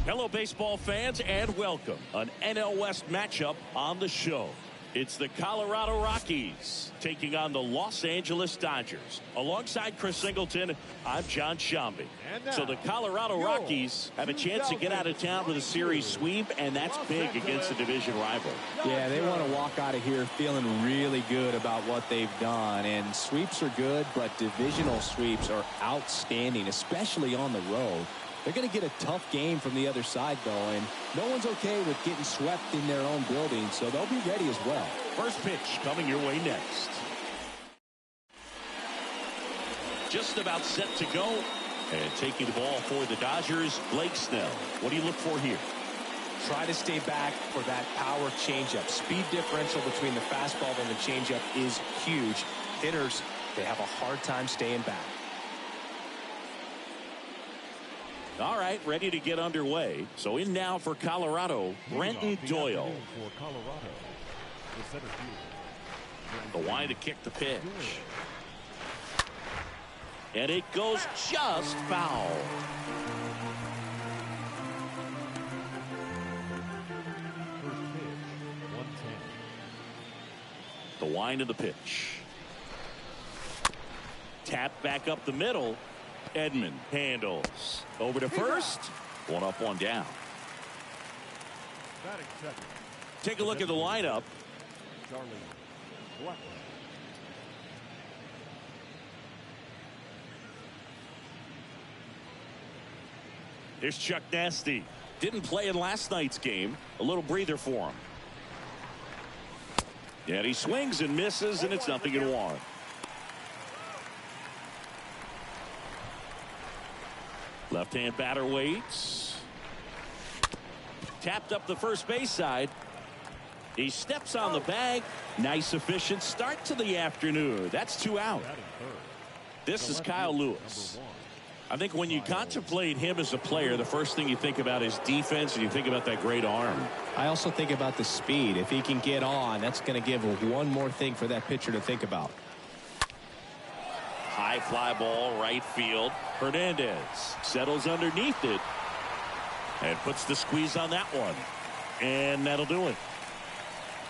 Hello, baseball fans, and welcome. An NL West matchup on the show. It's the Colorado Rockies taking on the Los Angeles Dodgers. Alongside Chris Singleton, I'm John Shambi. So the Colorado Rockies have a chance to get out of town with a series sweep, and that's big against the division rival. Yeah, they want to walk out of here feeling really good about what they've done. And sweeps are good, but divisional sweeps are outstanding, especially on the road. They're going to get a tough game from the other side, though, and no one's okay with getting swept in their own building, so they'll be ready as well. First pitch coming your way next. Just about set to go. And taking the ball for the Dodgers, Blake Snell. What do you look for here? Try to stay back for that power changeup. Speed differential between the fastball and the changeup is huge. Hitters, they have a hard time staying back. All right, ready to get underway. So in now for Colorado, Brenton Doyle. The wind to kick the pitch. And it goes just foul. The wind of the pitch. Tap back up the middle. Edman handles. Over to first. One up, one down. Take a look at the lineup. Here's Chuck Nasty. Didn't play in last night's game. A little breather for him. And he swings and misses, and it's 0-1. Left-hand batter waits. Tapped up the first base side. He steps on the bag. Nice, efficient start to the afternoon. That's 2 out. This is Kyle Lewis. I think when you contemplate him as a player, the first thing you think about is defense, and you think about that great arm. I also think about the speed. If he can get on, that's going to give one more thing for that pitcher to think about. High fly ball, right field. Hernandez settles underneath it and puts the squeeze on that one. And that'll do it.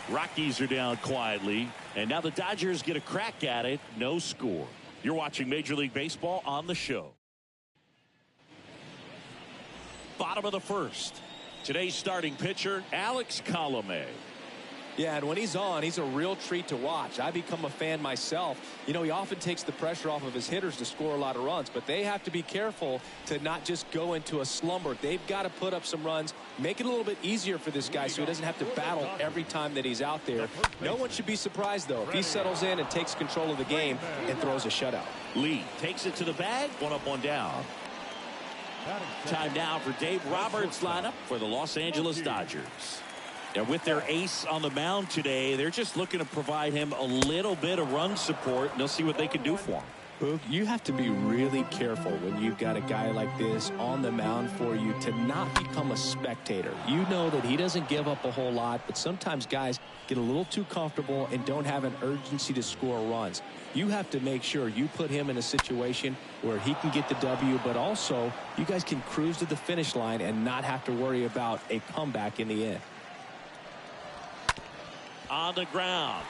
Rockies are down quietly, and now the Dodgers get a crack at it. No score. You're watching Major League Baseball on the show. Bottom of the first. Today's starting pitcher, Alex Colomé. Yeah, and when he's on, he's a real treat to watch. I become a fan myself. You know, he often takes the pressure off of his hitters to score a lot of runs, but they have to be careful to not just go into a slumber. They've got to put up some runs, make it a little bit easier for this guy so he doesn't have to battle every time that he's out there. No one should be surprised, though, if he settles in and takes control of the game and throws a shutout. Lee takes it to the bag. One up, one down. Time now for Dave Roberts' lineup for the Los Angeles Dodgers. And with their ace on the mound today, they're just looking to provide him a little bit of run support, and they'll see what they can do for him. Boog, you have to be really careful when you've got a guy like this on the mound for you to not become a spectator. You know that he doesn't give up a whole lot, but sometimes guys get a little too comfortable and don't have an urgency to score runs. You have to make sure you put him in a situation where he can get the W, but also you guys can cruise to the finish line and not have to worry about a comeback in the end. On the ground.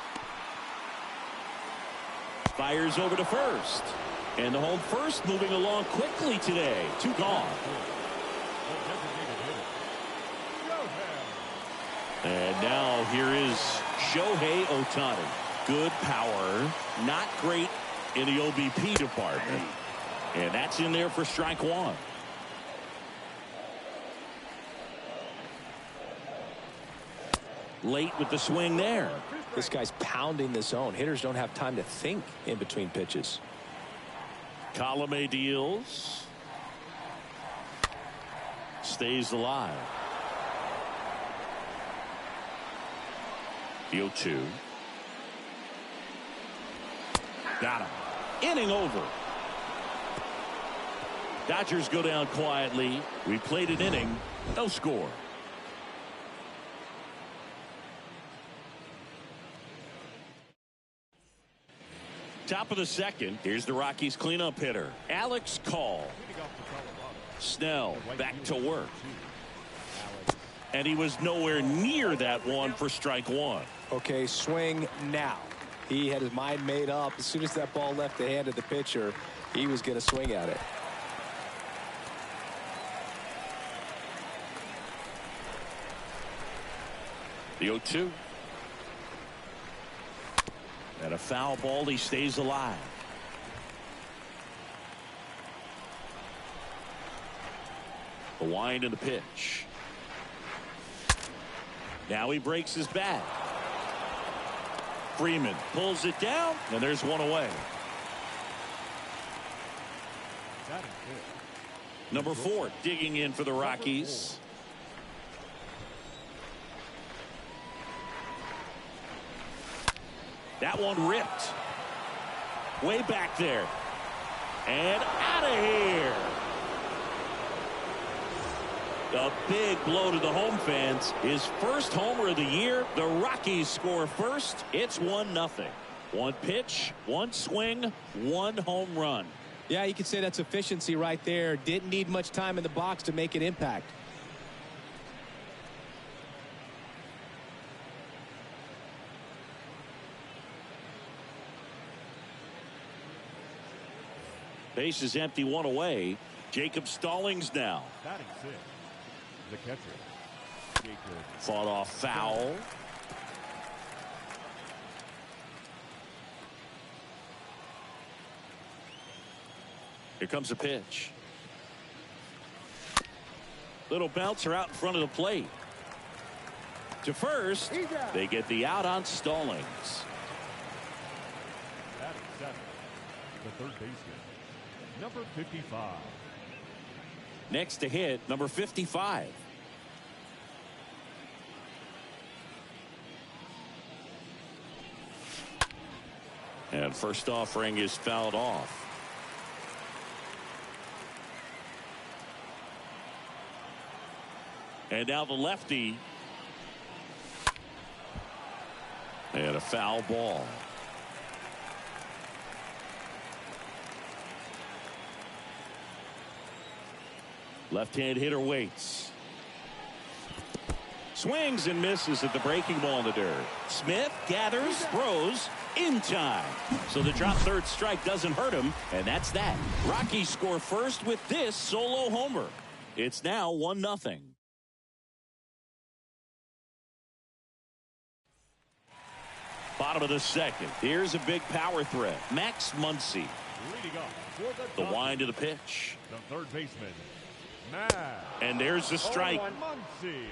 Fires over to first. And the home first moving along quickly today. 2 gone. And now here is Shohei Ohtani. Good power. Not great in the OBP department. And that's in there for strike 1. Late with the swing there. This guy's pounding the zone. Hitters don't have time to think in between pitches. Colomé deals. Stays alive. The 0-2. Got him. Inning over. Dodgers go down quietly. We played an inning. No score. Top of the second. Here's the Rockies cleanup hitter, Alex Call. Snell back to work. And he was nowhere near that one for strike one. Okay, swing now. He had his mind made up. As soon as that ball left the hand of the pitcher, he was going to swing at it. The 0-2. And a foul ball. He stays alive. The wind and the pitch. Now he breaks his bat. Freeman pulls it down, and there's one away. Number 4 digging in for the Rockies. That one ripped. Way back there. And out of here. A big blow to the home fans. His first homer of the year. The Rockies score first. It's 1-0. One pitch, one swing, one home run. Yeah, you could say that's efficiency right there. Didn't need much time in the box to make an impact. Base is empty, one away. Jacob Stallings now. Batting 6. The catcher, Jacob. Fought off foul. Here comes a pitch. Little bouncer out in front of the plate. To first, they get the out on Stallings. Batting 7. The third baseman, number 55. Next to hit, number 55. And first offering is fouled off. And now the lefty. And a foul ball. Left-hand hitter waits. Swings and misses at the breaking ball in the dirt. Smith gathers, throws in time. So the drop third strike doesn't hurt him, and that's that. Rockies score first with this solo homer. It's now 1-0. Bottom of the second. Here's a big power threat. Max Muncy. Leading up for The wind of the pitch. the third baseman, Max. And there's the strike. Muncy.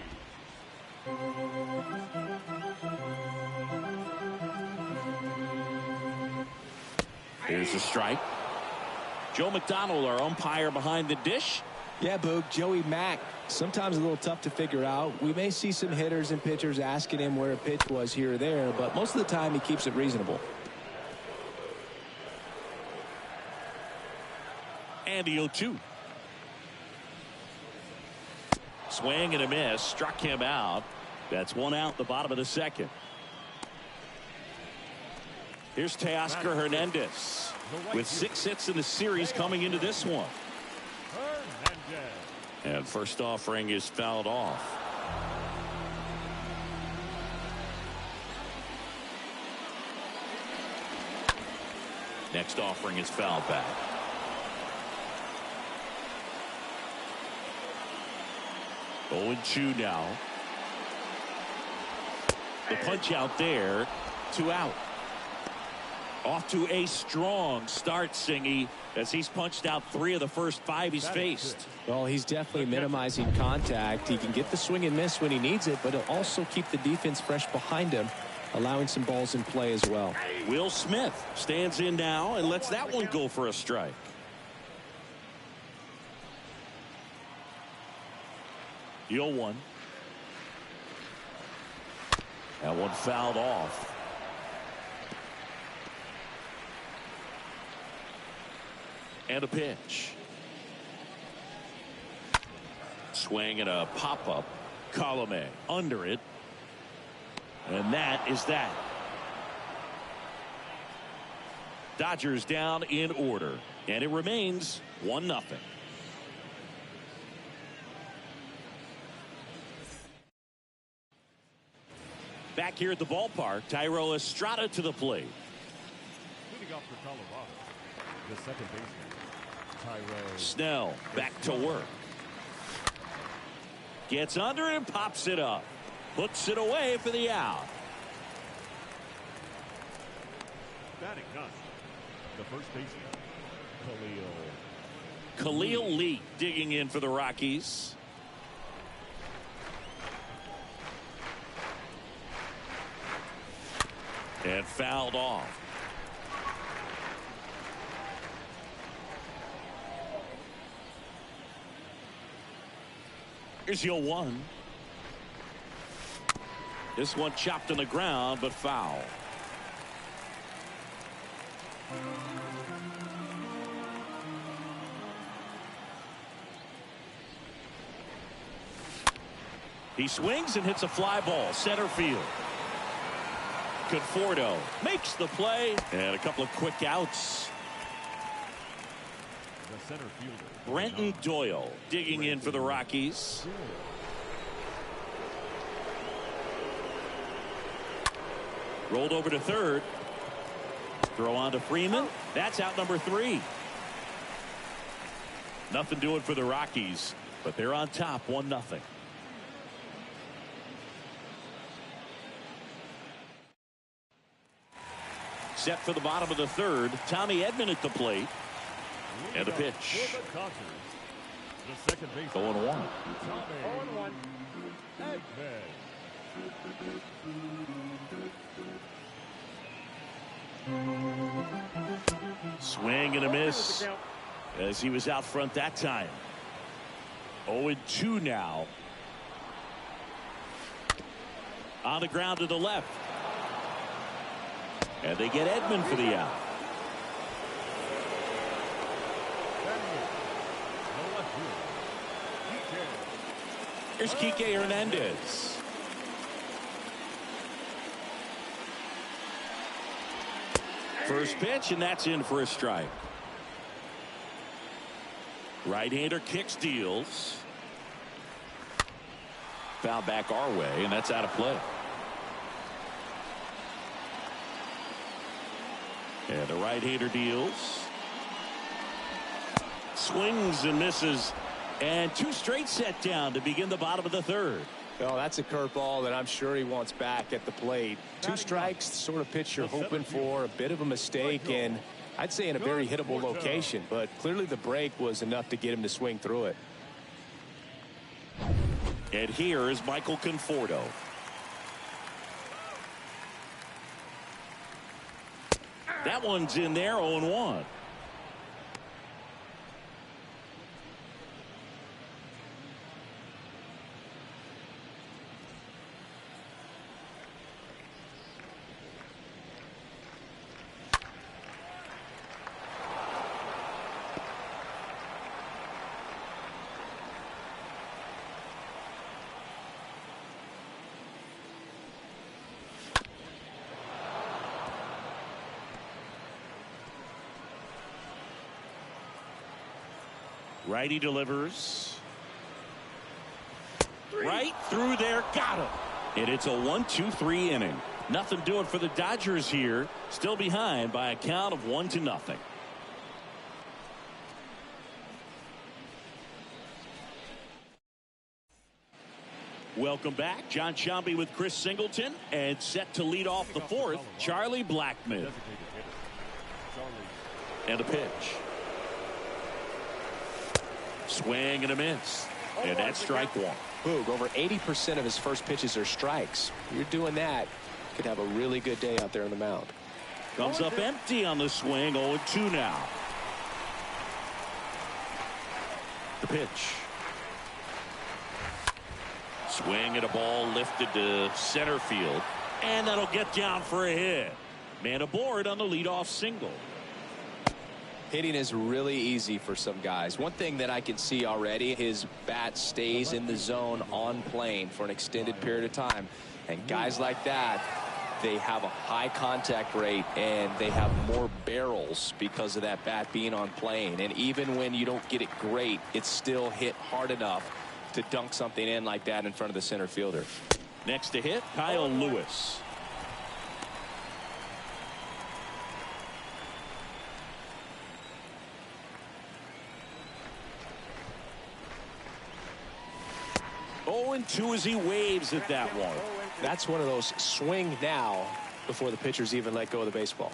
Here's the strike. Joe McDonald, our umpire behind the dish. Yeah, Boog, Joey Mack, sometimes a little tough to figure out. We may see some hitters and pitchers asking him where a pitch was here or there, but most of the time he keeps it reasonable. And the 0-2. Swing and a miss. Struck him out. That's one out the bottom of the second. Here's Teoscar Hernandez with 6 hits in the series coming into this one. And first offering is fouled off. Next offering is fouled back. Oh, 0-2 now. The punch out there. 2 out. Off to a strong start, Singy, as he's punched out 3 of the first 5 he's faced. Well, he's definitely minimizing contact. He can get the swing and miss when he needs it, but he'll also keep the defense fresh behind him, allowing some balls in play as well. Will Smith stands in now and lets that one go for a strike. The 0-1. That one fouled off. And a pitch. Swing and a pop-up. Colome under it. And that is that. Dodgers down in order. And it remains 1-0. back here at the ballpark. Thairo Estrada to the plate. Leading off for Colorado, the second baseman, Thairo. Snell back to work. Gets under it and pops it up. Puts it away for the out. Batting ninth, the first baseman, Khalil Lee digging in for the Rockies. And fouled off. Here's your 1. This one chopped on the ground, but foul. He swings and hits a fly ball center field. Conforto makes the play, and a couple of quick outs. the center fielder, Brenton Doyle digging in for the Rockies. Rolled over to third. Throw on to Freeman. That's out number 3. Nothing doing for the Rockies, but they're on top 1-0. Set for the bottom of the third. Tommy Edman at the plate. And a pitch. the second base. 0-1. 0-1. Swing and a miss as he was out front that time. 0-2 now. On the ground to the left. And they get Edman for the out. Here's Kike Hernandez. First pitch, and that's in for a strike. Right-hander kicks, deals. Foul back our way, and that's out of play. And the right-hander deals. Swings and misses. And 2 straight set down to begin the bottom of the third. Well, that's a curveball that I'm sure he wants back at the plate. 2 strikes, the sort of pitch you're hoping for. A bit of a mistake, and I'd say in a very hittable location. But clearly the break was enough to get him to swing through it. And here is Michael Conforto. That one's in there, 0-1. Righty delivers. Right through there. Got him. And it's a 1-2-3 inning. Nothing doing for the Dodgers here. Still behind by a count of 1-0. Welcome back. John Sciambi with Chris Singleton. And set to lead off the fourth, Charlie Blackmon. And a pitch. Swing and a miss. And that's strike 1. Boog, over 80% of his first pitches are strikes. You're doing that, could have a really good day out there on the mound. Comes up empty on the swing. 0-2 now. The pitch. Swing and a ball lifted to center field. And that'll get down for a hit. Man aboard on the leadoff single. Hitting is really easy for some guys. One thing that I can see already, his bat stays in the zone on plane for an extended period of time. And guys like that, they have a high contact rate and they have more barrels because of that bat being on plane. And even when you don't get it great, it's still hit hard enough to dunk something in like that in front of the center fielder. Next to hit, Kyle Lewis. 0-2 as he waves at that one. That's one of those swing now before the pitchers even let go of the baseball.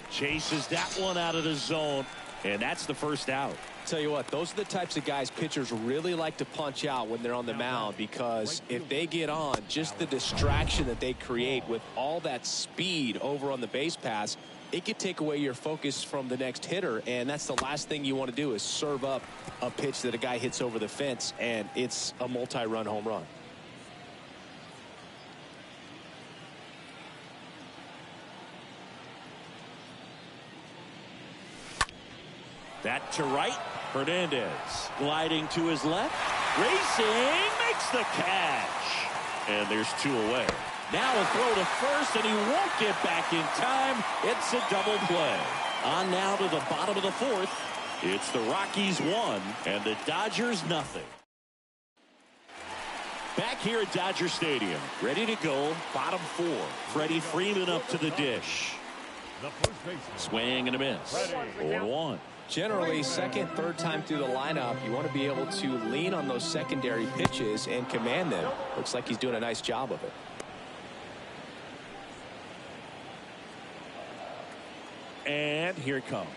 Chases that one out of the zone, and that's the first out. Tell you what, those are the types of guys pitchers really like to punch out when they're on the mound, because if they get on, just the distraction that they create with all that speed over on the base pass, it could take away your focus from the next hitter, and that's the last thing you want to do is serve up a pitch that a guy hits over the fence, and it's a multi-run home run. That to right. Hernandez gliding to his left. Racing, makes the catch. And there's 2 away. Now a throw to first, and he won't get back in time. It's a double play. On now to the bottom of the 4th. It's the Rockies 1 and the Dodgers nothing. Back here at Dodger Stadium, ready to go, bottom 4. Freddie Freeman up to the dish. Swing and a miss. 0-1. Generally, second, third time through the lineup, you want to be able to lean on those secondary pitches and command them. Looks like he's doing a nice job of it. And here it comes.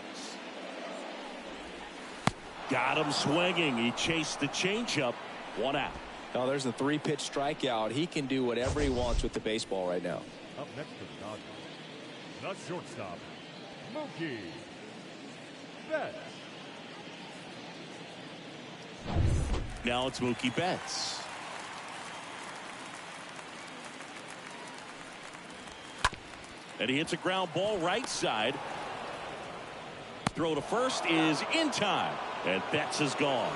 Got him swinging. He chased the changeup. 1 out. Now there's a 3-pitch strikeout. He can do whatever he wants with the baseball right now. Up next to the Dodgers, the shortstop, Mookie Betts. Now it's Mookie Betts. And he hits a ground ball right side. Throw to first is in time. And Betts is gone.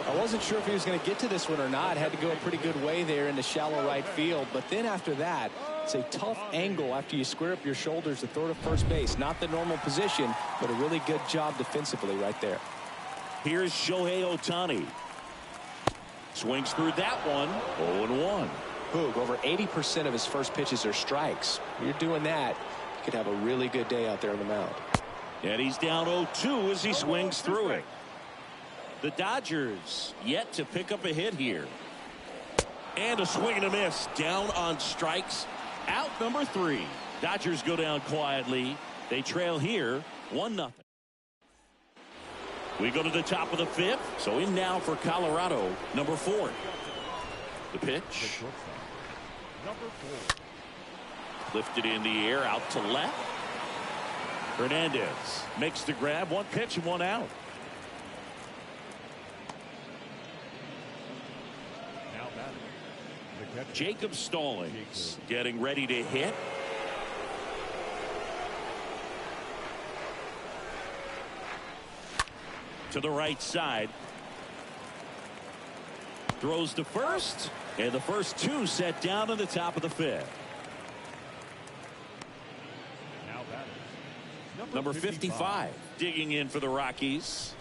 I wasn't sure if he was going to get to this one or not. Had to go a pretty good way there in the shallow right field. But then after that, it's a tough angle after you square up your shoulders to throw to first base. Not the normal position, but a really good job defensively right there. Here's Shohei Ohtani. Swings through that one. 0-1. Boog, over 80% of his first pitches are strikes. You're doing that, you could have a really good day out there on the mound. And he's down 0-2 as he swings through it. The Dodgers yet to pick up a hit here. And a swing and a miss. Down on strikes. Out number 3. Dodgers go down quietly. They trail here 1-0. We go to the top of the 5th. So in now for Colorado, number 4. The pitch. Number 4. Lifted in the air out to left. Hernandez makes the grab. 1 pitch and 1 out. Now batting, the catcher, Jacob Stallings getting ready to hit. To the right side. Throws to first. And the first 2 set down in the top of the 5th. Now batting, Number 55 digging in for the Rockies.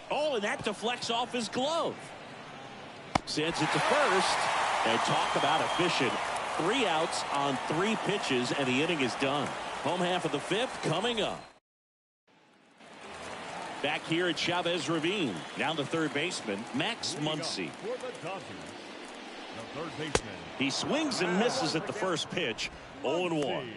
Oh, and that deflects off his glove. Sends it to first. And talk about efficient. 3 outs on 3 pitches, and the inning is done. Home half of the 5th coming up. Back here at Chavez Ravine. Down the third baseman, Max Muncy. For the Dodgers, the third baseman. He swings and misses at the first pitch. 0-1.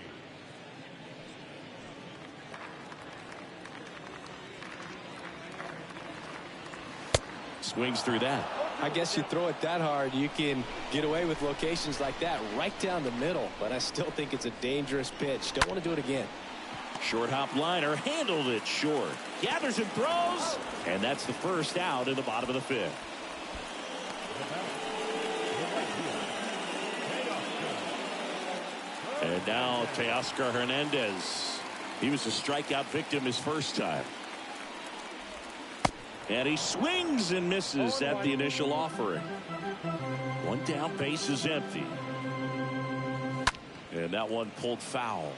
Swings through that. I guess you throw it that hard, you can get away with locations like that right down the middle. But I still think it's a dangerous pitch. Don't want to do it again. Short hop liner, handled it short. Gathers and throws. And that's the first out in the bottom of the 5th. And now Teoscar Hernandez. He was a strikeout victim his first time. And he swings and misses at the initial offering. 1 down, base is empty. And that one pulled foul.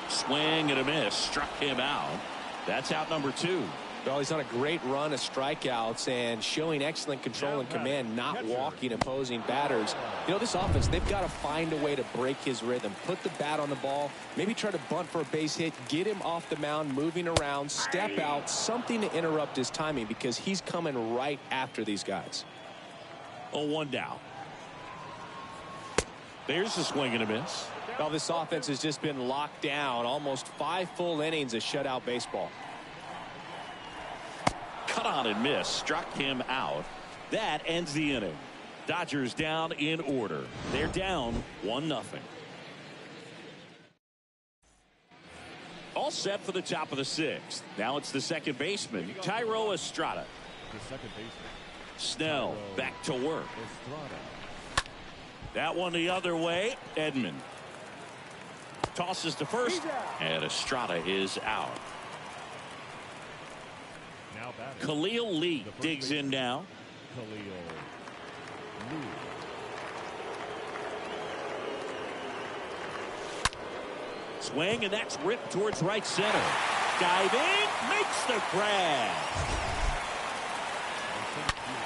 Swing and a miss. Struck him out. That's out number 2. Well, he's on a great run of strikeouts and showing excellent control and command, not walking opposing batters. You know, this offense, they've got to find a way to break his rhythm, put the bat on the ball, maybe try to bunt for a base hit, get him off the mound, moving around, step out, something to interrupt his timing because he's coming right after these guys. 0-1 down. There's the swing and a miss. Well, this offense has just been locked down. Almost 5 full innings of shutout baseball. Cut on and miss. Struck him out. That ends the inning. Dodgers down in order. They're down 1-0. All set for the top of the 6th. Now it's the second baseman, Thairo Estrada. The second baseman. Snell back to work. Estrada. That one the other way. Edman tosses to first, and Estrada is out. Now batting. Khalil Lee digs in now. Khalil Lee. Swing, and that's ripped towards right center. Diving, makes the grab.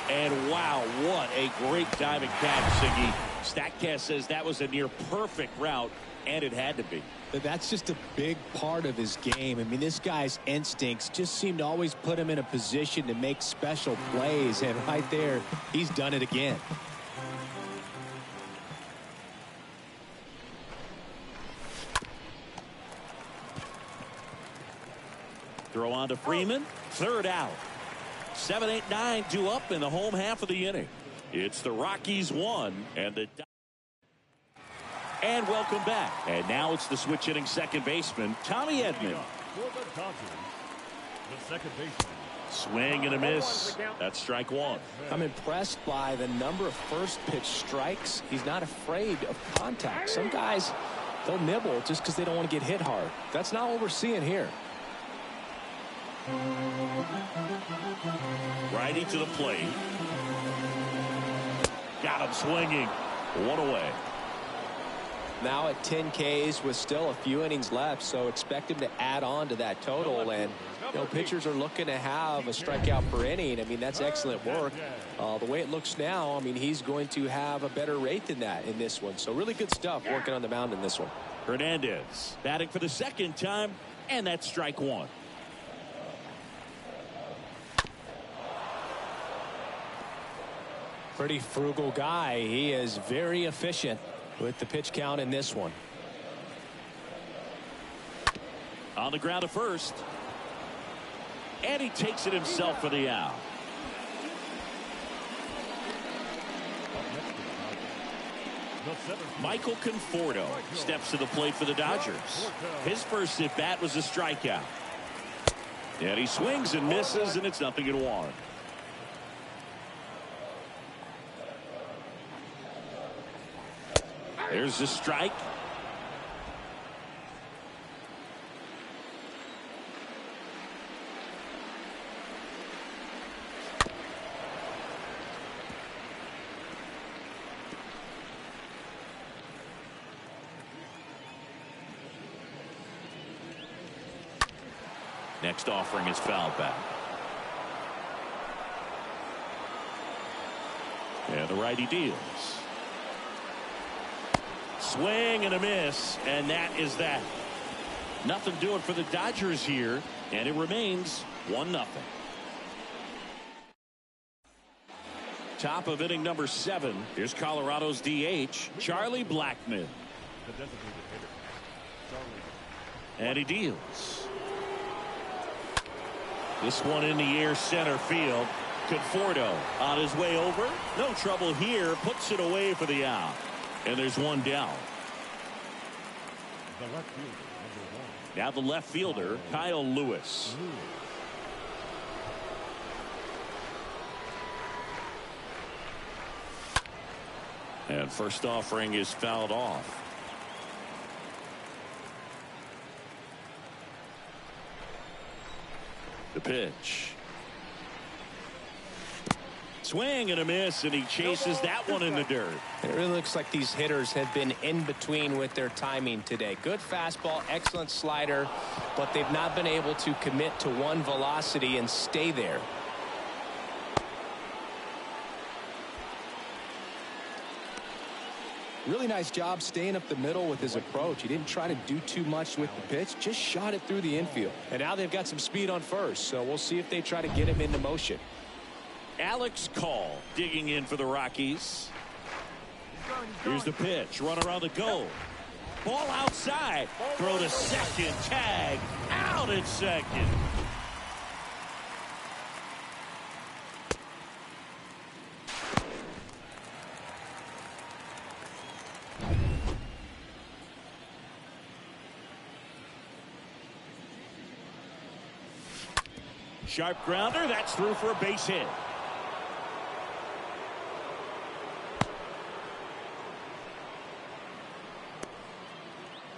And wow, what a great diving catch, Siggy. Statcast says that was a near perfect route, and it had to be. But that's just a big part of his game. I mean, this guy's instincts just seem to always put him in a position to make special plays, and right there, he's done it again. Throw on to Freeman. Third out. 7, 8, 9 due up in the home half of the inning. It's the Rockies 1 and the welcome back. And now it's the switch hitting second baseman, Tommy Edman. For the Dodgers, the second baseman. Swing and a miss. That's strike 1. I'm impressed by the number of first pitch strikes. He's not afraid of contact. Some guys, they'll nibble just because they don't want to get hit hard. That's not what we're seeing here. Righty to the plate. Got him swinging. 1 away. Now at 10 Ks with still a few innings left, so expect him to add on to that total. And you know, pitchers are looking to have a strikeout per inning. I mean, that's excellent work. The way it looks now, I mean, he's going to have a better rate than that in this one. So really good stuff working on the mound in this one. Hernandez batting for the second time, and that's strike 1. Pretty frugal guy. He is very efficient with the pitch count in this one. On the ground to first. And he takes it himself for the out. Michael Conforto steps to the plate for the Dodgers. His first at bat was a strikeout. And he swings and misses, and it's 0-1. There's the strike. Next offering is fouled back. And the righty deals. Swing and a miss, and that is that. Nothing doing for the Dodgers here, and it remains 1-0. Top of inning number 7. Here's Colorado's DH, Charlie Blackmon. The designated hitter, Charlie. And he deals. This one in the air, center field. Conforto on his way over. No trouble here. Puts it away for the out. And there's one down. The left fielder, number 1. Now the left fielder, Kyle Lewis. And first offering is fouled off. The pitch. Swing and a miss, and he chases that one in the dirt. It really looks like these hitters have been in between with their timing today. Good fastball, excellent slider, but they've not been able to commit to one velocity and stay there. Really nice job staying up the middle with his approach. He didn't try to do too much with the pitch, just shot it through the infield. And now they've got some speed on first, so we'll see if they try to get him into motion. Alex Call digging in for the Rockies. Here's the pitch. Runner on the go. Ball outside. Throw to second. Tag. Out at second. Sharp grounder. That's through for a base hit.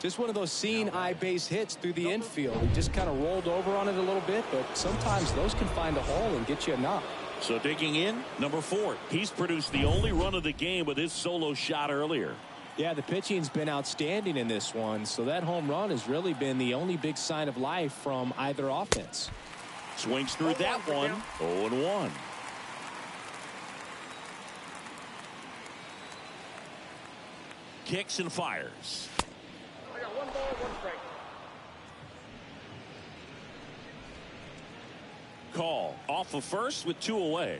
Just one of those seeing eye base hits through the infield. He just kind of rolled over on it a little bit, but sometimes those can find a hole and get you a knock. So digging in, number 4. He's produced the only run of the game with his solo shot earlier. Yeah, the pitching's been outstanding in this one, so that home run has really been the only big sign of life from either offense. Swings through that one. 0-1. Kicks and fires. I got 1 ball, 1 strike. Call off of first with 2 away.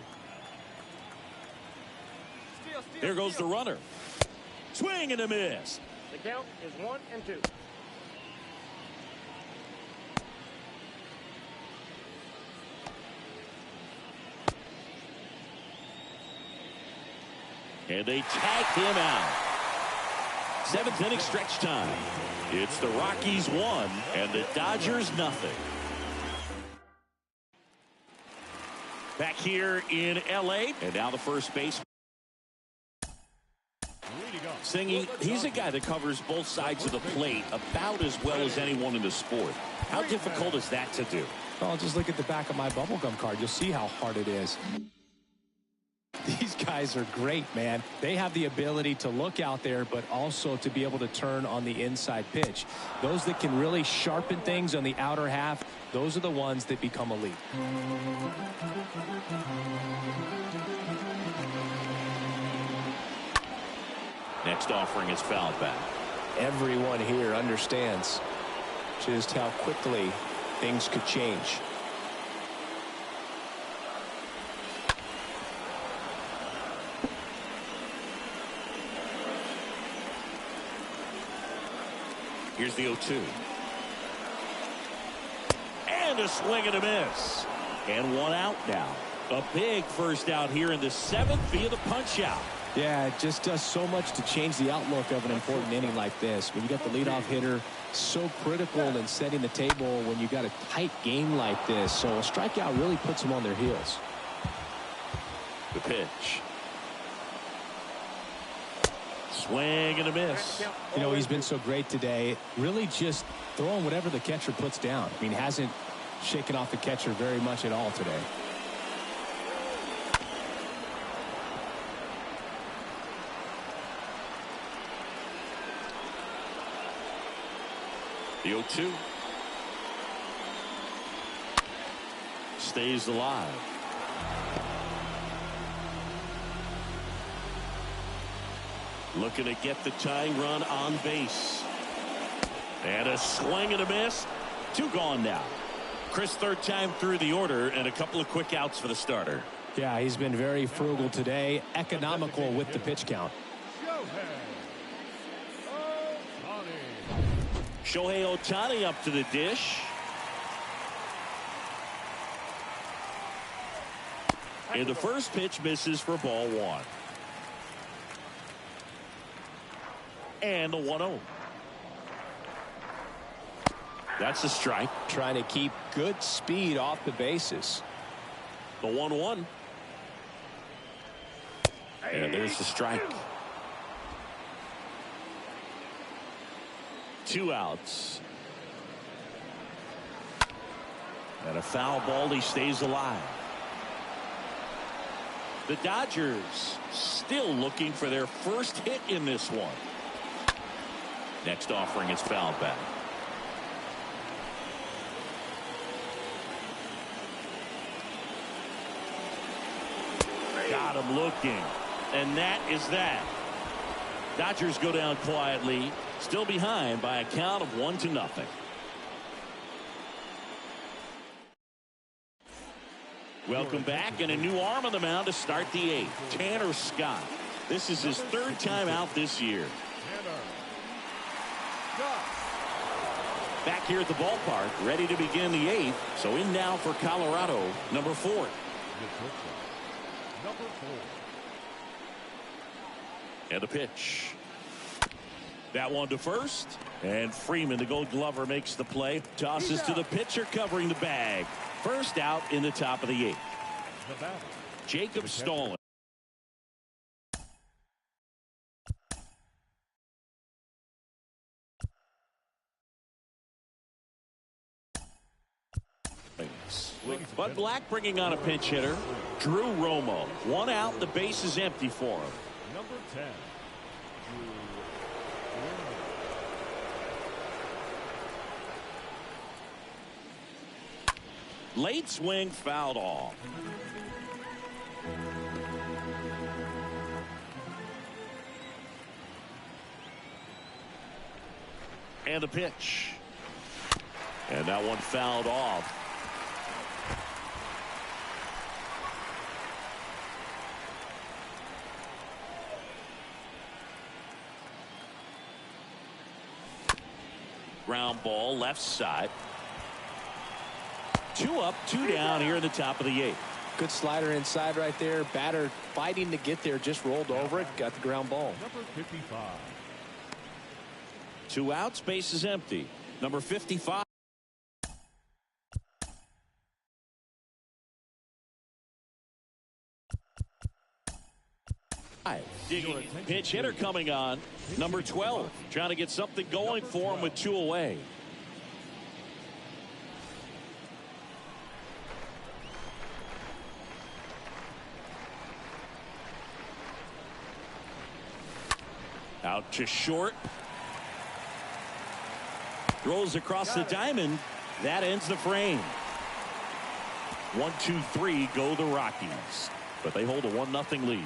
Here goes the runner. Swing and a miss. The count is 1-2. And they tagged him out. 7th inning stretch time. It's the Rockies 1 and the Dodgers nothing. Back here in L.A. and now the first base. Singing, he's a guy that covers both sides of the plate about as well as anyone in the sport. How difficult is that to do? Oh, just look at the back of my bubblegum card. You'll see how hard it is. These guys are great, man. They have the ability to look out there, but also to be able to turn on the inside pitch. Those that can really sharpen things on the outer half, those are the ones that become elite. Next offering is fouled back. Everyone here understands just how quickly things could change. Here's the 0-2. And a swing and a miss. And 1 out now. A big first out here in the 7th via the punch out. Yeah, it just does so much to change the outlook of an important inning like this. When you got the leadoff hitter, so critical in setting the table when you got a tight game like this. So a strikeout really puts them on their heels. The pitch. Swing and a miss. You know, he's been so great today. Really just throwing whatever the catcher puts down. I mean, hasn't shaken off the catcher very much at all today. The 0-2. Stays alive. Looking to get the tying run on base. And a swing and a miss. 2 gone now. Chris, 3rd time through the order and a couple of quick outs for the starter. Yeah, he's been very frugal today. Economical with the pitch count. Shohei Ohtani up to the dish. And the first pitch misses for ball 1. And the 1-0. That's a strike. Trying to keep good speed off the bases. The 1-1. And there's the strike. 2 outs. And a foul ball. He stays alive. The Dodgers still looking for their first hit in this one. Next offering is fouled back. Got him looking. And that is that. Dodgers go down quietly, still behind by a count of 1-0. Welcome back, and a new arm on the mound to start the eighth. Tanner Scott. This is his third time out this year. Back here at the ballpark, ready to begin the eighth. So in now for Colorado, number 4. Number 4. And a pitch. That one to first. And Freeman, the Gold Glover, makes the play. Tosses to the pitcher covering the bag. First out in the top of the eighth. Jacob Stallings. Bud Black bringing on a pinch hitter. Drew Romo. One out. The base is empty for him. Number 10. Late swing fouled off. And a pitch. And that one fouled off. Ground ball left side. 2 up, 2 down here in the top of the eighth. Good slider inside right there. Batter fighting to get there, just rolled over it, got the ground ball. Number 55. 2 outs, base is empty. Number 55. Digging pinch hitter coming on. Number 12 trying to get something going for him with 2 away. Out to short. Throws across the diamond. That ends the frame. 1, 2, 3 go the Rockies. But they hold a 1-0 lead.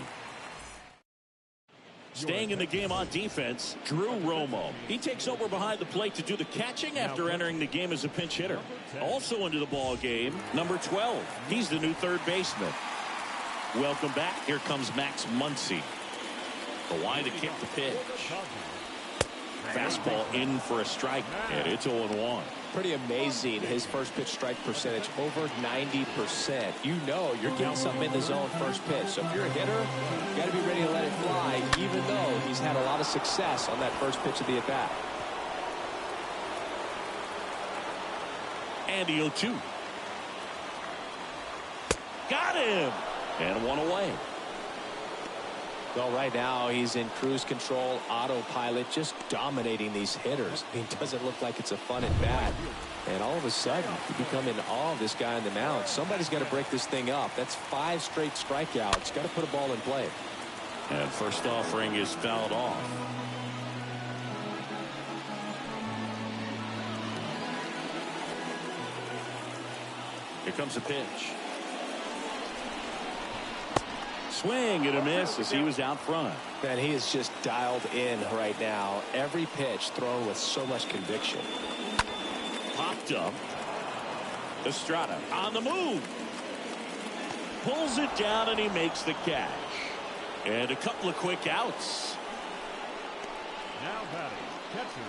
Staying in the game on defense, Drew Romo. He takes over behind the plate to do the catching after entering the game as a pinch hitter. Also into the ball game, number 12. He's the new third baseman. Welcome back. Here comes Max Muncy. The line to kick the pitch. Fastball in for a strike, and it's 0-1. Pretty amazing, his first pitch strike percentage, over 90%. You know you're getting something in the zone first pitch. So if you're a hitter, you got to be ready to let it fly, even though he's had a lot of success on that first pitch of the at-bat. And the 0-2. Got him! And 1 away. Well, right now he's in cruise control, autopilot, just dominating these hitters. It doesn't look like it's a fun at bat. And all of a sudden, you become in awe of this guy on the mound. Somebody's got to break this thing up. That's 5 straight strikeouts. Got to put a ball in play. And first offering is fouled off. Here comes a pitch. Swing and a miss as he was out front. Man, he is just dialed in right now. Every pitch thrown with so much conviction. Popped up. Estrada on the move. Pulls it down and he makes the catch. And a couple of quick outs. Now batting, catcher.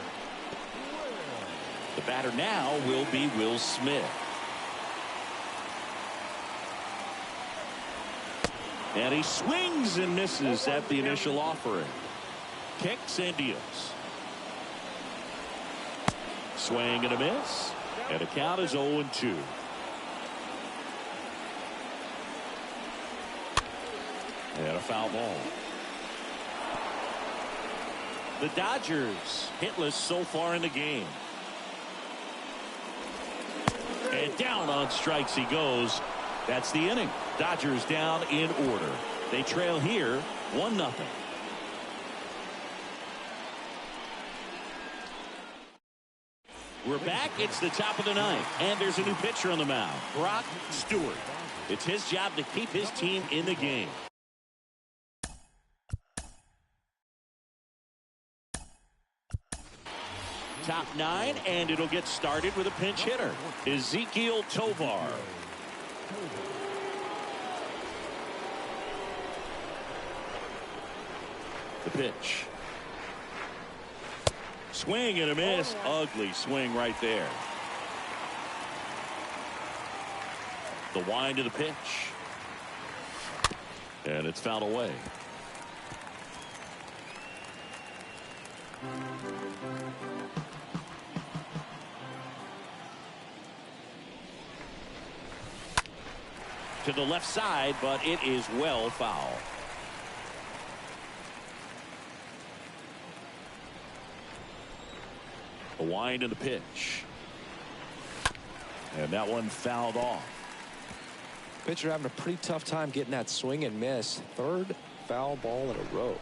The batter now will be Will Smith. And he swings and misses at the initial offering. Kicks and deals. Swing and a miss. And the count is 0-2. And a foul ball. The Dodgers hitless so far in the game. And down on strikes he goes. That's the inning. Dodgers down in order. They trail here 1-0. We're back. It's the top of the ninth, and there's a new pitcher on the mound, Brock Stewart. It's his job to keep his team in the game. Top 9, and it'll get started with a pinch hitter, Ezekiel Tovar. The pitch. Swing and a miss. Ugly swing right there. The wind of the pitch. And it's fouled away. To the left side, but it is well foul. The wind of the pitch. And that one fouled off. Pitcher having a pretty tough time getting that swing and miss. Third foul ball in a row.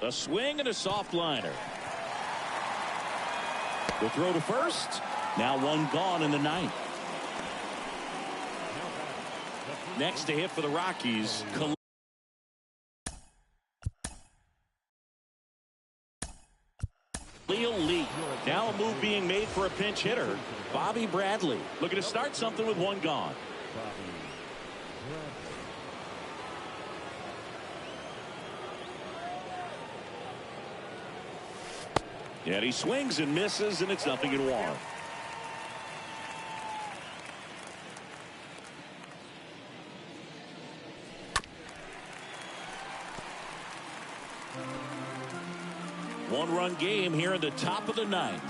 A swing and a soft liner. The throw to first. Now one gone in the ninth. Next to hit for the Rockies. Lee. Now a move being made for a pinch hitter, Bobby Bradley, looking to start something with one gone. And he swings and misses, and it's 0-1. One-run game here in the top of the ninth.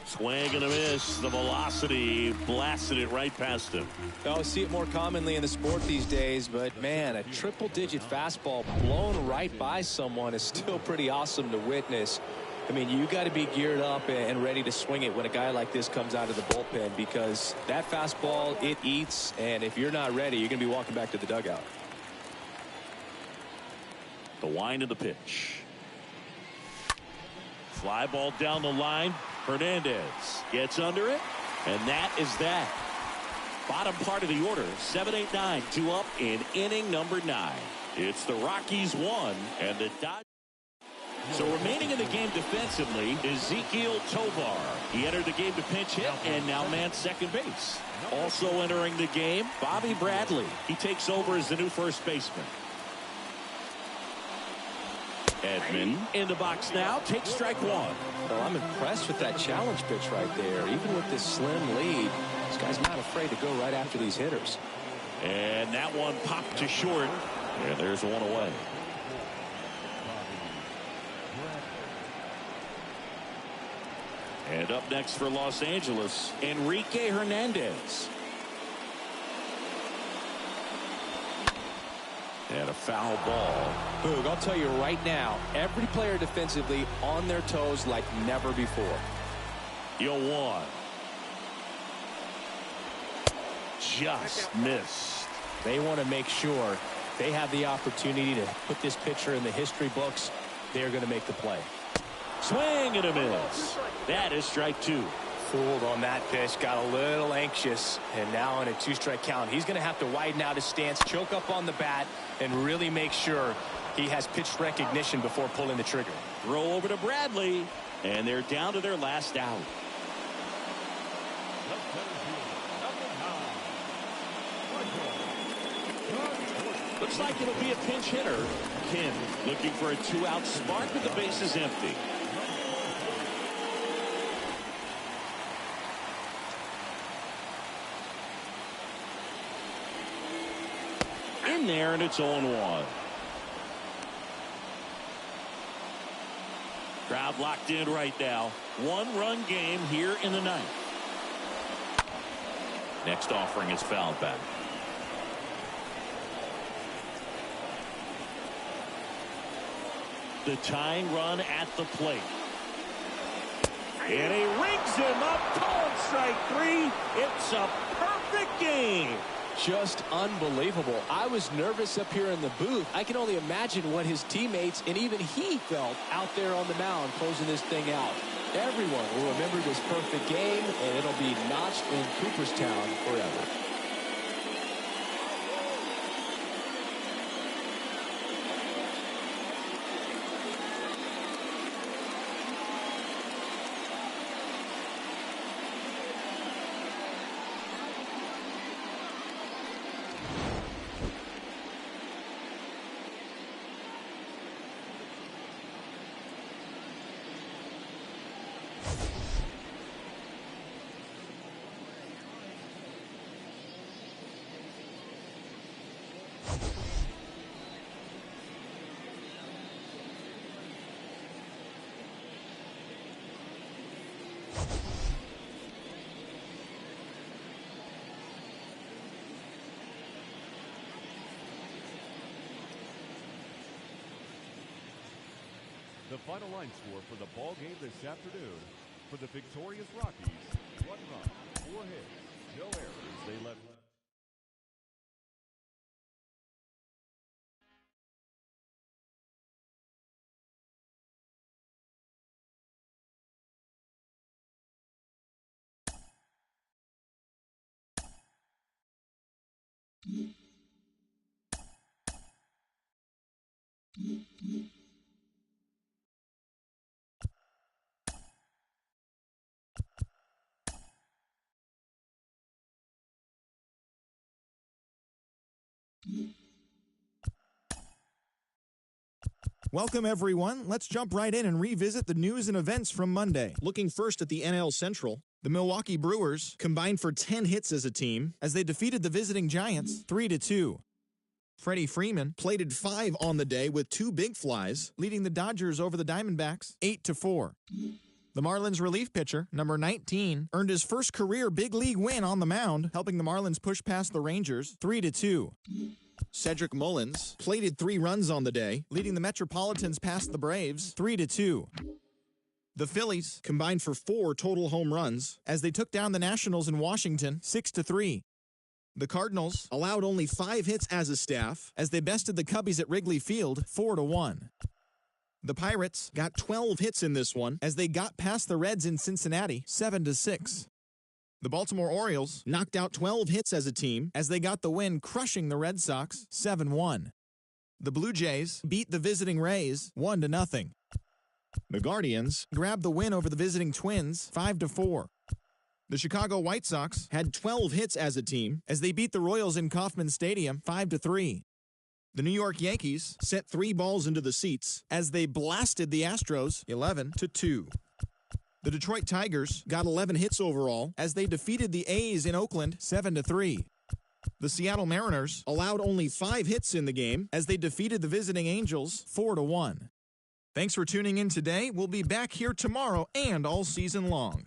Swing and a miss. The velocity blasted it right past him. I see it more commonly in the sport these days, but man, a triple-digit fastball blown right by someone is still pretty awesome to witness. I mean, you got to be geared up and ready to swing it when a guy like this comes out of the bullpen, because that fastball, it eats, and if you're not ready, you're going to be walking back to the dugout. The wind of the pitch. Fly ball down the line. Hernandez gets under it, and that is that. Bottom part of the order, 7-8-9, 2 up in inning number 9. It's the Rockies 1 and the Dodgers. So remaining in the game defensively, Ezekiel Tovar. He entered the game to pinch hit and now mans second base. Also entering the game, Bobby Bradley. He takes over as the new first baseman. Edman in the box now, takes strike one. Well, I'm impressed with that challenge pitch right there. Even with this slim lead, this guy's not afraid to go right after these hitters. And that one popped to short, and there's one away. And up next for Los Angeles, Enrique Hernandez. And a foul ball. Boog, I'll tell you right now, every player defensively on their toes like never before. 0-1. Just missed. They want to make sure they have the opportunity to put this pitcher in the history books. They're going to make the play. Swing and a miss. That is strike 2. Fooled on that pitch, got a little anxious, and now on a 2-strike count, he's going to have to widen out his stance, choke up on the bat, and really make sure he has pitch recognition before pulling the trigger. Throw over to Bradley, and they're down to their last out. Looks like it'll be a pinch hitter. Kim looking for a 2-out spark with the bases empty. In there, and it's 0-1. Crowd locked in right now. 1-run game here in the ninth. Next offering is fouled back. The tying run at the plate. And he rings him up. Called strike 3. It's a perfect game. Just unbelievable. I was nervous up here in the booth. I can only imagine what his teammates and even he felt out there on the mound closing this thing out. Everyone will remember this perfect game, and it'll be notched in Cooperstown forever. The final line score for the ball game this afternoon: for the victorious Rockies, 1 run, 4 hits, no errors. They left. Welcome, everyone. Let's jump right in and revisit the news and events from Monday. Looking first at the NL Central, the Milwaukee Brewers combined for 10 hits as a team as they defeated the visiting Giants 3-2. Freddie Freeman plated 5 on the day with 2 big flies, leading the Dodgers over the Diamondbacks 8-4. The Marlins relief pitcher, number 19, earned his first career big league win on the mound, helping the Marlins push past the Rangers 3-2. Cedric Mullins plated 3 runs on the day, leading the Metropolitans past the Braves 3-2. The Phillies combined for 4 total home runs as they took down the Nationals in Washington 6-3. The Cardinals allowed only 5 hits as a staff as they bested the Cubbies at Wrigley Field 4-1. The Pirates got 12 hits in this one as they got past the Reds in Cincinnati 7-6. The Baltimore Orioles knocked out 12 hits as a team as they got the win, crushing the Red Sox 7-1. The Blue Jays beat the visiting Rays 1-0. The Guardians grabbed the win over the visiting Twins 5-4. The Chicago White Sox had 12 hits as a team as they beat the Royals in Kauffman Stadium 5-3. The New York Yankees sent 3 balls into the seats as they blasted the Astros 11-2. The Detroit Tigers got 11 hits overall as they defeated the A's in Oakland 7-3. The Seattle Mariners allowed only 5 hits in the game as they defeated the visiting Angels 4-1. Thanks for tuning in today. We'll be back here tomorrow and all season long.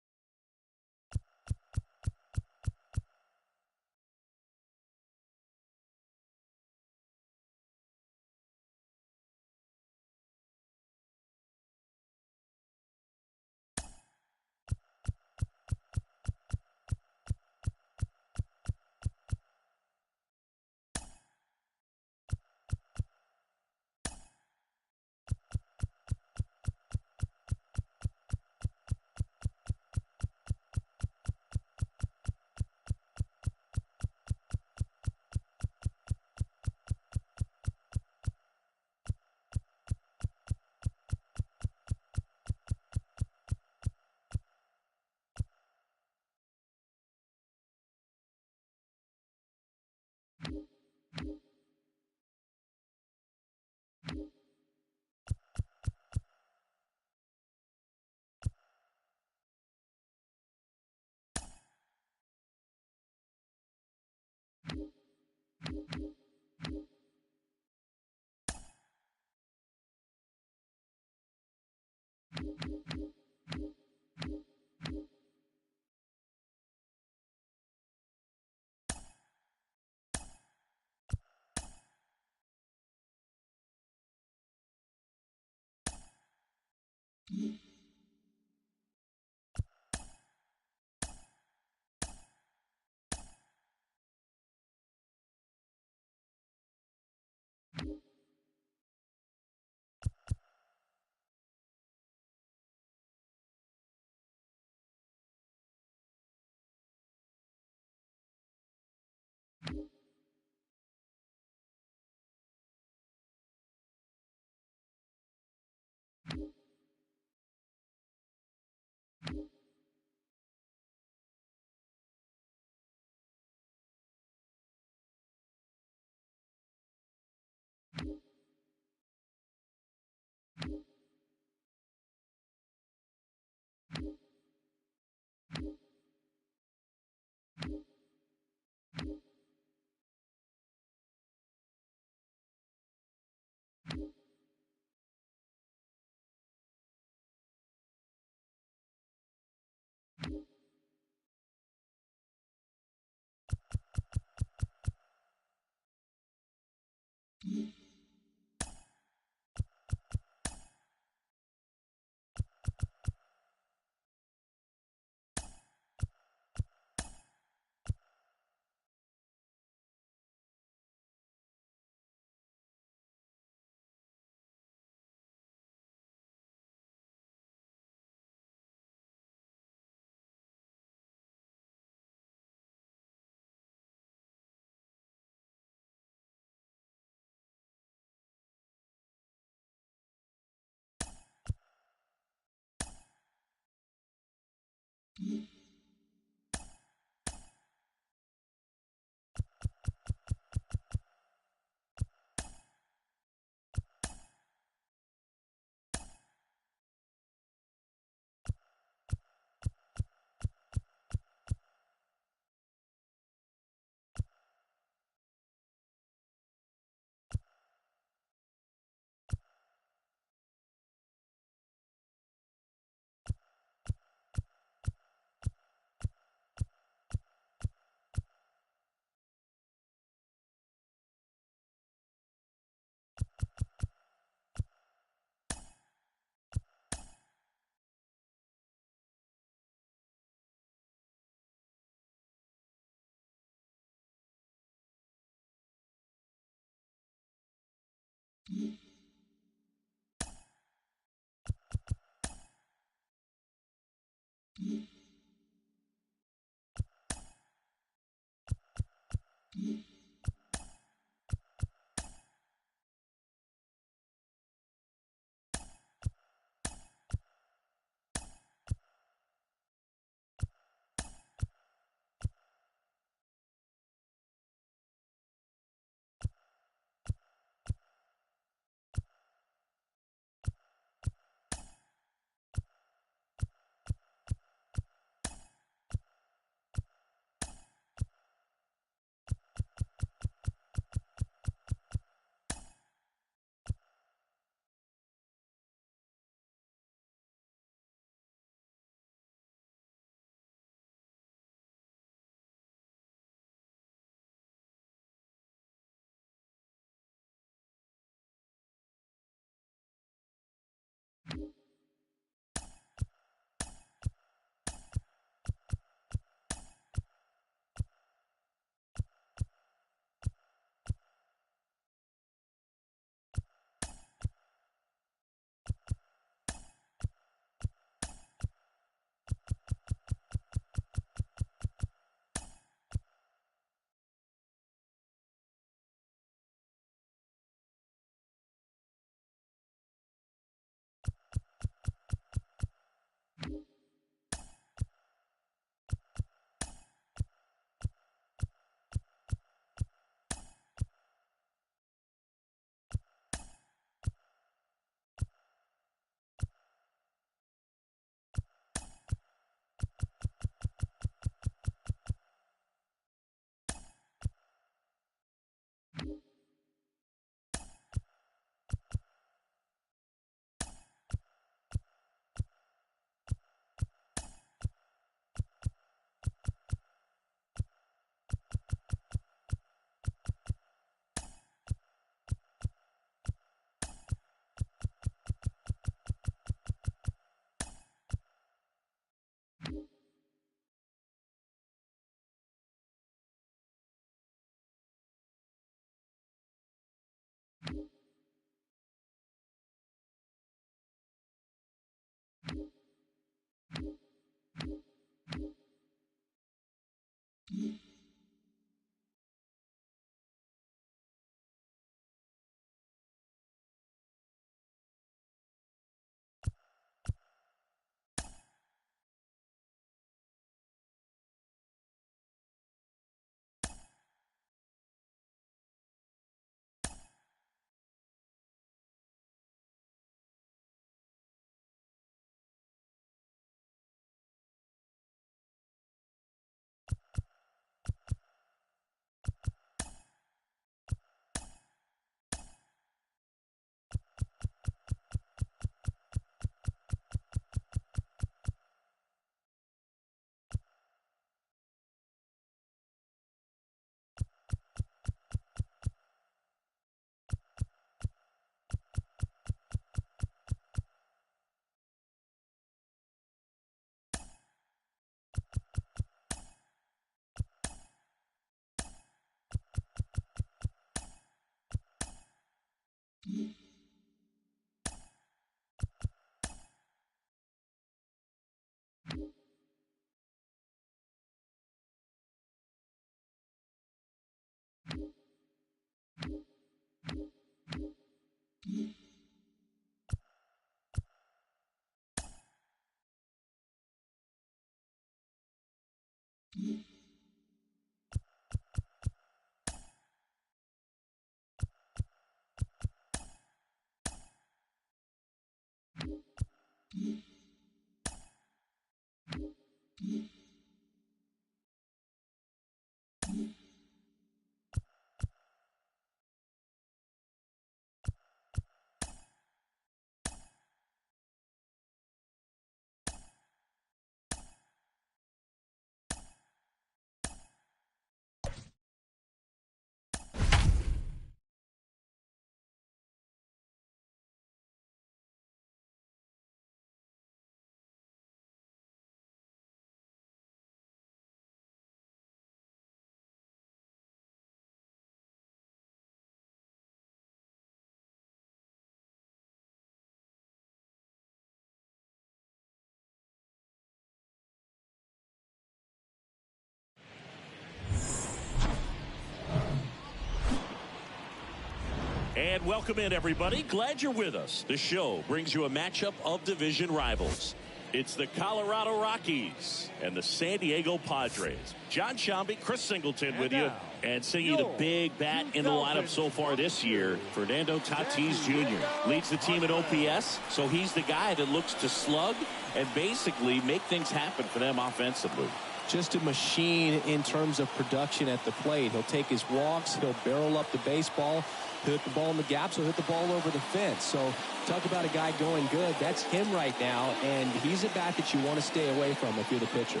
And welcome in, everybody. Glad you're with us. The show brings you a matchup of division rivals. It's the Colorado Rockies and the San Diego Padres. John Shambi, Chris Singleton with you. And singing the big bat in the lineup so far this year, Fernando Tatis Jr. leads the team in OPS, so he's the guy that looks to slug and basically make things happen for them offensively. Just a machine in terms of production at the plate. He'll take his walks, he'll barrel up the baseball, he'll hit the ball in the gaps, he'll hit the ball over the fence. So talk about a guy going good. That's him right now, and he's a bat that you want to stay away from if you're the pitcher.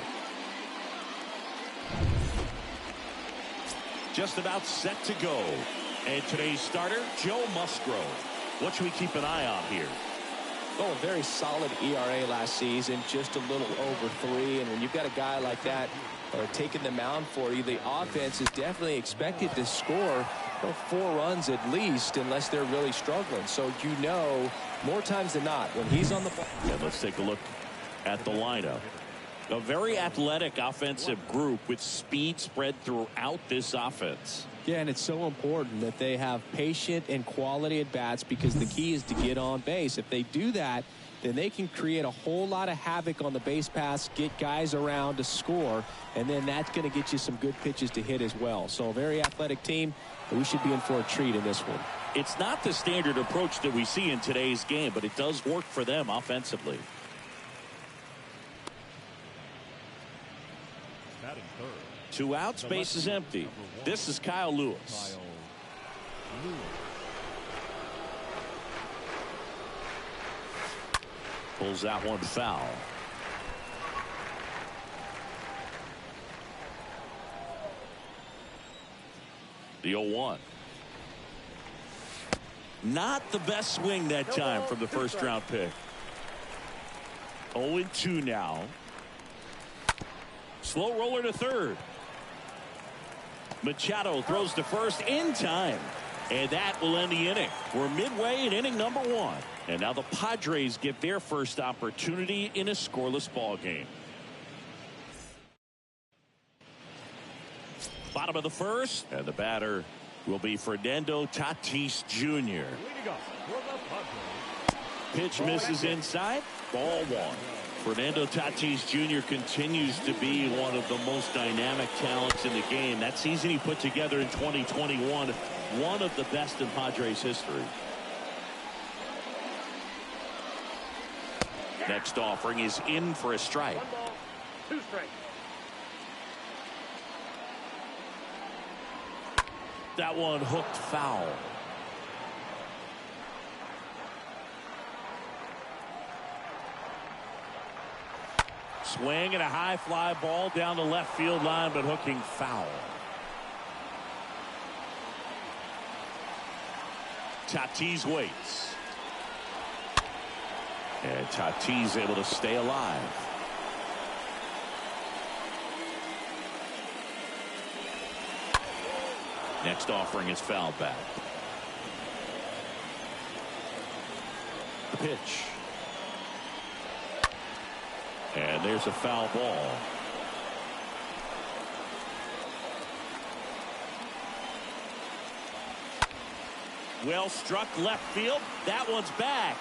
Just about set to go. And today's starter, Joe Musgrove. What should we keep an eye on here? Oh, a very solid ERA last season, just a little over 3. And when you've got a guy like that taking the mound for you, the offense is definitely expected to score 4 runs at least, unless they're really struggling. So you know, more times than not, when he's on the ball. And let's take a look at the lineup. A very athletic offensive group with speed spread throughout this offense. Yeah, and it's so important that they have patient and quality at bats, because the key is to get on base. If they do that, then they can create a whole lot of havoc on the base pass, get guys around to score, and then that's going to get you some good pitches to hit as well. So a very athletic team, and we should be in for a treat in this one. It's not the standard approach that we see in today's game, but it does work for them offensively. Batting third. 2 outs, base is empty. This is Kyle Lewis. Pulls that one foul. The 0-1. Not the best swing that time from the first round pick. 0-2 now. Slow roller to third. Machado throws to first in time. And that will end the inning. We're midway in inning number 1. And now the Padres get their first opportunity in a scoreless ball game. Bottom of the first, and the batter will be Fernando Tatis Jr. Pitch misses inside. Ball 1. Fernando Tatis Jr. continues to be one of the most dynamic talents in the game. That season he put together in 2021, one of the best in Padres history. Next offering is in for a strike. 1 ball, 2 strikes. That one hooked foul. Swing and a high fly ball down the left field line, but hooking foul. Tatis waits. And Tatis able to stay alive. Next offering is fouled back. The pitch. And there's a foul ball. Well struck left field. That one's back.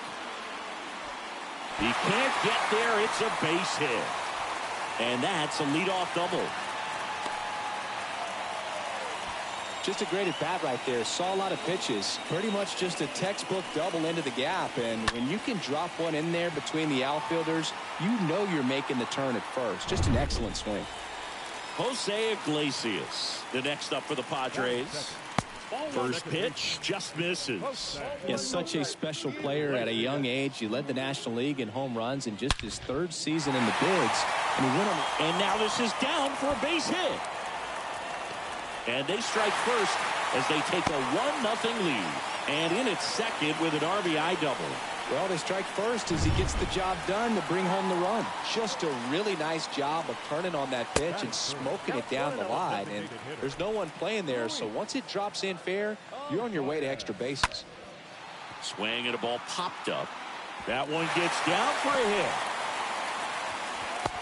He can't get there. It's a base hit. And that's a leadoff double. Just a great at bat right there. Saw a lot of pitches. Pretty much just a textbook double into the gap. And when you can drop one in there between the outfielders, you know you're making the turn at first. Just an excellent swing. Jose Iglesias, the next up for the Padres. First pitch just misses. Yes, such a special player at a young age. He led the National League in home runs in just his 3rd season in the bigs. And he went on. And now this is down for a base hit. And they strike first as they take a 1-0 lead. And in its second with an RBI double. Well, they strike first as he gets the job done to bring home the run. Just a really nice job of turning on that pitch and smoking it down the line. And there's no one playing there, so once it drops in fair, you're on your way to extra bases. Swing and a ball popped up. That one gets down for a hit.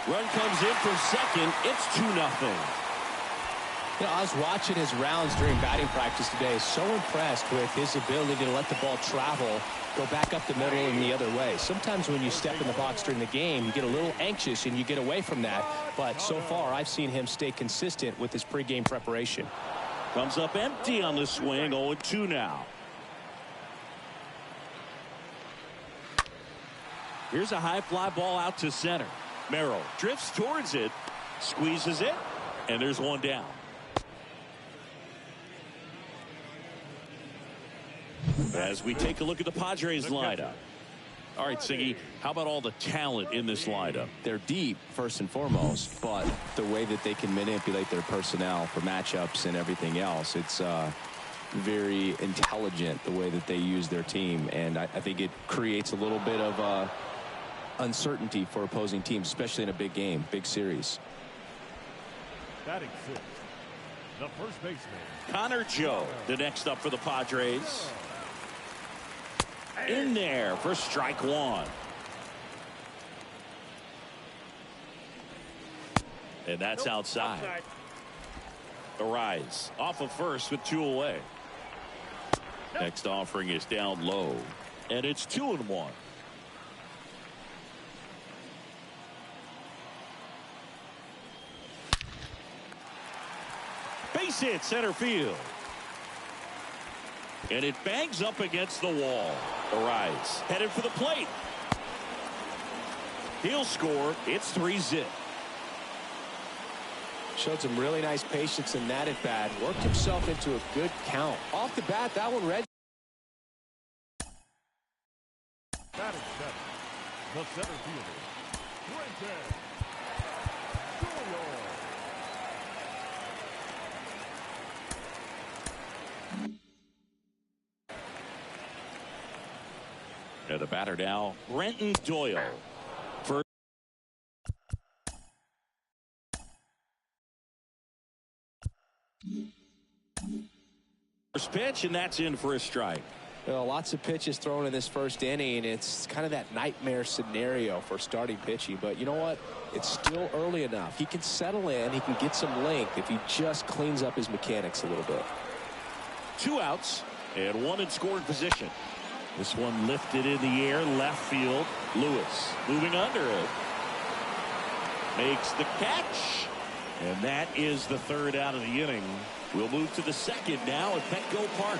Run comes in from second. It's 2-0. You know, I was watching his rounds during batting practice today. So impressed with his ability to let the ball travel, go back up the middle and the other way. Sometimes when you step in the box during the game, you get a little anxious and you get away from that. But so far, I've seen him stay consistent with his pregame preparation. Comes up empty on the swing. 0-2 now. Here's a high fly ball out to center. Merrill drifts towards it, squeezes it, and there's one down. As we take a look at the Padres lineup. All right, Siggy, how about all the talent in this lineup? They're deep, first and foremost, but the way that they can manipulate their personnel for matchups and everything else, it's very intelligent the way that they use their team. And I think it creates a little bit of uncertainty for opposing teams, especially in a big game, big series. Batting 6, the first baseman, Connor Joe, the next up for the Padres. In there for strike one. And that's outside. The rise off of first with 2 away. Next offering is down low. And it's 2-1. Base hit center field. And it bangs up against the wall. Arise headed for the plate. He'll score. It's 3-0. Showed some really nice patience in that at bat. Worked himself into a good count. Off the bat, that one read. batting 7, the center fielder, Brenton Doyle. And the batter now, Brenton Doyle. First pitch, and that's in for a strike. Well, lots of pitches thrown in this first inning. It's kind of that nightmare scenario for starting pitching. But you know what? It's still early enough. He can settle in. He can get some length if he just cleans up his mechanics a little bit. 2 outs and 1 in scoring position. This one lifted in the air, left field. Lewis moving under it. Makes the catch. And that is the 3rd out of the inning. We'll move to the 2nd now at Petco Park.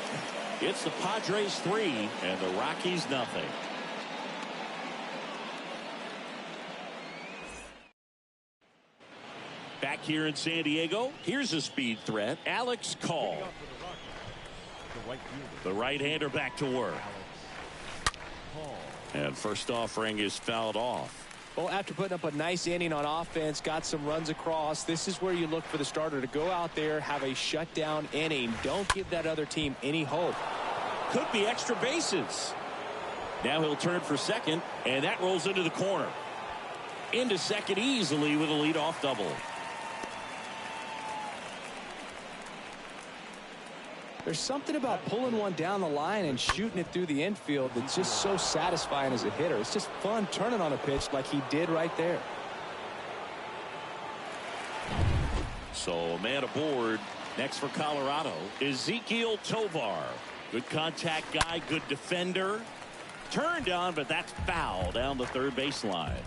It's the Padres 3 and the Rockies nothing. Back here in San Diego, here's a speed threat. Alex Call. The right-hander back to work. And first offering is fouled off. Well, after putting up a nice inning on offense, got some runs across, this is where you look for the starter to go out there, have a shutdown inning. Don't give that other team any hope. Could be extra bases. Now he'll turn for second, and that rolls into the corner. Into second easily with a leadoff double. There's something about pulling one down the line and shooting it through the infield that's just so satisfying as a hitter. It's just fun turning on a pitch like he did right there. So man aboard. Next for Colorado, Ezequiel Tovar. Good contact guy, good defender. Turned on, but that's foul down the third baseline.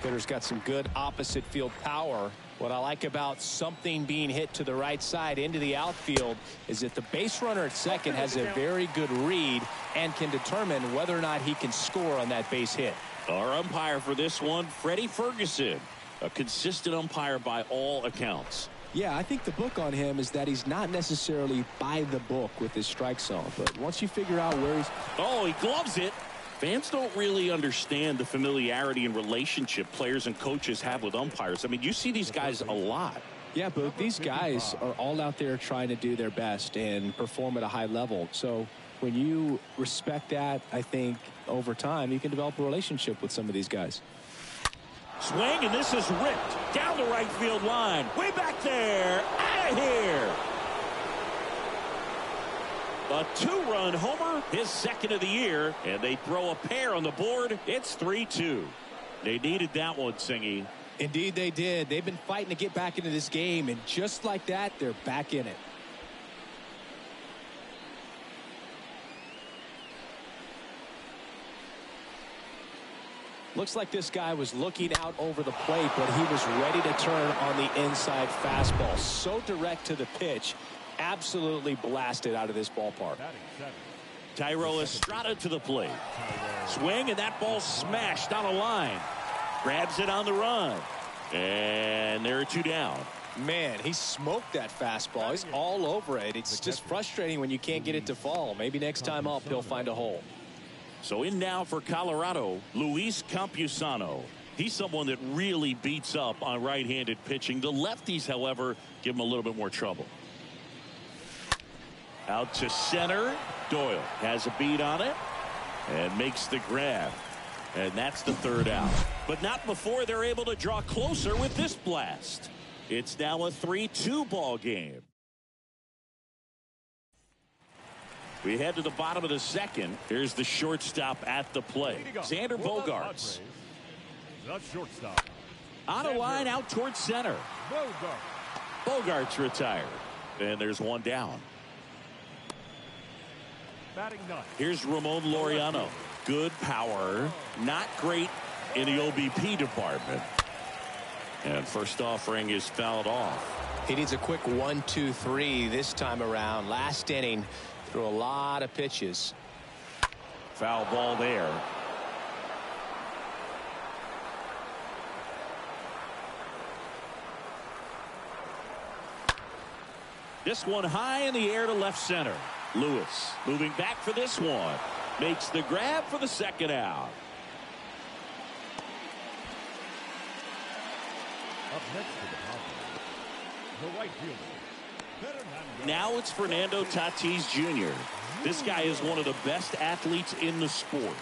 Hitter's got some good opposite field power. What I like about something being hit to the right side into the outfield is that the base runner at second has a very good read and can determine whether or not he can score on that base hit. Our umpire for this one, Freddie Ferguson, a consistent umpire by all accounts. Yeah, I think the book on him is that he's not necessarily by the book with his strike zone, but once you figure out where he's... Oh, he gloves it. Fans don't really understand the familiarity and relationship players and coaches have with umpires. I mean, you see these guys a lot. Yeah, but these guys are all out there trying to do their best and perform at a high level. So when you respect that, I think over time you can develop a relationship with some of these guys. Swing, and this is ripped down the right field line. Way back there. Out of here. A two-run homer, his second of the year, and they throw a pair on the board. It's 3-2. They needed that one, Singy. Indeed they did. They've been fighting to get back into this game, and just like that, they're back in it. Looks like this guy was looking out over the plate, but he was ready to turn on the inside fastball. So direct to the pitch. Absolutely blasted out of this ballpark. Thairo Estrada to the plate. Swing, and that ball smashed on a line. Grabs it on the run. And there are two down. Man, he smoked that fastball. He's all over it. It's just frustrating when you can't get it to fall. Maybe next time up he'll find a hole. So in now for Colorado, Luis Campusano. He's someone that really beats up on right-handed pitching. The lefties, however, give him a little bit more trouble. Out to center. Doyle has a beat on it and makes the grab. And that's the third out. But not before they're able to draw closer with this blast. It's now a 3-2 ball game. We head to the bottom of the second. Here's the shortstop at the plate. Xander Bogaerts. The shortstop. On a line out towards center. Bogaerts retired. And there's one down. Batting ninth. Here's Ramon Laureano. Good power. Not great in the OBP department. And first offering is fouled off. He needs a quick 1-2-3 this time around. Last inning, threw a lot of pitches. Foul ball there. This one high in the air to left center. Lewis moving back for this one. Makes the grab for the second out. Up next to the right fielder. Now it's Fernando Tatis Jr. This guy is one of the best athletes in the sport.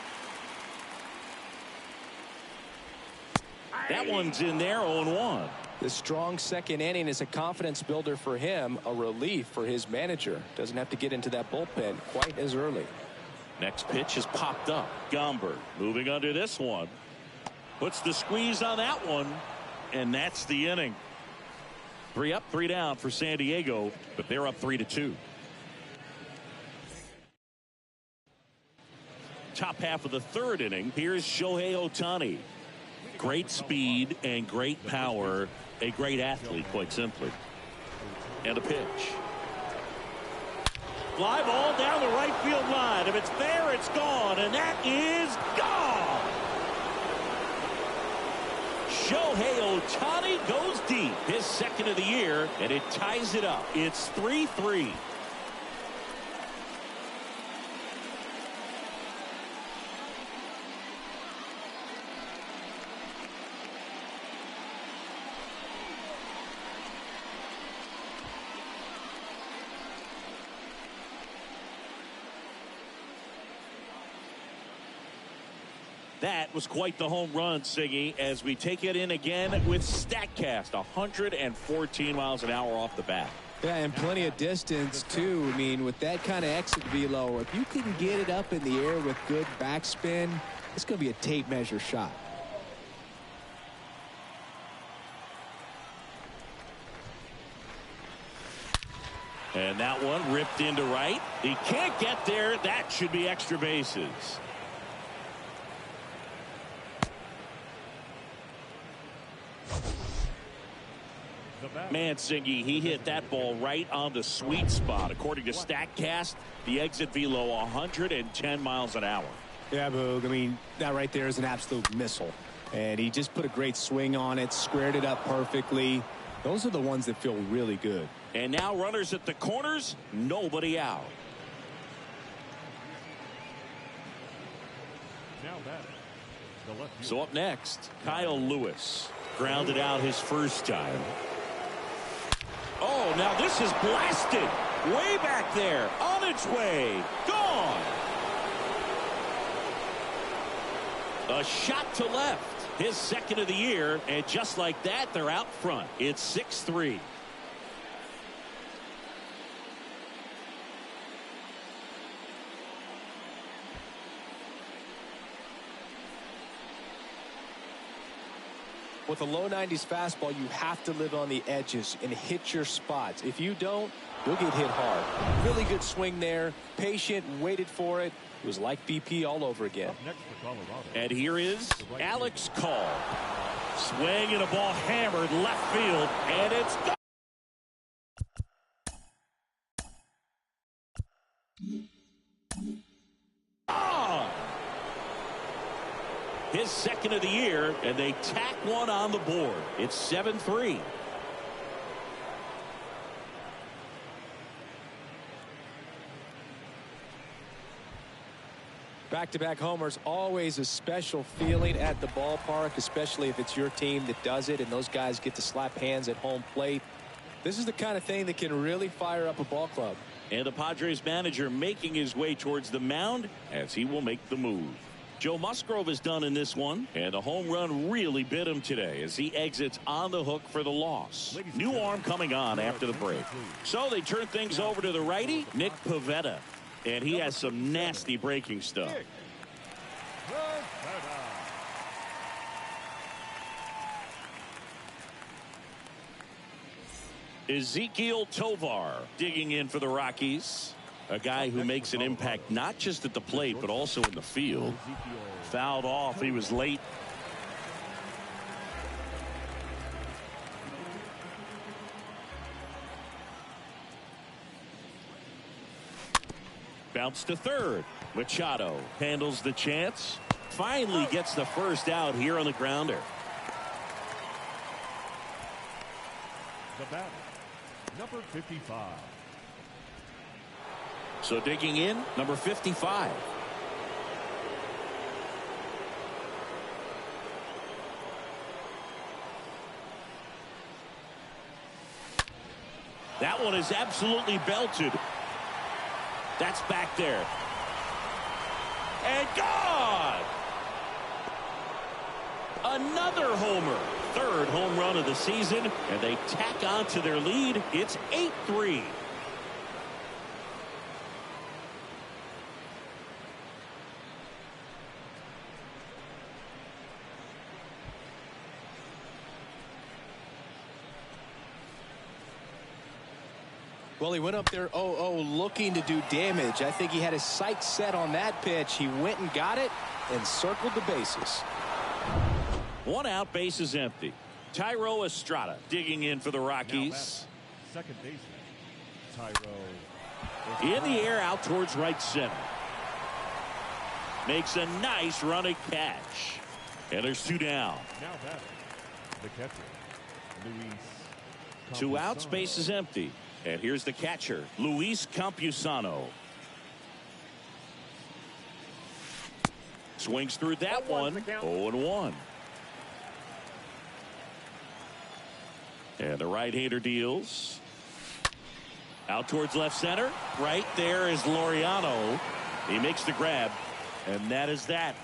That one's in there, 0-1. The strong second inning is a confidence builder for him, a relief for his manager. Doesn't have to get into that bullpen quite as early. Next pitch is popped up. Gomber moving under this one. Puts the squeeze on that one. And that's the inning. 3 up, 3 down for San Diego, but they're up 3-2. Top half of the third inning. Here's Shohei Ohtani. Great speed and great power. A great athlete, quite simply. And a pitch. Fly ball down the right field line. If it's there, it's gone. And that is gone. Shohei Ohtani goes deep. His second of the year, and it ties it up. It's 3-3. That was quite the home run, Siggy, as we take it in again with StatCast. 114 miles an hour off the bat. Yeah, and plenty of distance, too. I mean, with that kind of exit velo, if you can get it up in the air with good backspin, it's going to be a tape measure shot. And that one ripped into right. He can't get there. That should be extra bases. Man, Singy, he hit that ball right on the sweet spot. According to StatCast, the exit velo 110 miles an hour. Yeah, Boog. I mean, that right there is an absolute missile. And he just put a great swing on it, squared it up perfectly. Those are the ones that feel really good. And now runners at the corners, nobody out. Now batting, the left So up next, Kyle Lewis. Grounded out his first time. Oh, now this is blasted. Way back there. On its way. Gone. A shot to left. His second of the year. And just like that, they're out front. It's 6-3. With a low 90s fastball, you have to live on the edges and hit your spots. If you don't, you'll get hit hard. Really good swing there. Patient, waited for it. It was like BP all over again. next for Colorado. And here is Alex Call. Swing and a ball hammered left field. And it's gone. His second of the year, and they tack one on the board. It's 7-3. Back-to-back homers, always a special feeling at the ballpark, especially if it's your team that does it and those guys get to slap hands at home plate. This is the kind of thing that can really fire up a ball club. And the Padres manager making his way towards the mound as he will make the move. Joe Musgrove is done in this one, and a home run really bit him today as he exits on the hook for the loss. New arm coming on after the break. So they turn things over to the righty, Nick Pivetta, and he has some nasty breaking stuff. Ezekiel Tovar digging in for the Rockies. A guy who makes an impact not just at the plate but also in the field. Fouled off. He was late. Bounce to third. Machado handles the chance. Finally gets the first out here on the grounder. The batter, number 55. So digging in, number 55. That one is absolutely belted. That's back there. And gone! Another homer. Third home run of the season, and they tack on to their lead. It's 8-3. Well, he went up there 0-0 looking to do damage. I think he had his sights set on that pitch. He went and got it and circled the bases. One out, bases empty. Tyro Estrada digging in for the Rockies. Second baseman, Tyro. In the air out towards right center. Makes a nice running catch. And there's two down. Now batting, the catcher, Luis. Two outs, base is empty. And here's the catcher, Luis Campusano. Swings through that one. 0-1. And the right-hander deals. Out towards left center. Right there is Laureano. He makes the grab. And that is that.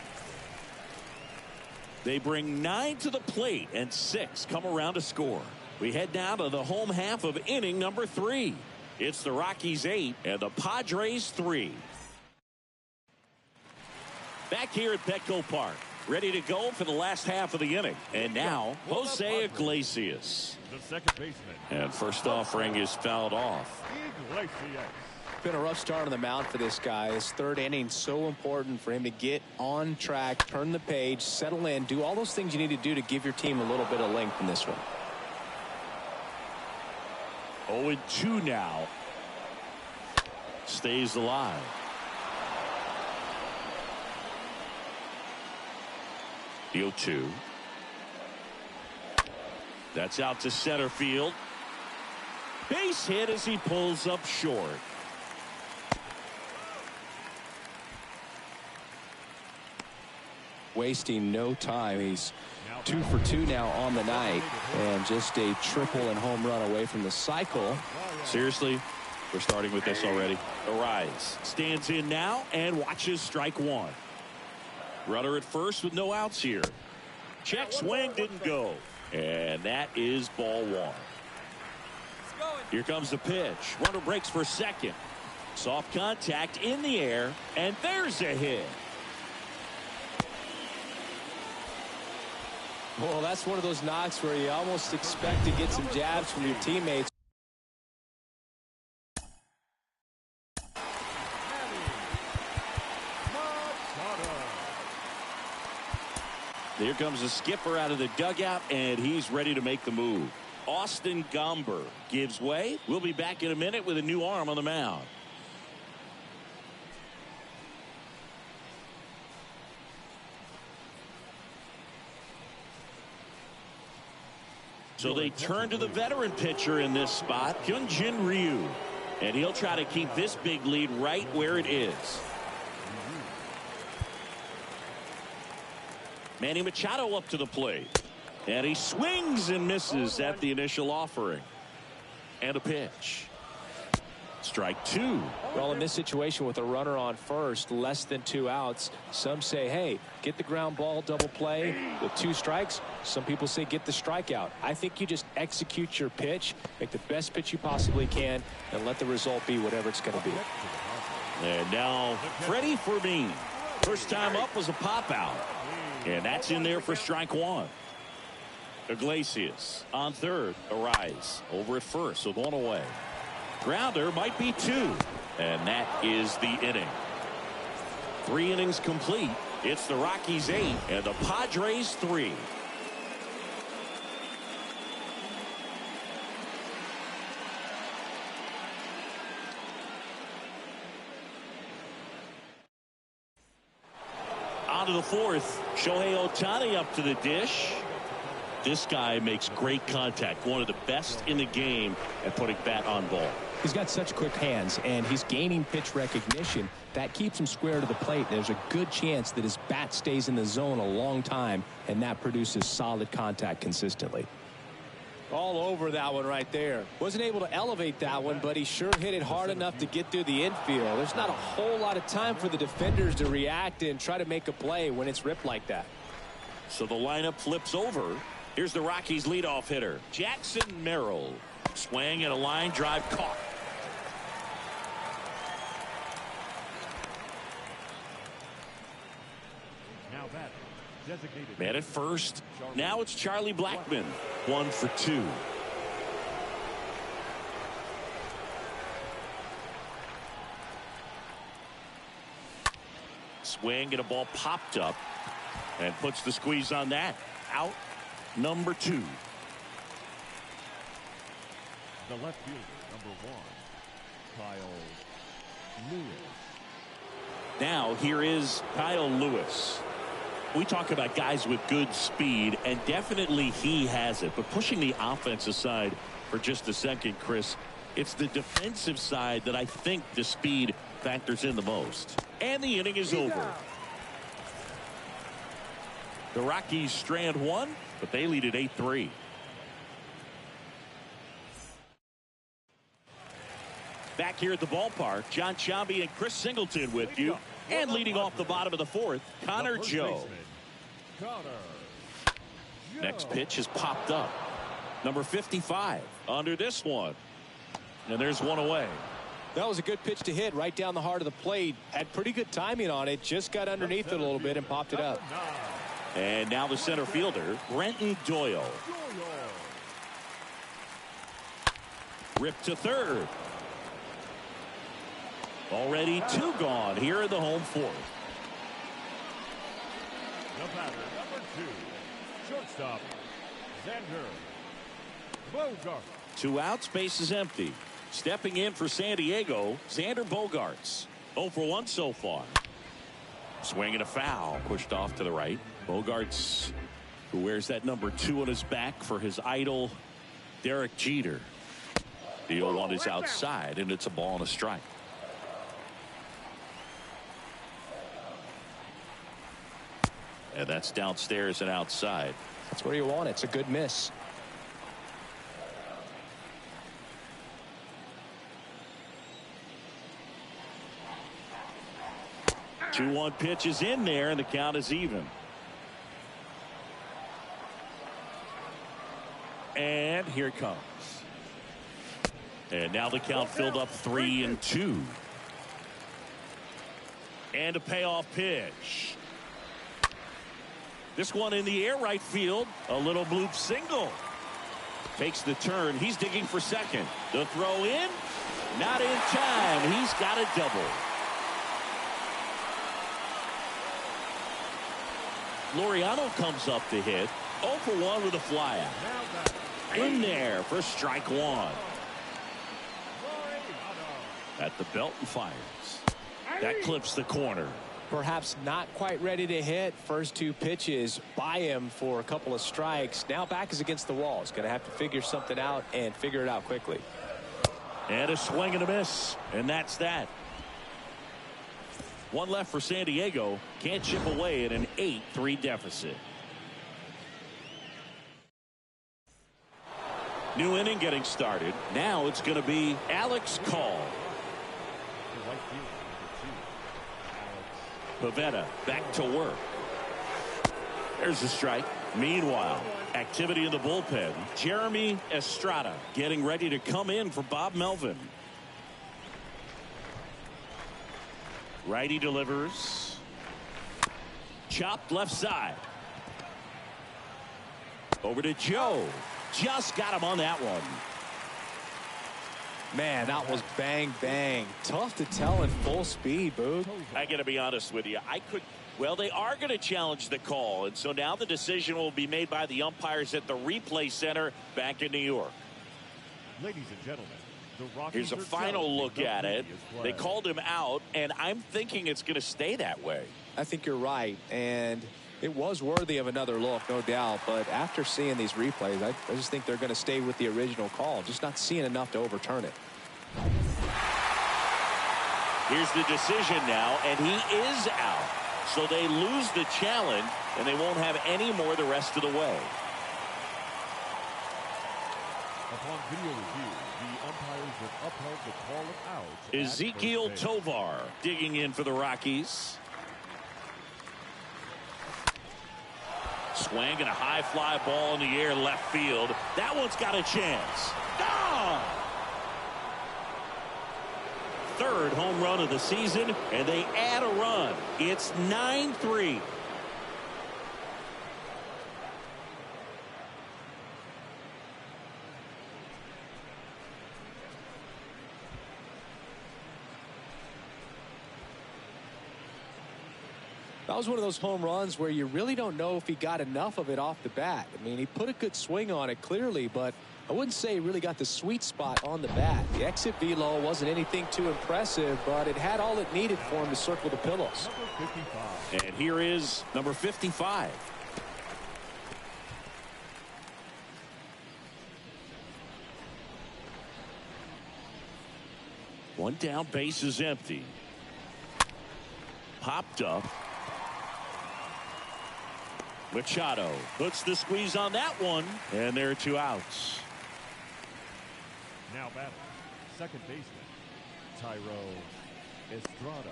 They bring 9 to the plate and 6 come around to score. We head down to the home half of inning number 3. It's the Rockies 8 and the Padres 3. Back here at Petco Park, ready to go for the last half of the inning. And now, Jose Iglesias. The second baseman. And first offering is fouled off. Iglesias. Been a rough start on the mound for this guy. His third inning, so important for him to get on track, turn the page, settle in, do all those things you need to do to give your team a little bit of length in this one. 0-2 now. Stays alive. The 0-2. That's out to center field. Base hit as he pulls up short. Wasting no time. He's 2 for 2 now on the night, and just a triple and home run away from the cycle. Seriously, we're starting with this already. Arise stands in now and watches strike one. Runner at first with no outs here. Check swing, didn't go, and that is ball one. Here comes the pitch. Runner breaks for second. Soft contact in the air, and there's a hit. Well, that's one of those knocks where you almost expect to get some jabs from your teammates. Here comes the skipper out of the dugout, and he's ready to make the move. Austin Gomber gives way. We'll be back in a minute with a new arm on the mound. So they turn to the veteran pitcher in this spot, Hyunjin Ryu. And he'll try to keep this big lead right where it is. Manny Machado up to the plate. And he swings and misses at the initial offering. And a pitch. Strike two. Well, in this situation with a runner on first, less than 2 outs, some say, hey, get the ground ball, double play with 2 strikes. Some people say get the strikeout. I think you just execute your pitch, make the best pitch you possibly can, and let the result be whatever it's going to be. And now Freddie Fermin. First time up was a pop out. And that's in there for strike one. Iglesias on third. Arise over at first with 1 away. Grounder might be 2. And that is the inning. 3 innings complete. It's the Rockies 8 and the Padres 3. On to the 4th. Shohei Ohtani up to the dish. This guy makes great contact. One of the best in the game at putting bat on ball. He's got such quick hands, and he's gaining pitch recognition. That keeps him square to the plate. There's a good chance that his bat stays in the zone a long time, and that produces solid contact consistently. All over that one right there. Wasn't able to elevate that one, but he sure hit it hard enough to get through the infield. There's not a whole lot of time for the defenders to react and try to make a play when it's ripped like that. So the lineup flips over. Here's the Rockies leadoff hitter, Jackson Merrill. Swing and a line drive caught. Now that designated Man at first. Now it's Charlie Blackmon. 1 for 2. Swing and a ball popped up and puts the squeeze on that. Out number 2. the left fielder, number 1, Kyle Lewis. Now here is Kyle Lewis. We talk about guys with good speed, and definitely he has it. But pushing the offense aside for just a second, Chris, it's the defensive side that I think the speed factors in the most. And the inning is over. The Rockies strand one, but they lead at 8-3. Back here at the ballpark, John Chambi and Chris Singleton with you. And leading off the bottom of the 4th, Connor Joe. Next pitch has popped up. Number 55 under this one. And there's one away. That was a good pitch to hit right down the heart of the plate. Had pretty good timing on it. Just got underneath it a little bit and popped it up. And now the center fielder, Brenton Doyle. Ripped to third. Already 2 gone here in the home 4th. The batter, number 2, shortstop, Xander Bogaerts. 2 outs, base is empty. Stepping in for San Diego, Xander Bogaerts. 0 for 1 so far. Swinging a foul, pushed off to the right. Bogaerts, who wears that number 2 on his back for his idol, Derek Jeter. The 0-1 is outside, and it's a ball and a strike. And that's downstairs and outside. That's where you want it. It's a good miss. 2-1 pitch is in there, and the count is even. And here it comes. And now the count filled up 3-2. And a payoff pitch. This one in the air, right field. A little bloop single. Takes the turn. He's digging for second. The throw in. Not in time. He's got a double. Laureano comes up to hit. 0 for 1 with a flyout. In there for strike 1. At the belt and fires. That clips the corner. Perhaps not quite ready to hit. First 2 pitches by him for a couple of strikes. Now back is against the wall. He's going to have to figure something out and figure it out quickly. And a swing and a miss. And that's that. 1 left for San Diego. Can't chip away at an 8-3 deficit. New inning getting started. Now it's going to be Alex Call. Pavetta back to work. There's a strike. Meanwhile, activity in the bullpen. Jeremy Estrada getting ready to come in for Bob Melvin. Righty delivers. Chopped left side. Over to Joe. Just got him on that one. Man, that was bang, bang. Tough to tell in full speed, Boog. I got to be honest with you. Well, they are going to challenge the call. And so now the decision will be made by the umpires at the replay center back in New York. Ladies and gentlemen, the Rockies here's a final look at it. They called him out, and I'm thinking it's going to stay that way. I think you're right. And it was worthy of another look, no doubt. But after seeing these replays, I just think they're going to stay with the original call. Just not seeing enough to overturn it. Here's the decision now, and he is out. So they lose the challenge, and they won't have any more the rest of the way. Upon video review, the umpires have upheld the call of out. Ezekiel Tovar digging in for the Rockies. Swing and a high fly ball in the air left field. That one's got a chance. Gone! Third home run of the season, and they add a run. It's 9-3. That was one of those home runs where you really don't know if he got enough of it off the bat. I mean, he put a good swing on it clearly, but I wouldn't say he really got the sweet spot on the bat. The exit velo wasn't anything too impressive, but it had all it needed for him to circle the pillows. And here is number 55. One down, base is empty. Popped up. Machado puts the squeeze on that one, and there are 2 outs. Now batting, second baseman, Tyro Estrada.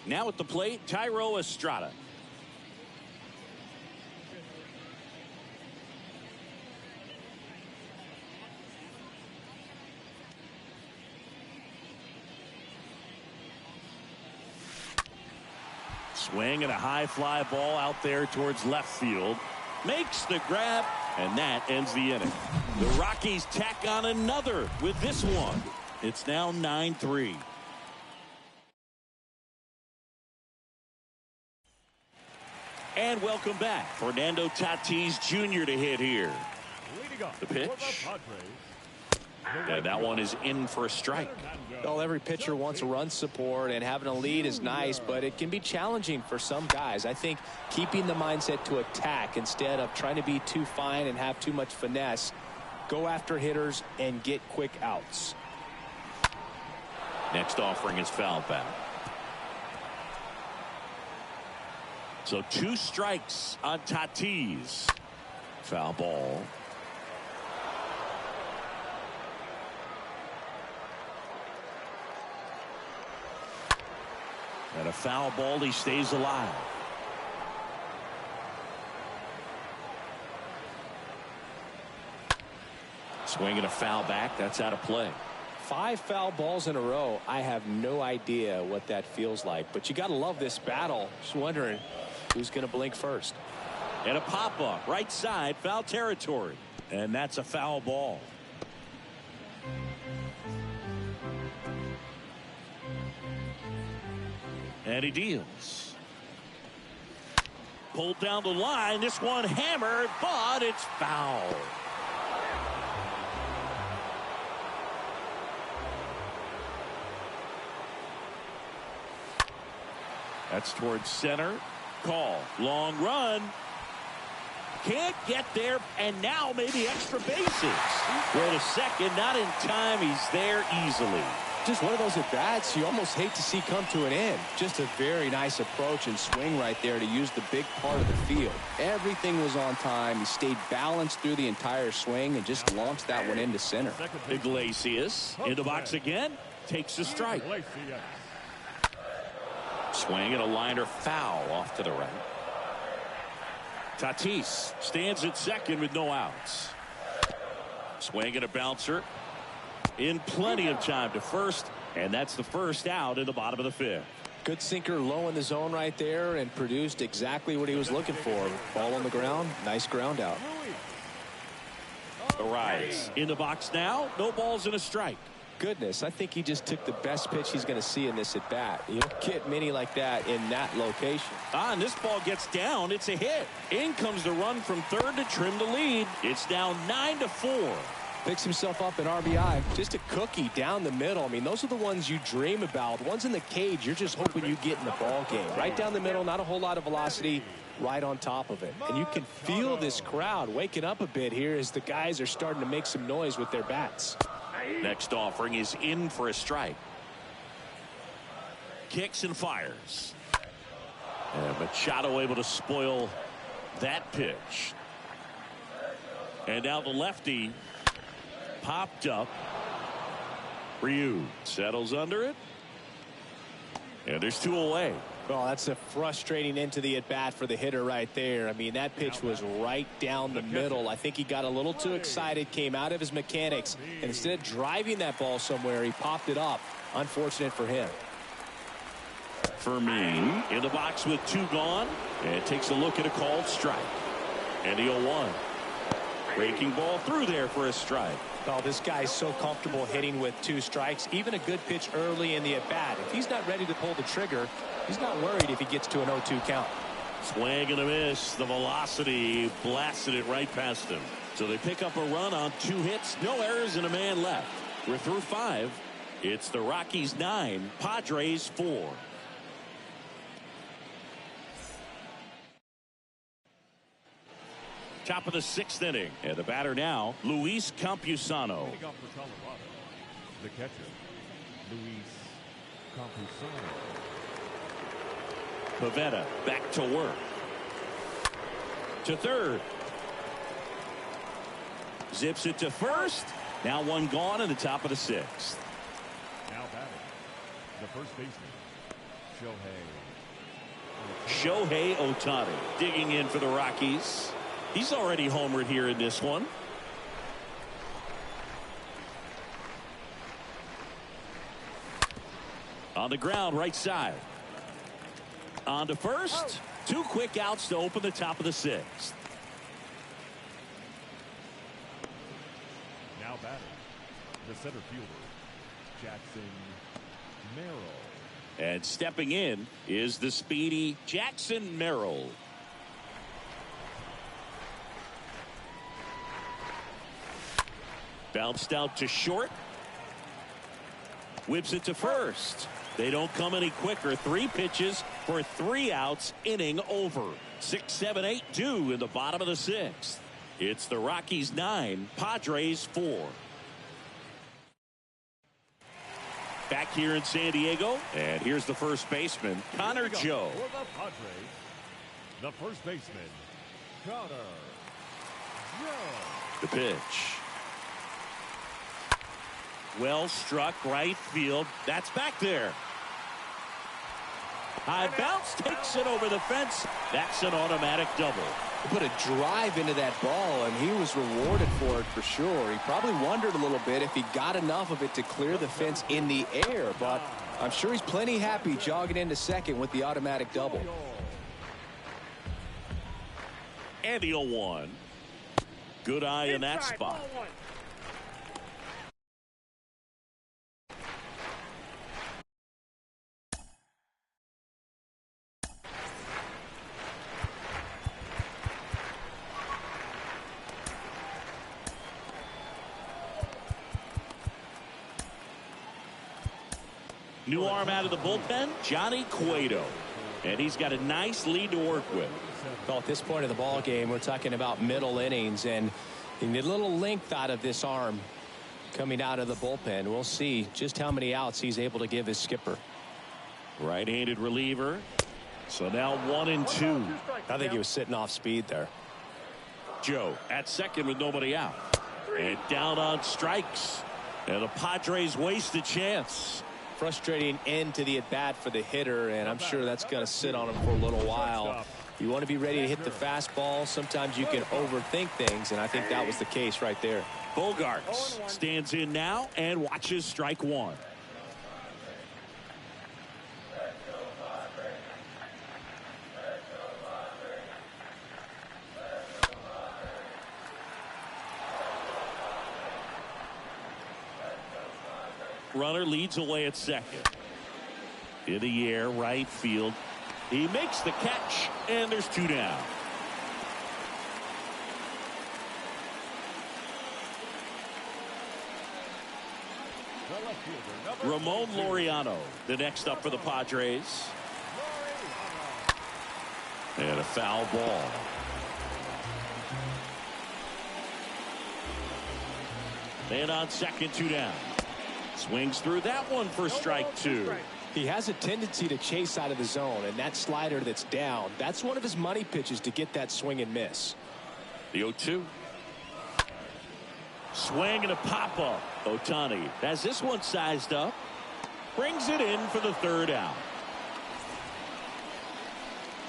Now at the plate, Tyro Estrada. Swing and a high fly ball out there towards left field. Makes the grab, and that ends the inning. The Rockies tack on another with this one. It's now 9-3. And welcome back. Fernando Tatis Jr. to hit here. The pitch. And that one is in for a strike. Well, every pitcher wants run support, and having a lead is nice, but it can be challenging for some guys. I think keeping the mindset to attack instead of trying to be too fine and have too much finesse. Go after hitters and get quick outs. Next offering is foul back. So 2 strikes on Tatis. Foul ball. And a foul ball, he stays alive. Swinging a foul back, that's out of play. 5 foul balls in a row. I have no idea what that feels like, but you got to love this battle. Just wondering who's going to blink first. And a pop-up, right side, foul territory. And that's a foul ball. And he deals. Pulled down the line. This one hammered, but it's foul. That's towards center. Call. Long run. Can't get there, and now maybe extra bases. Throw to second, not in time. He's there easily. Just one of those at-bats you almost hate to see come to an end. Just a very nice approach and swing right there to use the big part of the field. Everything was on time. He stayed balanced through the entire swing and just launched that one into center. Iglesias in the box again. Takes a strike. Swing and a liner foul off to the right. Tatis stands at second with no outs. Swing and a bouncer. In plenty of time to first, and that's the first out in the bottom of the 5th. Good sinker low in the zone right there and produced exactly what he was looking for. Ball on the ground, nice ground out. Arias in the box now, no balls and a strike. Goodness, I think he just took the best pitch he's going to see in this at bat. You don't get many like that in that location. And this ball gets down, it's a hit. In comes the run from third to trim the lead. It's now 9-4. Picks himself up an RBI. Just a cookie down the middle. I mean, those are the ones you dream about. Ones in the cage, you're just hoping you get in the ball game. Right down the middle, not a whole lot of velocity, right on top of it. And you can feel this crowd waking up a bit here as the guys are starting to make some noise with their bats. Next offering is in for a strike. Kicks and fires. And Machado able to spoil that pitch. And now the lefty popped up. Ryu settles under it. And there's 2 away. Well, that's a frustrating end to the at-bat for the hitter right there. I mean, that pitch was right down the middle. I think he got a little too excited, came out of his mechanics, and instead of driving that ball somewhere, he popped it up. Unfortunate for him. Fermin in the box with 2 gone, and takes a look at a called strike. And the 0-1. Breaking ball through there for a strike. Oh, this guy's so comfortable hitting with 2 strikes. Even a good pitch early in the at-bat. If he's not ready to pull the trigger, he's not worried if he gets to an 0-2 count. Swing and a miss. The velocity blasted it right past him. So they pick up a run on 2 hits, no errors, and a man left. We're through 5. It's the Rockies 9, Padres 4. Top of the 6th inning. And the batter now, Luis Campusano. The catcher, Luis Campusano. Pivetta back to work. To third. Zips it to first. Now 1 gone in the top of the 6th. Now batting, the first baseman, Shohei Ohtani digging in for the Rockies. He's already homered here in this one. On the ground, right side. On to first. 2 quick outs to open the top of the 6th. Now batting, the center fielder, Jackson Merrill. And stepping in is the speedy Jackson Merrill. Bounced out to short. Whips it to first. They don't come any quicker. 3 pitches for 3 outs. Inning over. 6, 7, 8 due in the bottom of the 6th. It's the Rockies 9, Padres 4. Back here in San Diego, and here's the first baseman, Connor Joe. For the Padres, the first baseman, Connor Joe. The pitch. Well struck right field. That's back there. High bounce takes it over the fence. That's an automatic double. He put a drive into that ball, and he was rewarded for it for sure. He probably wondered a little bit if he got enough of it to clear the fence in the air, but I'm sure he's plenty happy jogging into second with the automatic double. And the 0-1. Good eye in that spot. New arm out of the bullpen, Johnny Cueto. And he's got a nice lead to work with. Well, at this point of the ball game, we're talking about middle innings, and you need a little length out of this arm coming out of the bullpen. We'll see just how many outs he's able to give his skipper. Right-handed reliever. So now 1 and 2. I think he was sitting off speed there. Joe at second with nobody out. And down on strikes. And the Padres waste a chance. Frustrating end to the at-bat for the hitter, and I'm sure that's going to sit on him for a little while. You want to be ready to hit the fastball. Sometimes you can overthink things, and I think that was the case right there. Bogarts stands in now and watches strike 1. Runner leads away at second. In the air, right field. He makes the catch, and there's 2 down. Ramon Laureano, the next up for the Padres. And a foul ball. And on second, 2 down. Swings through that one for strike 2. He has a tendency to chase out of the zone, and that slider that's down, that's one of his money pitches to get that swing and miss. The 0-2. Swing and a pop-up. Ohtani has this one sized up. Brings it in for the 3rd out.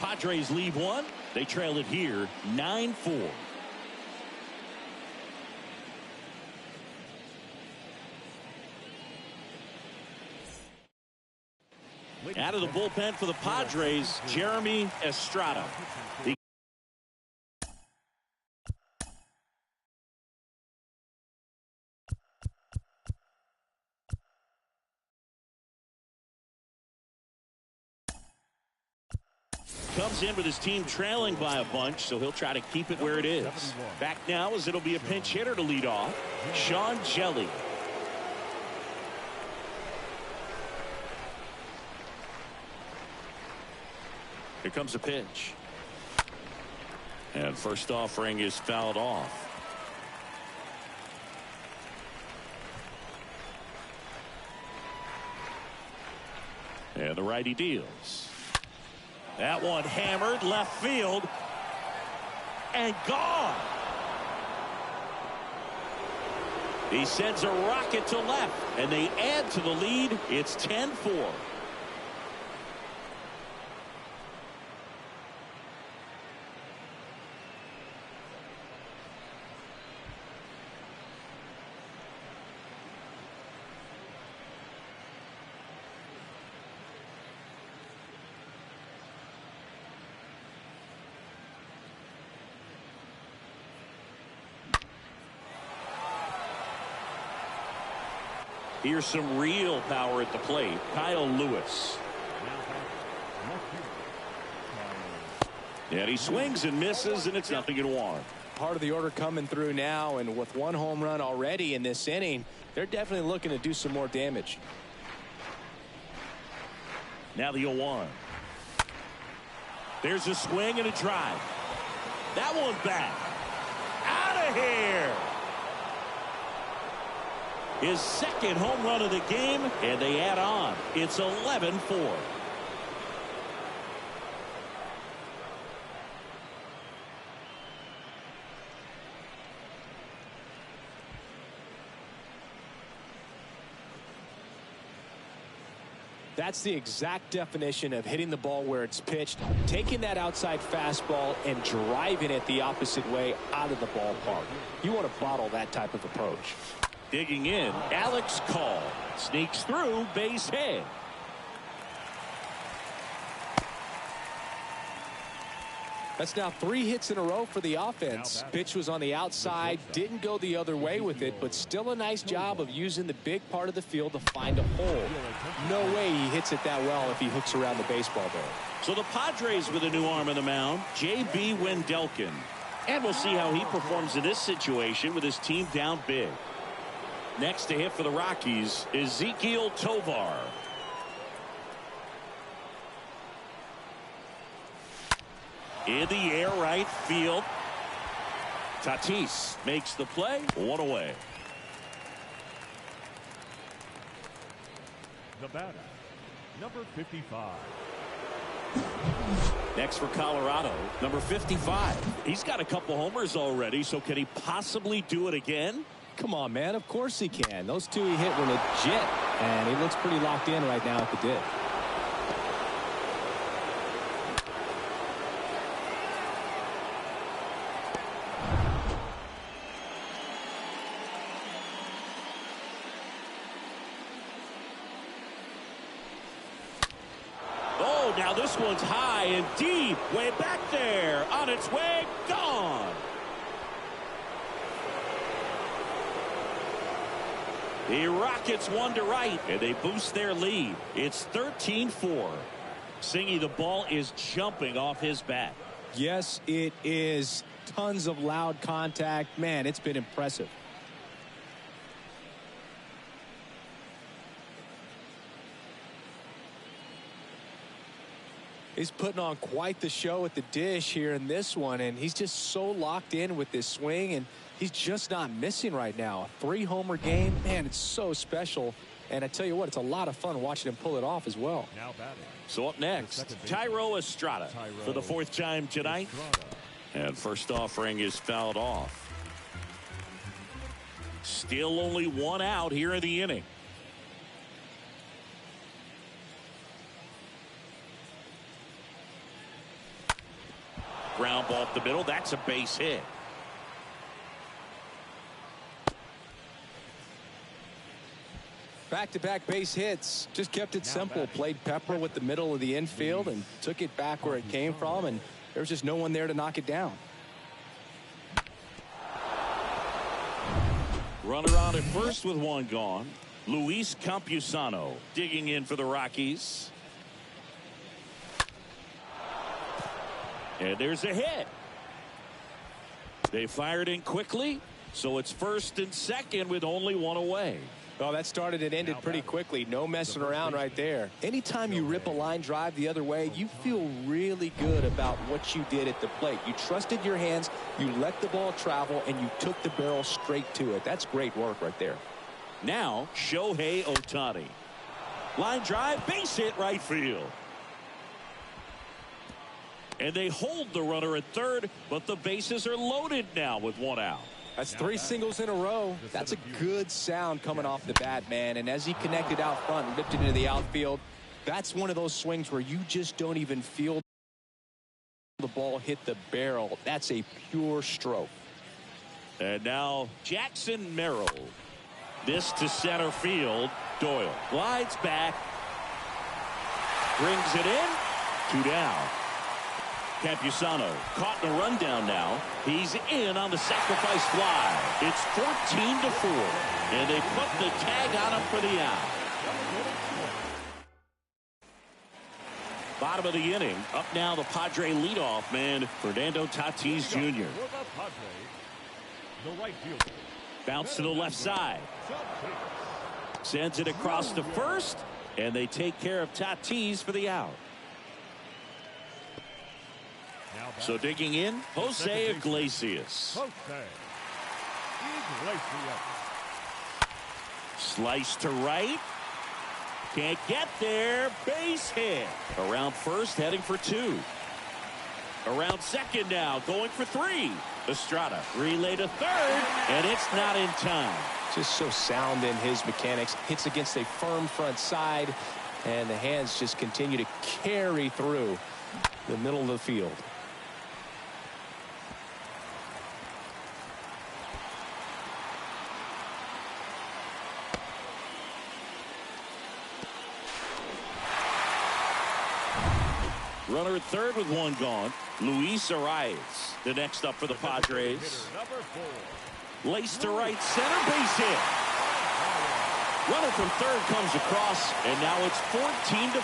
Padres lead 1. They trail it here 9-4. Out of the bullpen for the Padres, Jeremy Estrada. Comes in with his team trailing by a bunch, so he'll try to keep it where it is. Back now as it'll be a pinch hitter to lead off, Sean Jelly. Here comes a pitch. And first offering is fouled off. And the righty deals. That one hammered left field. And gone. He sends a rocket to left. And they add to the lead. It's 10-4. Here's some real power at the plate. Kyle Lewis. And he swings and misses, and it's 0-1. Part of the order coming through now, and with one home run already in this inning, they're definitely looking to do some more damage. Now the 0-1. There's a swing and a drive. That one back. Out of here. His second home run of the game, and they add on. It's 11-4. That's the exact definition of hitting the ball where it's pitched, taking that outside fastball and driving it the opposite way out of the ballpark. You want to bottle that type of approach. Digging in, Alex Call sneaks through, base hit. That's now 3 hits in a row for the offense. Pitch was on the outside, didn't go the other way with it, but still a nice job of using the big part of the field to find a hole. No way he hits it that well if he hooks around the baseball there. So the Padres with a new arm on the mound, J.B. Wendelken. And we'll see how he performs in this situation with his team down big. Next to hit for the Rockies, Ezequiel Tovar. In the air, right field. Tatis makes the play. 1 away. The batter, number 55. Next for Colorado, number 55. He's got a couple homers already, so can he possibly do it again? Come on, man. Of course he can. Those 2 he hit were legit, and he looks pretty locked in right now at the dip. Now this one's high and deep, way back there, on its way, gone. He rockets one to right, and they boost their lead. It's 13-4. Singy, the ball is jumping off his bat. Yes, it is. Tons of loud contact. Man, it's been impressive. He's putting on quite the show at the dish here in this one, and he's just so locked in with this swing, and he's just not missing right now. A 3-homer game, man, it's so special. And I tell you what, it's a lot of fun watching him pull it off as well. Now batting. So up next, Thairo Estrada for the 4th time tonight. And first offering is fouled off. Still only 1 out here in the inning. Ground ball up the middle. That's a base hit. Back-to-back base hits. Just kept it simple. Played pepper with the middle of the infield and took it back where it came from, and there was just no one there to knock it down. Runner on at first with 1 gone. Luis Campusano digging in for the Rockies. And there's a hit. They fired in quickly, so it's 1st and 2nd with only 1 away. Well, that started and ended pretty quickly. No messing around right there. Anytime you rip a line drive the other way, you feel really good about what you did at the plate. You trusted your hands, you let the ball travel, and you took the barrel straight to it. That's great work right there. Now, Shohei Ohtani. Line drive, base hit right field. And they hold the runner at 3rd, but the bases are loaded now with 1 out. That's 3 singles in a row. That's a good sound coming off the bat, man. And as he connected out front and ripped it into the outfield, that's one of those swings where you just don't even feel the ball hit the barrel. That's a pure stroke. And now Jackson Merrill. This to center field. Doyle glides back. Brings it in. 2 down. Campusano caught in a rundown now. He's in on the sacrifice fly. It's 14-4. And they put the tag on him for the out. Bottom of the inning. Up now the Padre leadoff man, Fernando Tatis Jr. The right fielder. Bounce to the left side. Sends it across to first, and they take care of Tatis for the out. So digging in, Jose Iglesias. Slice to right. Can't get there. Base hit. Around first, heading for 2. Around second now, going for 3. Estrada relay to third, and it's not in time. Just so sound in his mechanics. Hits against a firm front side, and the hands just continue to carry through the middle of the field. Runner at third with 1 gone. Luis Arias, the next up for the Padres. Laced to right center, base hit. Runner from third comes across, and now it's 14-5.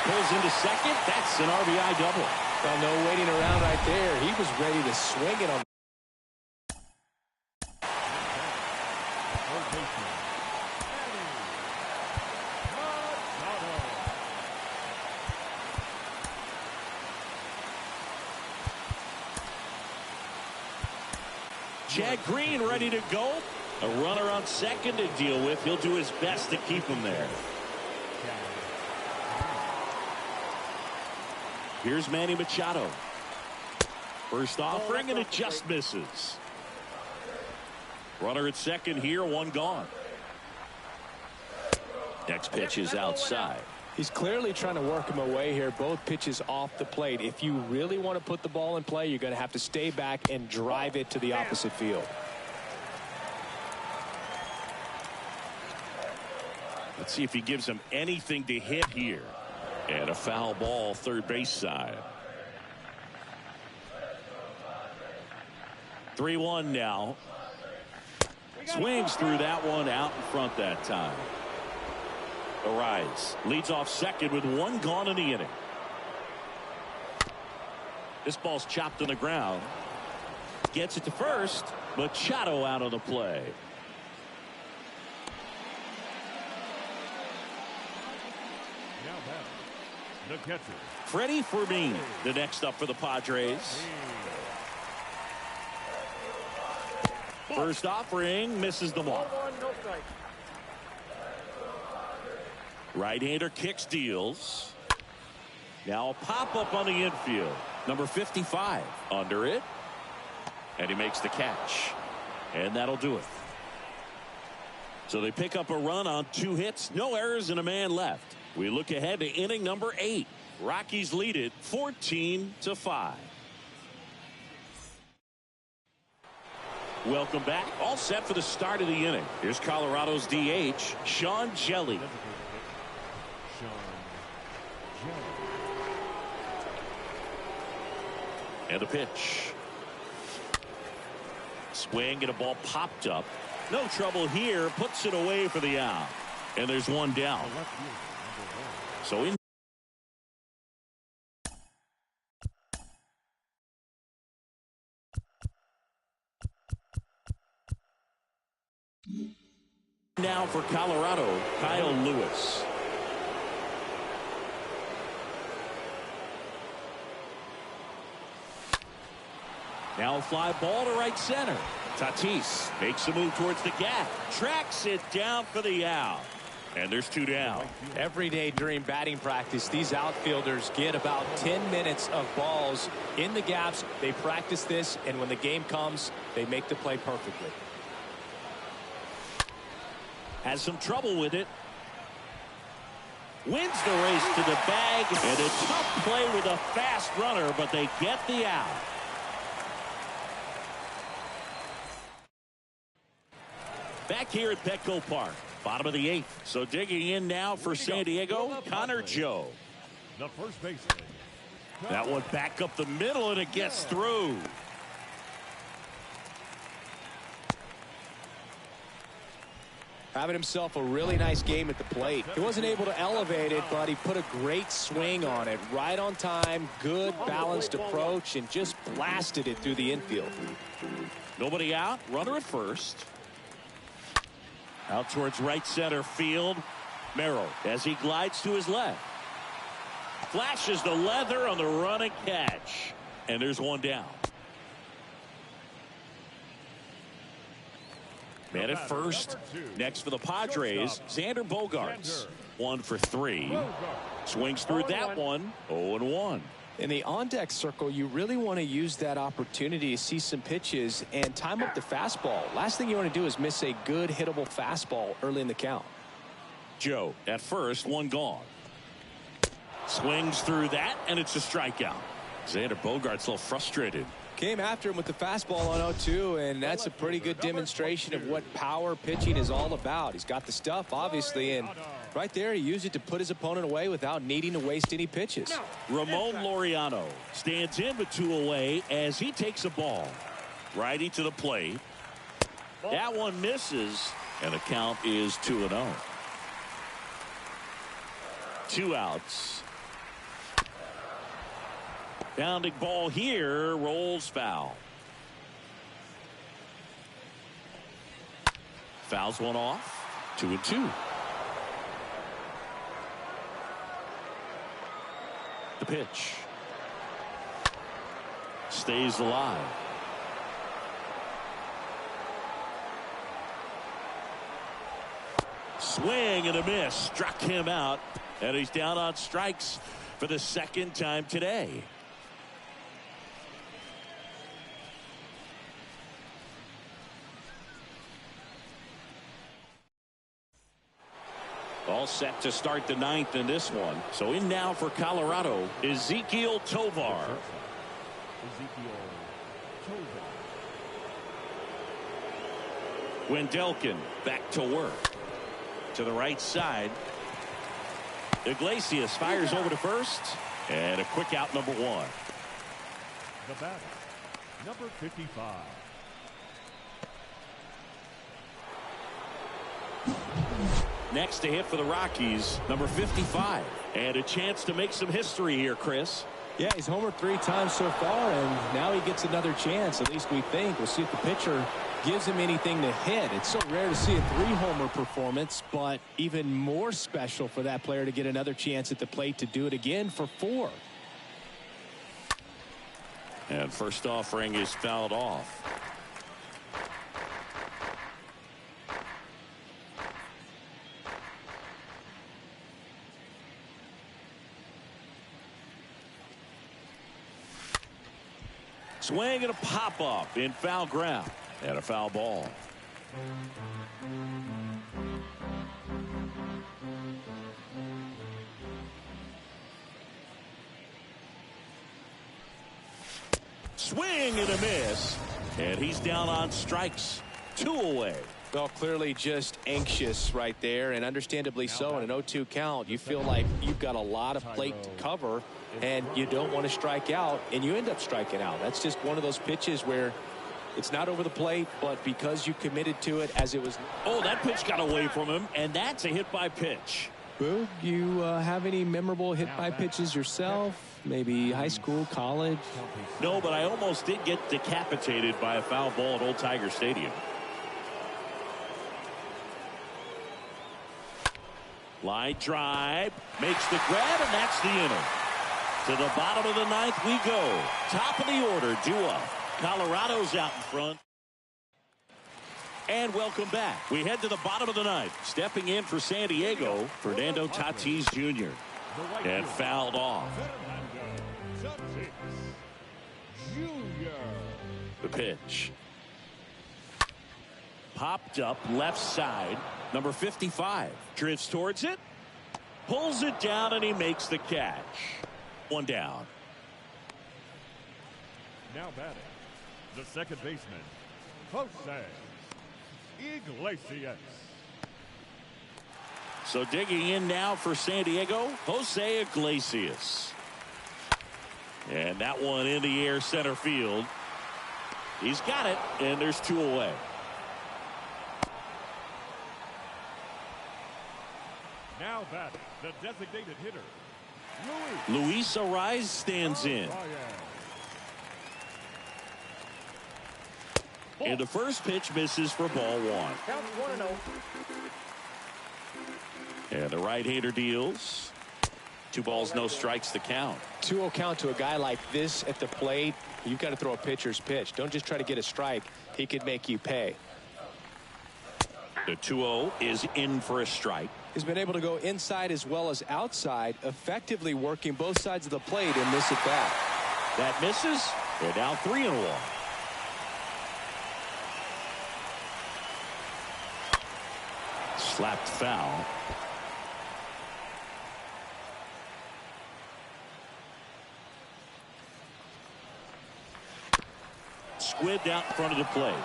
Pulls into second. That's an RBI double. Well, no waiting around right there. He was ready to swing it on. Chad Green ready to go. A runner on second to deal with. He'll do his best to keep him there. Here's Manny Machado. First offering, and it just misses. Runner at second here, 1 gone. Next pitch is outside. He's clearly trying to work him away here. Both pitches off the plate. If you really want to put the ball in play, you're going to have to stay back and drive it to the opposite field. Let's see if he gives him anything to hit here. And a foul ball, third base side. 3-1 now. Swings through that one, out in front that time. Arias leads off second with 1 gone in the inning. This ball's chopped on the ground. Gets it to first. Machado out of the play. The catcher. Freddie Fermin, the next up for the Padres. First offering misses the mark. Right-hander kicks, deals. Now a pop-up on the infield. Number 55 under it. And he makes the catch. And that'll do it. So they pick up a run on 2 hits, no errors, and a man left. We look ahead to inning number 8. Rockies lead it 14-5. Welcome back. All set for the start of the inning. Here's Colorado's DH, Sean Jelly. And the pitch. Swing and a ball popped up. No trouble here. Puts it away for the out. And there's 1 down. So in now for Colorado, Kyle Lewis. Now a fly ball to right center. Tatis makes a move towards the gap. Tracks it down for the out. And there's 2 down. Every day during batting practice, these outfielders get about 10 minutes of balls in the gaps. They practice this, and when the game comes, they make the play perfectly. Has some trouble with it. Wins the race to the bag, and a tough play with a fast runner, but they get the out. Back here at Petco Park, bottom of the 8th. So digging in now for San Diego, Connor Joe. The first baseman. That one back up the middle, and it gets through. Having himself a really nice game at the plate. He wasn't able to elevate it, but he put a great swing on it. Right on time, good balanced approach, and just blasted it through the infield. Nobody out, runner at first. Out towards right center field. Merrill as he glides to his left. Flashes the leather on the running catch. And there's one down. Man at first. Next for the Padres, Xander Bogaerts. 1 for 3. Swings through that one. 0-1. In the on-deck circle, you really want to use that opportunity to see some pitches and time up the fastball. Last thing you want to do is miss a good hittable fastball early in the count. Joe at first, one gone. Swings through that, and it's a strikeout. Xander Bogaerts a little frustrated. Came after him with the fastball on 0-2, and that's a pretty good demonstration of what power pitching is all about. He's got the stuff, obviously, and right there he used it to put his opponent away without needing to waste any pitches. Ramon Laureano stands in with 2 away as he takes a ball. Righty to the plate. That one misses, and the count is 2-0. 2 outs. Bounding ball here, rolls foul. Fouls one off. 2-2. The pitch. Stays alive. Swing and a miss. Struck him out. And he's down on strikes for the second time today. All set to start the 9th in this one. So in now for Colorado, Ezequiel Tovar. Wendelken back to work. To the right side. Iglesias fires over to first. And a quick out, number 1. The batter, number 55. Next to hit for the Rockies, number 55. And a chance to make some history here, Chris. Yeah, he's homered 3 times so far, and now he gets another chance, at least we think. We'll see if the pitcher gives him anything to hit. It's so rare to see a 3-homer performance, but even more special for that player to get another chance at the plate to do it again for 4. And first offering is fouled off. Swing and a pop-up in foul ground. And a foul ball. Swing and a miss. And he's down on strikes. 2 away. Well, clearly just anxious right there, and understandably so. In an 0-2 count, you feel like you've got a lot of plate to cover, and you don't want to strike out, and you end up striking out. That's just one of those pitches where it's not over the plate, but because you committed to it as it was. Oh, that pitch got away from him, and that's a hit by pitch. Boog, you have any memorable hit by pitches yourself? Maybe high school, college? No, but I almost did get decapitated by a foul ball at Old Tiger Stadium. Line drive, makes the grab, and that's the inning. To the bottom of the 9th we go. Top of the order, due up. Colorado's out in front. And welcome back. We head to the bottom of the 9th. Stepping in for San Diego, Fernando Tatis Jr. And fouled off. The pitch. Popped up left side. Number 55 drifts towards it, pulls it down, and he makes the catch. 1 down. Now batting, the second baseman, Jose Iglesias. So digging in now for San Diego, Jose Iglesias. And that one in the air center field. He's got it, and there's 2 away. Now batting, the designated hitter, Luis Ariz stands in. And the first pitch misses for ball one. Count 1-0. And the right-hander deals. 2 balls, no strikes to count. 2-0 count to a guy like this at the plate. You've got to throw a pitcher's pitch. Don't just try to get a strike. He could make you pay. The 2-0 is in for a strike. He's been able to go inside as well as outside, effectively working both sides of the plate in this at bat. That misses. They're now 3-1. Slapped foul. Squibbed out in front of the plate.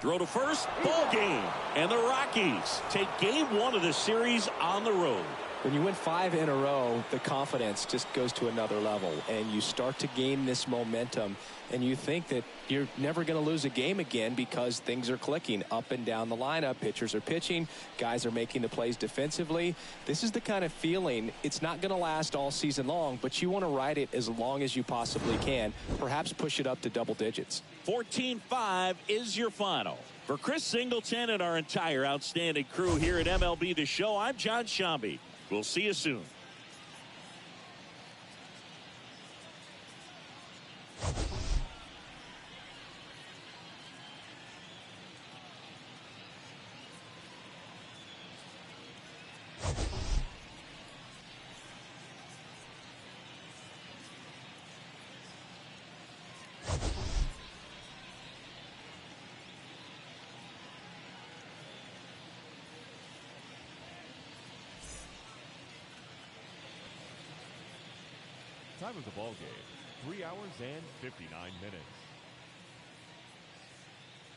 Throw to first, ball game. And the Rockies take game 1 of the series on the road. When you win 5 in a row, the confidence just goes to another level, and you start to gain this momentum, and you think that you're never going to lose a game again because things are clicking up and down the lineup. Pitchers are pitching, guys are making the plays defensively. This is the kind of feeling, it's not going to last all season long, but you want to ride it as long as you possibly can, perhaps push it up to double digits. 14-5 is your final. For Chris Singleton and our entire outstanding crew here at MLB The Show, I'm John Shambi. We'll see you soon. Time of the ball game, 3 hours and 59 minutes.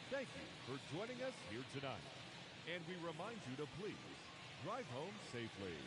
Thank you for joining us here tonight. And we remind you to please drive home safely.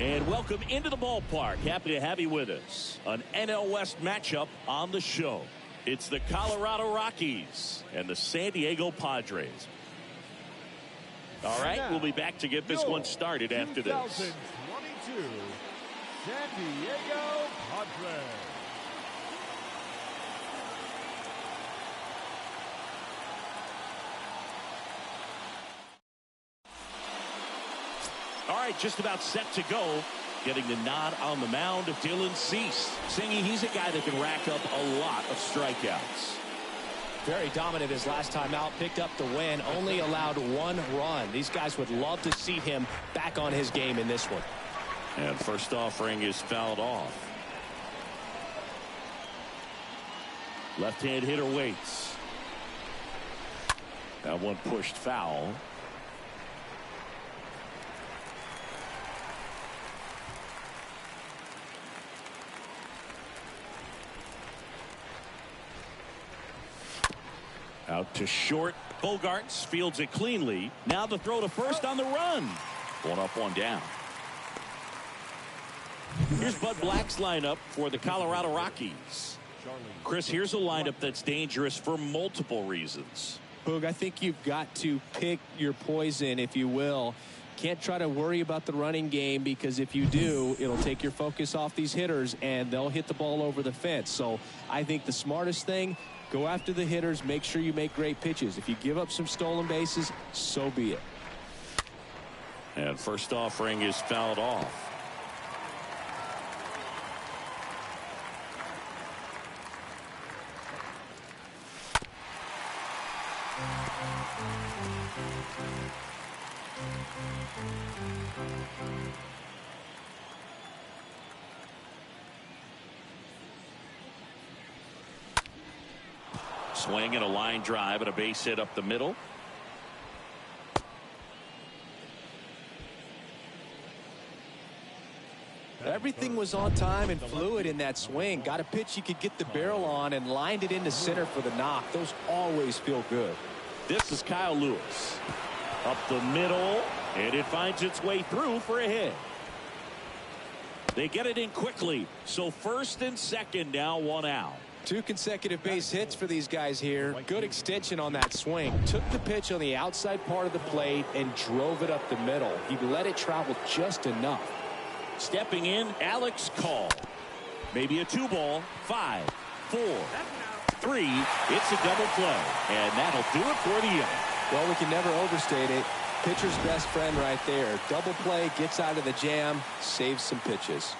And welcome into the ballpark. Happy to have you with us. An NL West matchup on the show. It's the Colorado Rockies and the San Diego Padres. All right, we'll be back to get this one started after this. 2022 San Diego Padres. All right, just about set to go. Getting the nod on the mound, Dylan Cease. Singy, he's a guy that can rack up a lot of strikeouts. Very dominant his last time out. Picked up the win. Only allowed 1 run. These guys would love to see him back on his game in this one. And first offering is fouled off. Left-hand hitter waits. That one pushed foul. Out to short. Bogarts fields it cleanly. Now the throw to first on the run. 1 up, 1 down. Here's Bud Black's lineup for the Colorado Rockies. Chris, here's a lineup that's dangerous for multiple reasons. Boog, I think you've got to pick your poison, if you will. Can't try to worry about the running game, because if you do, it'll take your focus off these hitters and they'll hit the ball over the fence. So I think the smartest thing, go after the hitters, make sure you make great pitches. If you give up some stolen bases, so be it. And first offering is fouled off. Swing and a line drive and a base hit up the middle. Everything was on time and fluid in that swing. Got a pitch he could get the barrel on and lined it into center for the knock. Those always feel good. This is Kyle Lewis. Up the middle, and it finds its way through for a hit. They get it in quickly. So first and second, now 1 out. 2 consecutive base hits for these guys here. Good extension on that swing. Took the pitch on the outside part of the plate and drove it up the middle. He let it travel just enough. Stepping in, Alex Call. Maybe a 2-ball. 5, 4, 3. It's a double play. And that'll do it for the inning. Well, we can never overstate it. Pitcher's best friend right there. Double play, gets out of the jam, saves some pitches.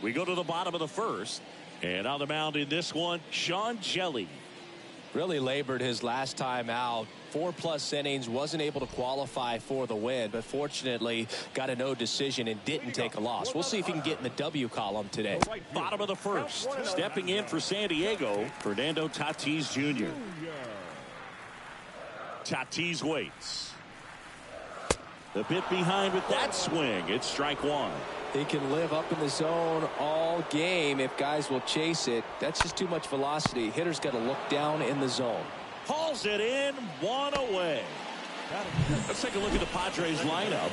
We go to the bottom of the first. And on the mound in this one, Sean Jelly. Really labored his last time out. 4+ innings, wasn't able to qualify for the win, but fortunately got a no decision and didn't take a loss. We'll see if he can get in the W column today. Bottom of the first. Stepping in for San Diego, Fernando Tatis Jr. Tatis waits. The bit behind with that swing. It's strike 1. He can live up in the zone all game if guys will chase it. That's just too much velocity. Hitter's got to look down in the zone. Hauls it in, 1 away. Let's take a look at the Padres lineup.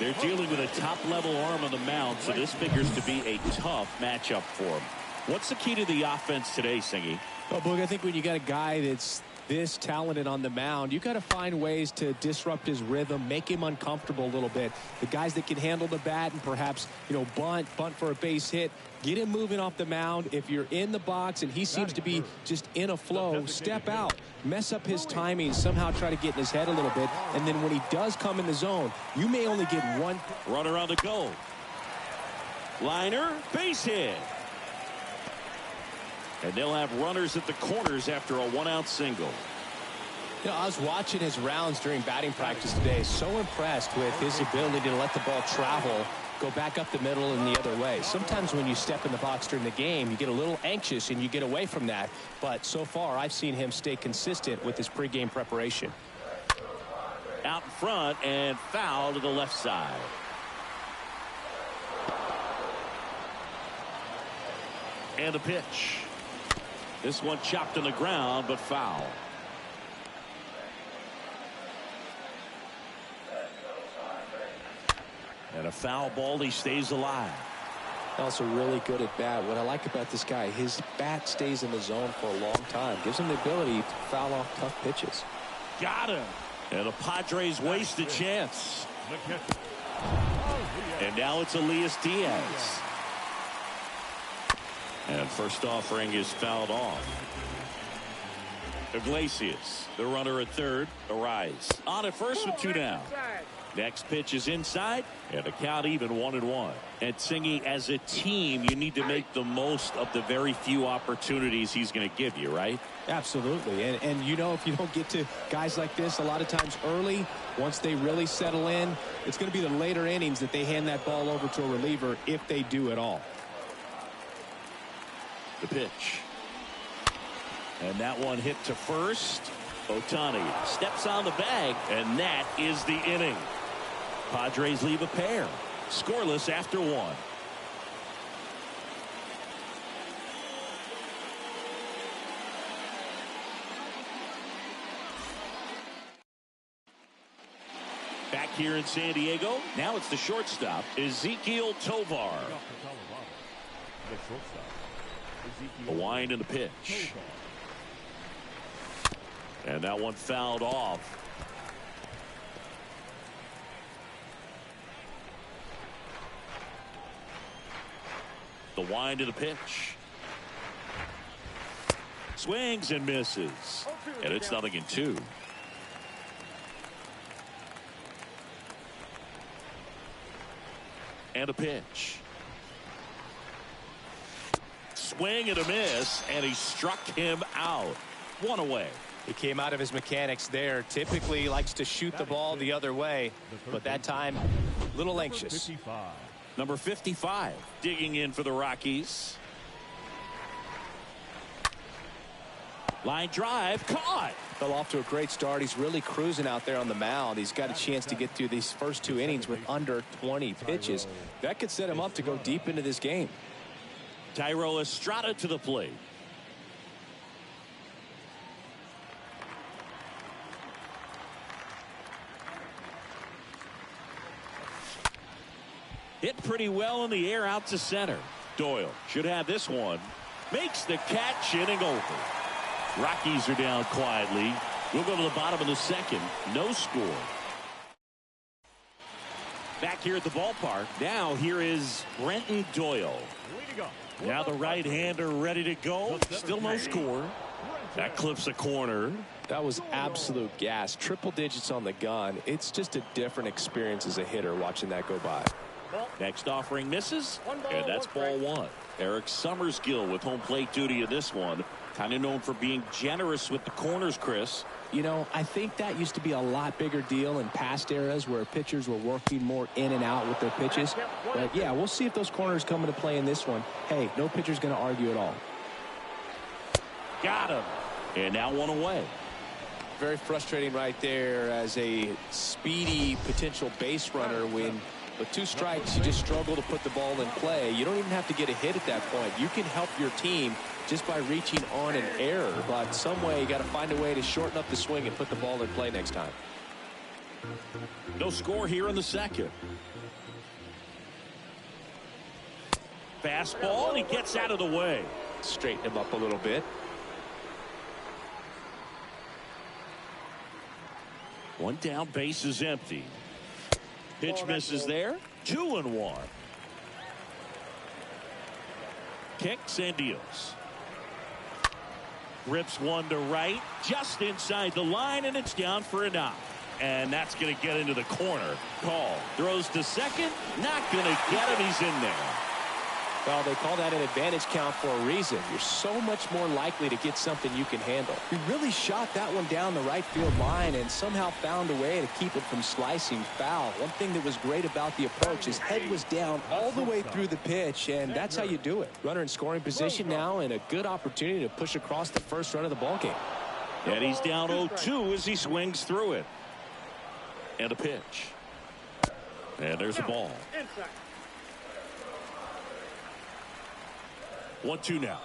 They're dealing with a top-level arm on the mound, so this figures to be a tough matchup for them. What's the key to the offense today, Singy? Well, Boog, I think when you got a guy that's this talented on the mound, you got to find ways to disrupt his rhythm, make him uncomfortable a little bit. The guys that can handle the bat and perhaps, bunt for a base hit, get him moving off the mound. If you're in the box and he seems to be just in a flow, step out, mess up his timing, somehow try to get in his head a little bit. And then when he does come in the zone, you may only get one. Runner on the go. Liner, base hit. And they'll have runners at the corners after a 1-out single. I was watching his rounds during batting practice today. So impressed with his ability to let the ball travel, go back up the middle and the other way. Sometimes when you step in the box during the game, you get a little anxious and you get away from that. But so far, I've seen him stay consistent with his pregame preparation. Out in front and foul to the left side. And the pitch. This one chopped on the ground, but foul. And a foul ball, he stays alive. Also really good at bat. What I like about this guy, his bat stays in the zone for a long time. Gives him the ability to foul off tough pitches. Got him. And the Padres waste a chance. And now it's Elias Diaz. And first offering is fouled off. Iglesias, the runner at third, Arise on at first with 2 down. Next pitch is inside, and the count even 1-1. And Singy, as a team, you need to make the most of the very few opportunities he's going to give you, right? Absolutely. And you know, if you don't get to guys like this a lot of times early, once they really settle in, it's going to be the later innings that they hand that ball over to a reliever, if they do at all. The pitch. And that one hit to first. Ohtani steps on the bag, and that is the inning. Padres leave a pair. Scoreless after 1. Back here in San Diego, now it's the shortstop, Ezequiel Tovar. A wind in the pitch. And that one fouled off. The wind of the pitch. Swings and misses. And it's 0-2. And a pitch. Swing and a miss, and he struck him out. 1 away. He came out of his mechanics there. Typically likes to shoot the ball the other way, but that time a little anxious. Number 55 digging in for the Rockies. Line drive caught. Fell off to a great start. He's really cruising out there on the mound. He's got a chance to get through these first 2 innings with under 20 pitches. That could set him up to go deep into this game. Thairo Estrada to the plate. Hit pretty well in the air out to center. Doyle should have this one. Makes the catch, inning over. Rockies are down quietly. We'll go to the bottom of the second. No score. Back here at the ballpark. Now here is Brenton Doyle. Now the right-hander ready to go. Still no score. That clips a corner. That was absolute gas. Triple digits on the gun. It's just a different experience as a hitter watching that go by. Next offering misses, and that's ball 1. Eric Summersgill with home plate duty in this one. Kind of known for being generous with the corners, Chris. You know, I think that used to be a lot bigger deal in past eras where pitchers were working more in and out with their pitches. But yeah, we'll see if those corners come into play in this one. Hey, no pitcher's going to argue at all. Got him. And now 1 away. Very frustrating right there as a speedy potential base runner when with 2 strikes you just struggle to put the ball in play. You don't even have to get a hit at that point. You can help your team just by reaching on an error, but some way you got to find a way to shorten up the swing and put the ball in play next time. No score here in the second. Fastball, and he gets out of the way. Straighten him up a little bit. One down, base is empty. Pitch misses there. 2-1. Kicks and deals. Rips one to right, just inside the line, and it's down for a knock. And that's going to get into the corner. Call. Throws to second. Not going to get him. He's in there. Well, they call that an advantage count for a reason. You're so much more likely to get something you can handle. He really shot that one down the right field line and somehow found a way to keep it from slicing foul. One thing that was great about the approach, his head was down all the way through the pitch, and that's how you do it. Runner in scoring position now and a good opportunity to push across the first run of the ballgame. And he's down 0-2 as he swings through it. And a pitch. And there's a ball. 1-2 now.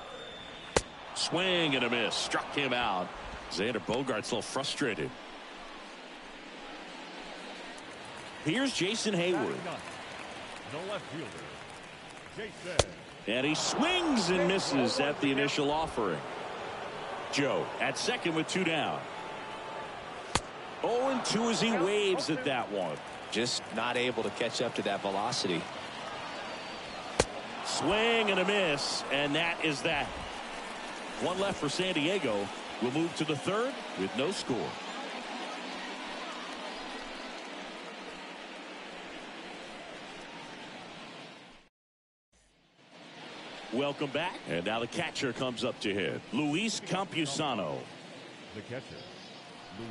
Swing and a miss. Struck him out. Xander Bogaerts a little frustrated. Here's Jason Hayward. The left fielder, Jason. And he swings and misses at the initial offering. Joe at second with 2 down. 0-2 as he waves at that one. Just not able to catch up to that velocity. Swing and a miss, and that is that. One left for San Diego. We'll move to the third with no score. Welcome back, and now the catcher comes up to hit. Luis Campusano. The catcher, Luis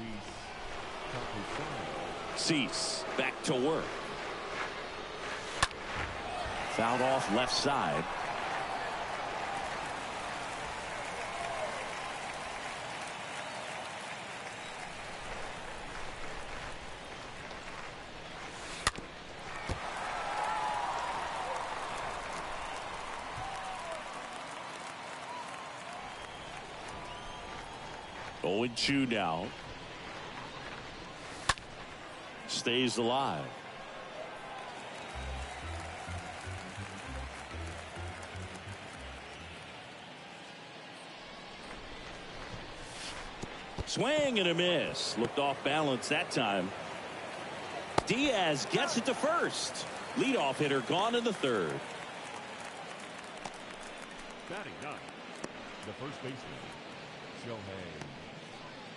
Campusano. Cease back to work. Fouled off left side. Going 2 now. Stays alive. Swing and a miss. Looked off balance that time. Diaz gets it to first. Leadoff hitter gone in the third. Batting 9, the first baseman, Shohei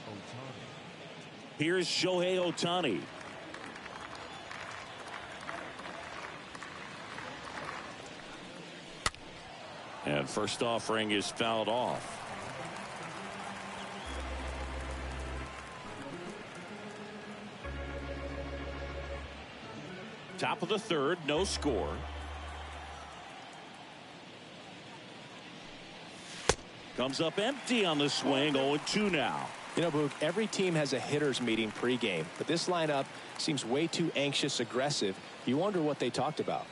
Ohtani. Here's Shohei Ohtani. And first offering is fouled off. Top of the third, no score. Comes up empty on the swing. 0-2 now. You know, Boog, every team has a hitters meeting pregame, but this lineup seems way too anxious, aggressive. You wonder what they talked about.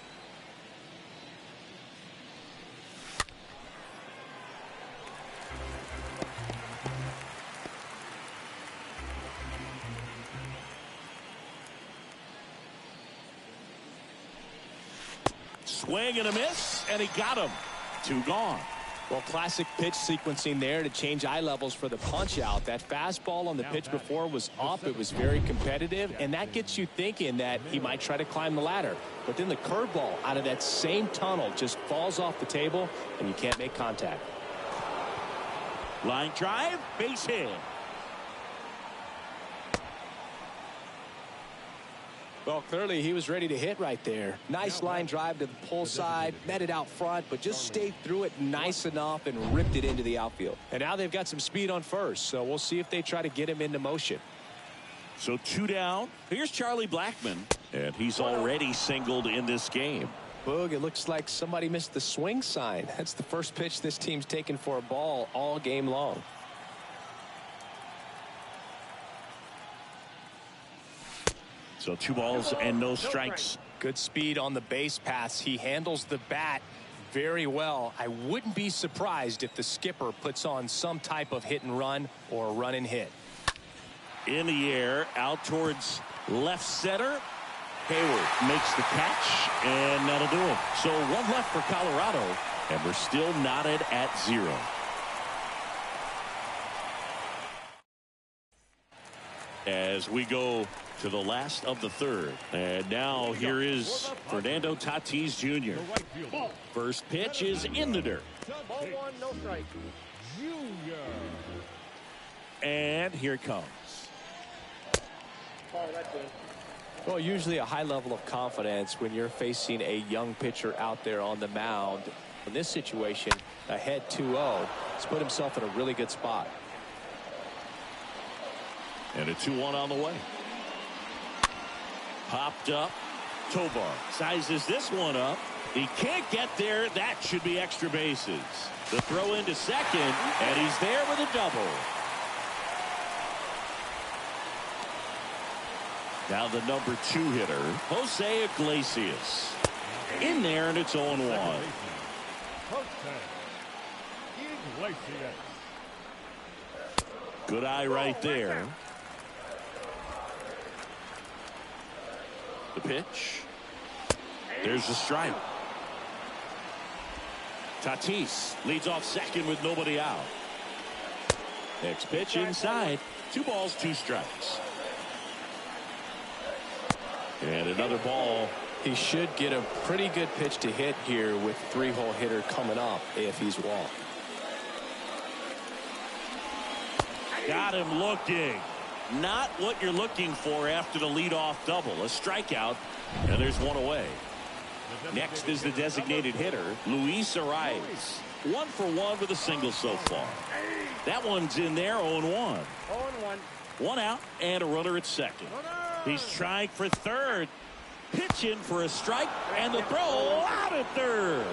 Swing and a miss, and he got him. 2 gone. Well, classic pitch sequencing there to change eye levels for the punch out. That fastball on the pitch before was up. It was very competitive, and that gets you thinking that he might try to climb the ladder. But then the curveball out of that same tunnel just falls off the table, and you can't make contact. Line drive, base hit. Well, clearly he was ready to hit right there. Nice line drive to the pull side, met it out front, but just stayed through it nice enough and ripped it into the outfield. And now they've got some speed on first, so we'll see if they try to get him into motion. So 2 down. Here's Charlie Blackmon, and he's already singled in this game. Boog, it looks like somebody missed the swing sign. That's the first pitch this team's taken for a ball all game long. So 2 balls and no strikes. Good speed on the base paths. He handles the bat very well. I wouldn't be surprised if the skipper puts on some type of hit and run or run and hit. In the air, out towards left center. Hayward makes the catch, and that'll do it. So 1 left for Colorado, and we're still knotted at 0. As we go to the last of the third. And now here is Fernando Tatis Jr. First pitch is in the dirt. Ball 1, no strike. Junior. And here it comes. Oh, that's good. Well, usually a high level of confidence when you're facing a young pitcher out there on the mound. In this situation, ahead 2-0, he's put himself in a really good spot. And a 2-1 on the way. Popped up. Tovar sizes this one up. He can't get there. That should be extra bases. The throw into second, and he's there with a double. Now the number 2 hitter, Jose Iglesias. In there, and it's 0-1. Iglesias. Good eye right there. The pitch. There's the strike. Tatis leads off second with nobody out. Next pitch inside. 2 balls, 2 strikes. And another ball. He should get a pretty good pitch to hit here with 3-hole hitter coming up if he's walked. Got him looking. Not what you're looking for after the leadoff double. A strikeout, and there's 1 away. Next is the designated hitter, Luis Arias. 1 for 1 with a single so far. That one's in there, 0-1. 0-1. 1 out and a runner at second. He's trying for third. Pitching for a strike, and the throw out at third.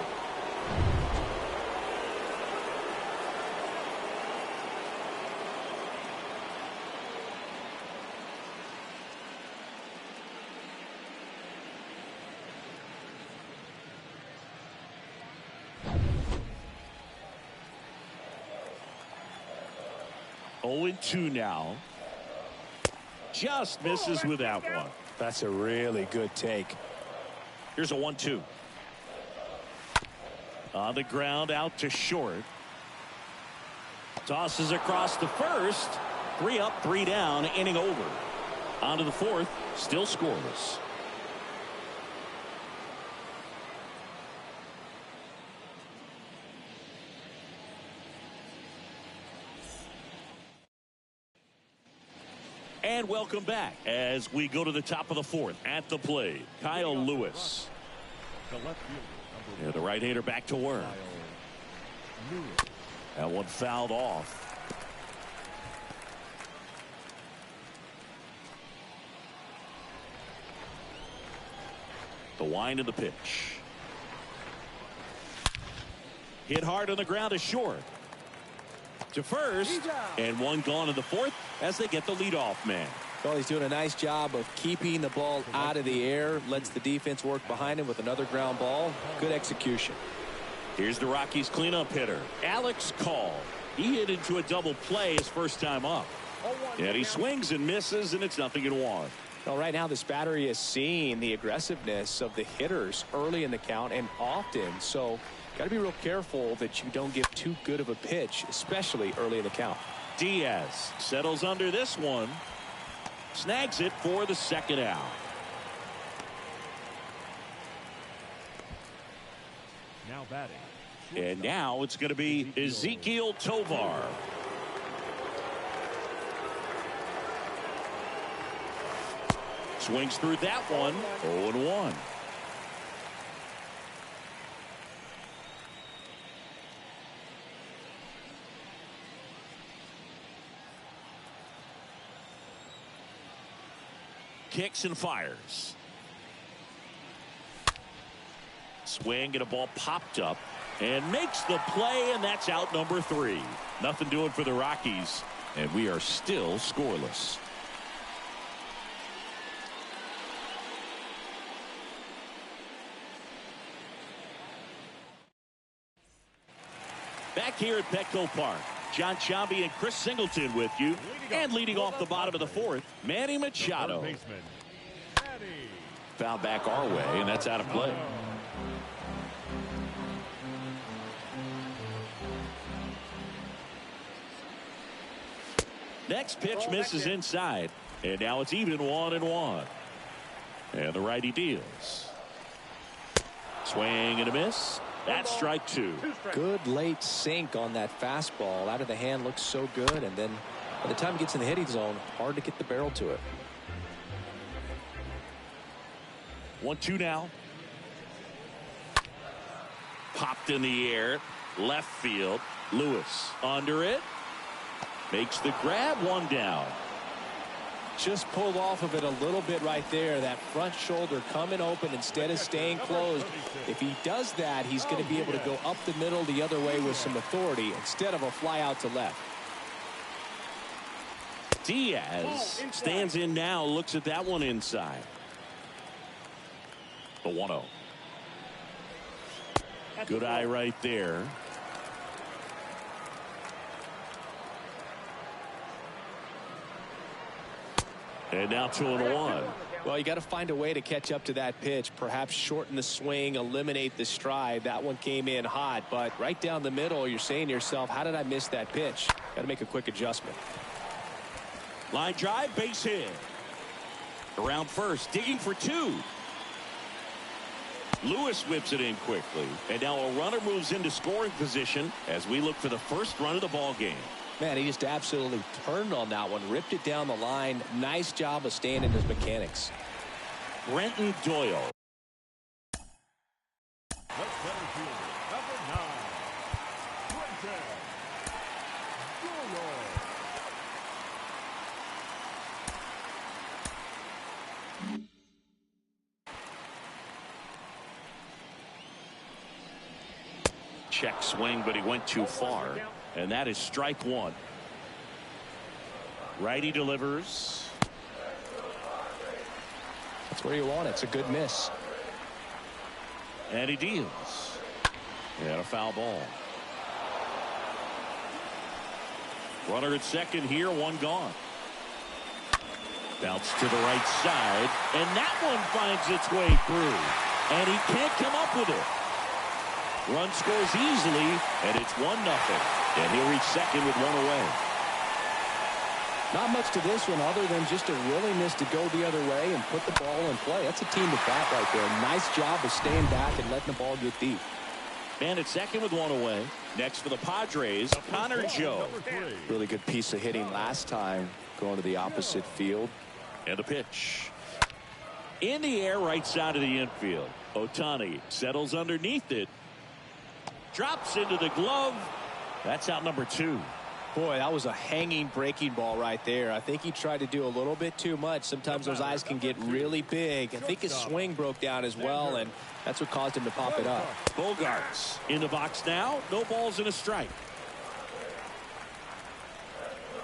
Oh, 2 now. Just misses with that one. That's a really good take. Here's a 1-2. On the ground, out to short. Tosses across the first. 3 up, 3 down, inning over. On to the 4th, still scoreless. And welcome back as we go to the top of the 4th. At the plate, Kyle Lewis. Yeah, the right-hander back to work. That one fouled off. The wind of the pitch. Hit hard on the ground to short. To first, and 1 gone in the 4th as they get the leadoff man. Well, he's doing a nice job of keeping the ball out of the air. Lets the defense work behind him with another ground ball. Good execution. Here's the Rockies cleanup hitter, Alex Call. He hit into a double play his first time up. And he swings and misses, and it's 0-1. Well, right now this battery is seeing the aggressiveness of the hitters early in the count and often. So got to be real careful that you don't give too good of a pitch, especially early in the count. Diaz settles under this one. Snags it for the 2nd out. Now batting. And now it's going to be Ezekiel Tovar. Swings through that one. 0-1. Kicks and fires. Swing and a ball popped up and makes the play, and that's out number 3. Nothing doing for the Rockies, and we are still scoreless. Back here at Petco Park, John Sciambi and Chris Singleton with you. And leading off the bottom of the 4th, Manny Machado. Foul back our way, and that's out of play. Next pitch misses inside, and now it's even 1-1. And the righty deals. Swing and a miss. That's strike 2. Good late sink on that fastball. Out of the hand, looks so good, and then by the time it gets in the hitting zone, hard to get the barrel to it. 1-2 now. Popped in the air. Left field. Lewis under it. Makes the grab. 1 down. Just pulled off of it a little bit right there. That front shoulder coming open instead of staying closed. If he does that, he's going to be able to go up the middle the other way with some authority instead of a fly out to left. Diaz stands in now, looks at that one inside. The 1-0. Good eye right there. And now 2-1. Well, you got to find a way to catch up to that pitch, perhaps shorten the swing, eliminate the stride. That one came in hot, but right down the middle, you're saying to yourself, how did I miss that pitch? Got to make a quick adjustment. Line drive, base hit. Around first, digging for two. Lewis whips it in quickly, and now a runner moves into scoring position as we look for the first run of the ball game. Man, he just absolutely turned on that one, ripped it down the line. Nice job of staying in his mechanics. Brenton Doyle. The center fielder, number 9, Brenton Doyle. Check swing, but he went too far. And that is strike one. Righty delivers. That's where you want it. It's a good miss. And he deals. And a foul ball. Runner at second here, one gone. Bounce to the right side. And that one finds its way through. And he can't come up with it. Run scores easily, and it's 1-0. And he'll reach second with one away. Not much to this one other than just a willingness to go the other way and put the ball in play. That's a team to bat right there. Nice job of staying back and letting the ball get deep. And at second with one away. Next for the Padres, Connor Joe. Really good piece of hitting last time, going to the opposite field. And the pitch. In the air, right side of the infield. Ohtani settles underneath it. Drops into the glove. That's out number 2. Boy, that was a hanging breaking ball right there. I think he tried to do a little bit too much. Sometimes those eyes can get really big. I think his swing broke down as well, and that's what caused him to pop it up. Bogarts in the box now. No balls and a strike.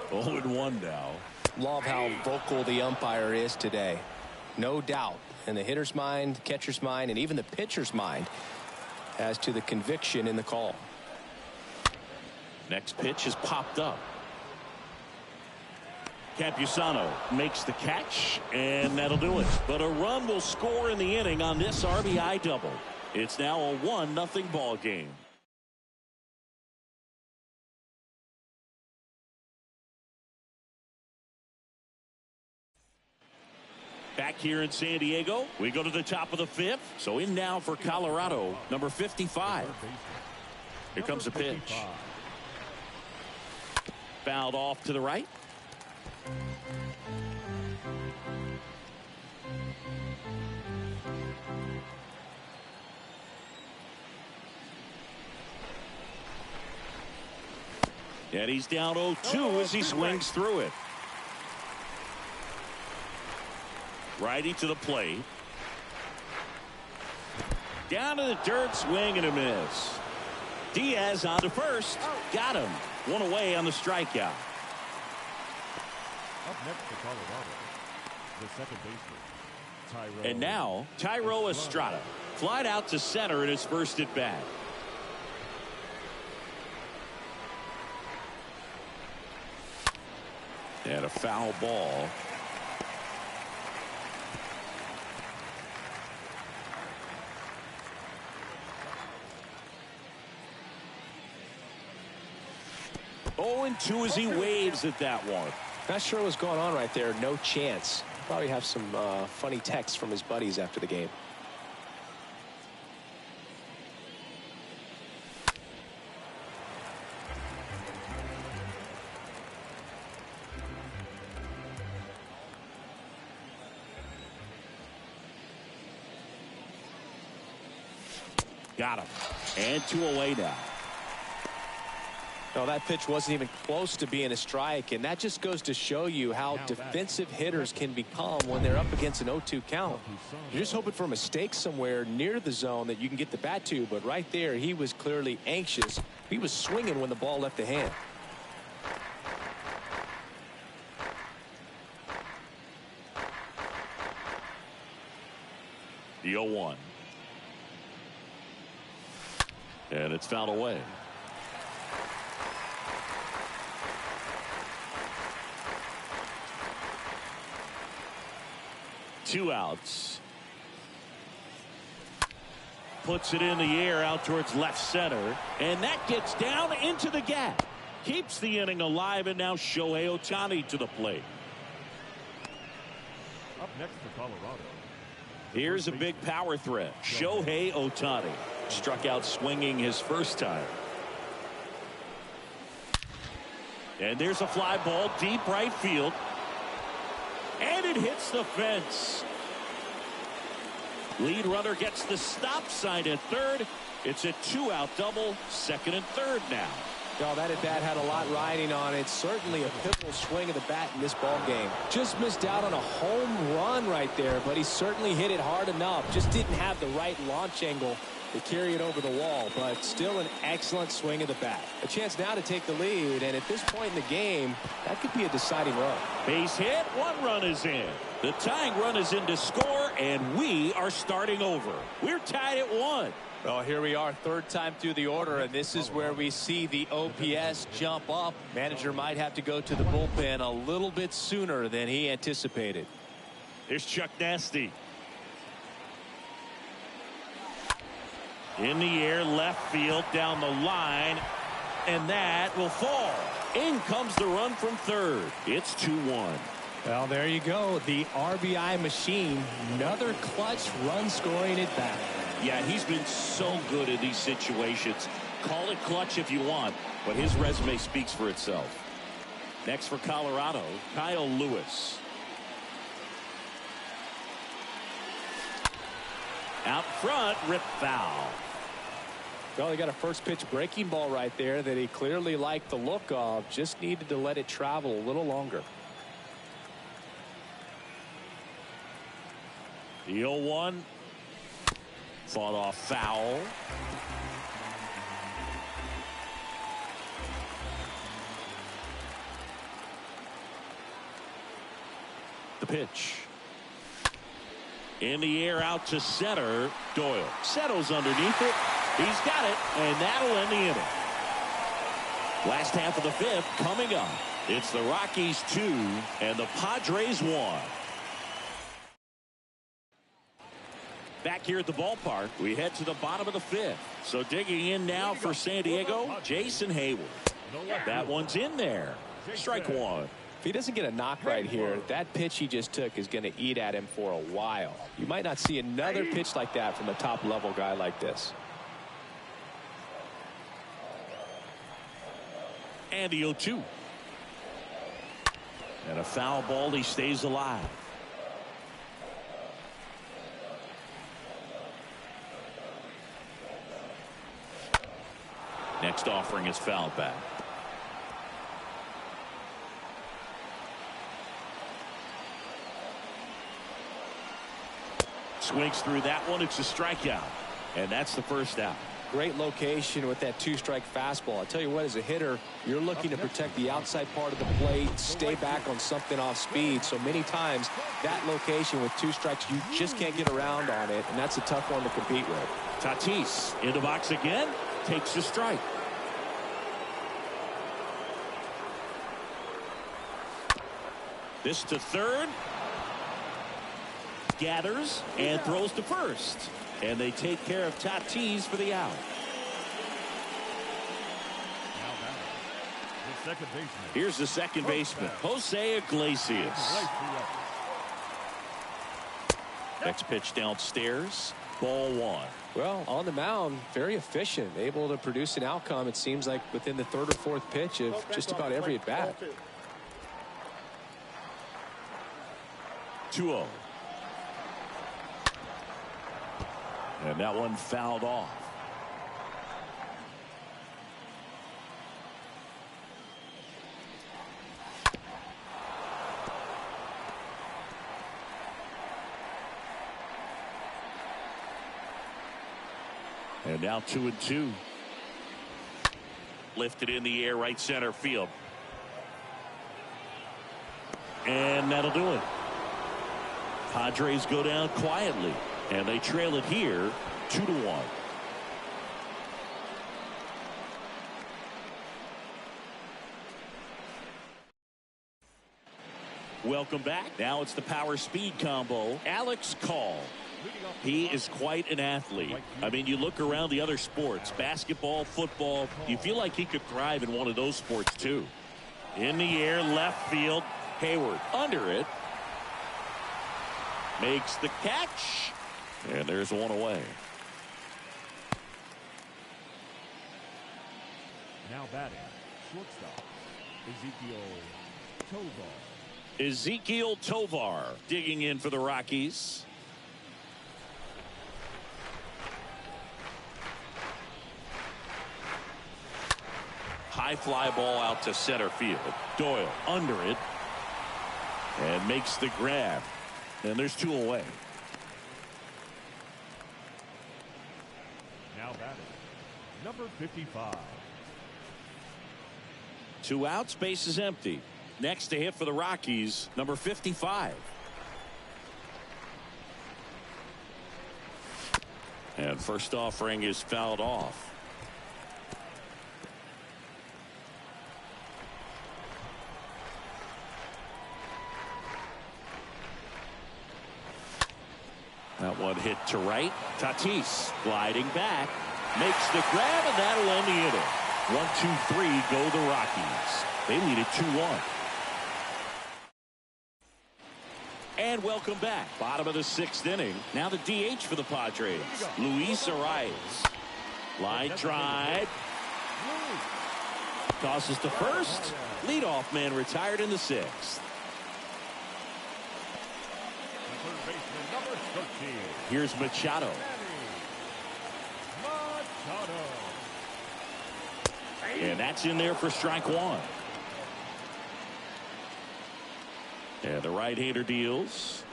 0-1 now. Love how vocal the umpire is today. No doubt in the hitter's mind, catcher's mind, and even the pitcher's mind as to the conviction in the call. Next pitch is popped up. Campusano makes the catch, and that'll do it. But a run will score in the inning on this RBI double. It's now a 1-0 ball game. Back here in San Diego, we go to the top of the 5th. So in now for Colorado, number 55. Here comes the pitch. Fouled off to the right. And he's down 0-2 as he swings through it. Righty to the plate. Down to the dirt, swing and a miss. Diaz on to first. Got him. One away on the strikeout. Up next for Colorado, the second baseman, Tyro. And now, Tyro Estrada. Flied out to center in his first at bat. And a foul ball. Oh, and 2 as he waves at that one. Not sure what's going on right there. No chance. Probably have some funny texts from his buddies after the game. Got him. And 2 away now. No, that pitch wasn't even close to being a strike, and that just goes to show you how defensive hitters can become when they're up against an 0-2 count. You're just hoping for a mistake somewhere near the zone that you can get the bat to, but right there he was clearly anxious. He was swinging when the ball left the hand. The 0-1. And it's fouled away. 2 outs. Puts it in the air out towards left center. And that gets down into the gap. Keeps the inning alive, and now Shohei Ohtani to the plate. Up next for Colorado. Here's a big power threat. Shohei Ohtani struck out swinging his first time. And there's a fly ball deep right field. And it hits the fence. Lead runner gets the stop sign at third. It's a 2-out double, second and third now. Well, that at bat had a lot riding on it. Certainly a pivotal swing of the bat in this ball game. Just missed out on a home run right there, but he certainly hit it hard enough. Just didn't have the right launch angle to carry it over the wall, but still an excellent swing of the bat. A chance now to take the lead, and at this point in the game, that could be a deciding run. Base hit, 1 run is in. The tying run is in to score, and we are starting over. We're tied at 1. Well, here we are, third time through the order, and this is where we see the OPS jump up. Manager might have to go to the bullpen a little bit sooner than he anticipated. Here's Chuck Nasty. In the air, left field, down the line, and that will fall. In comes the run from third. It's 2-1. Well, there you go. The RBI machine. Another clutch run scoring at bat. Yeah, he's been so good in these situations. Call it clutch if you want, but his resume speaks for itself. Next for Colorado, Kyle Lewis. Out front, rip foul. Well, he got a first pitch breaking ball right there that he clearly liked the look of. Just needed to let it travel a little longer. The 0-1. Fought off foul. The pitch. In the air out to center. Doyle settles underneath it. He's got it, and that'll end the inning. Last half of the 5th coming up. It's the Rockies 2 and the Padres 1. Back here at the ballpark, we head to the bottom of the 5th. So digging in now for San Diego, Jason Hayward. That one's in there. Strike 1. If he doesn't get a knock right here, that pitch he just took is going to eat at him for a while. You might not see another pitch like that from a top-level guy like this. And the 0-2. And a foul ball, he stays alive. Next offering is fouled back. Swings through that one. It's a strikeout. And that's the first out. Great location with that 2-strike fastball. I'll tell you what, as a hitter, you're looking to protect the outside part of the plate, stay back on something off speed. So many times that location with 2 strikes, you just can't get around on it, and that's a tough one to compete with. Tatis in the box again, takes a strike. This to third. Gathers and throws to first. And they take care of Tatis for the out. Here's the second baseman, Jose Iglesias. Next pitch downstairs. Ball 1. Well, on the mound, very efficient, able to produce an outcome, it seems like, within the 3rd or 4th pitch of just about every at bat. 2-0. And that one fouled off. And now 2-2. Lifted in the air, right center field. And that'll do it. Padres go down quietly. And they trail it here 2-1. Welcome back. Now it's the power speed combo. Alex Call. He is quite an athlete. I mean, you look around the other sports, basketball, football, you feel like he could thrive in one of those sports too. In the air, left field, Hayward under it. Makes the catch. And there's one away. Now batting, shortstop, Ezekiel Tovar. Ezekiel Tovar digging in for the Rockies. High fly ball out to center field. Doyle under it and makes the grab. And there's two away. Now batting, number 55. 2 outs, base is empty. Next to hit for the Rockies, number 55. And first offering is fouled off. That one hit to right. Tatis gliding back. Makes the grab, and that'll end the inning. 1-2-3 go the Rockies. They lead it 2-1. And welcome back. Bottom of the 6th inning. Now the DH for the Padres. Luis Arias. Line drive. Tosses to first. Leadoff man retired in the 6th. Here's Machado. And that's in there for strike one. And the right-hander deals.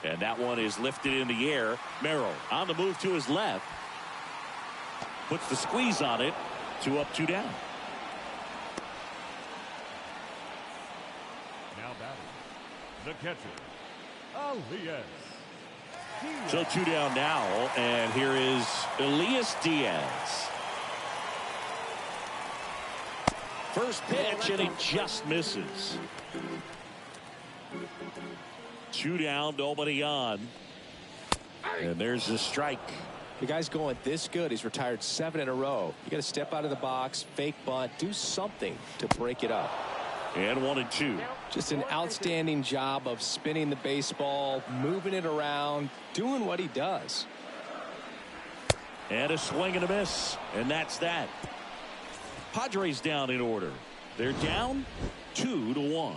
And that one is lifted in the air. Merrill on the move to his left. Puts the squeeze on it. 2 up, 2 down. Now batting, the catcher, Elias. So 2 down now, and here is Elias Diaz. First pitch, and he just misses. 2 down, nobody on. And there's the strike. The guy's going this good. He's retired 7 in a row. You got to step out of the box, fake bunt, do something to break it up. And 1-2. Just an outstanding job of spinning the baseball, moving it around, doing what he does. And a swing and a miss. And that's that. Padres down in order. They're down 2-1.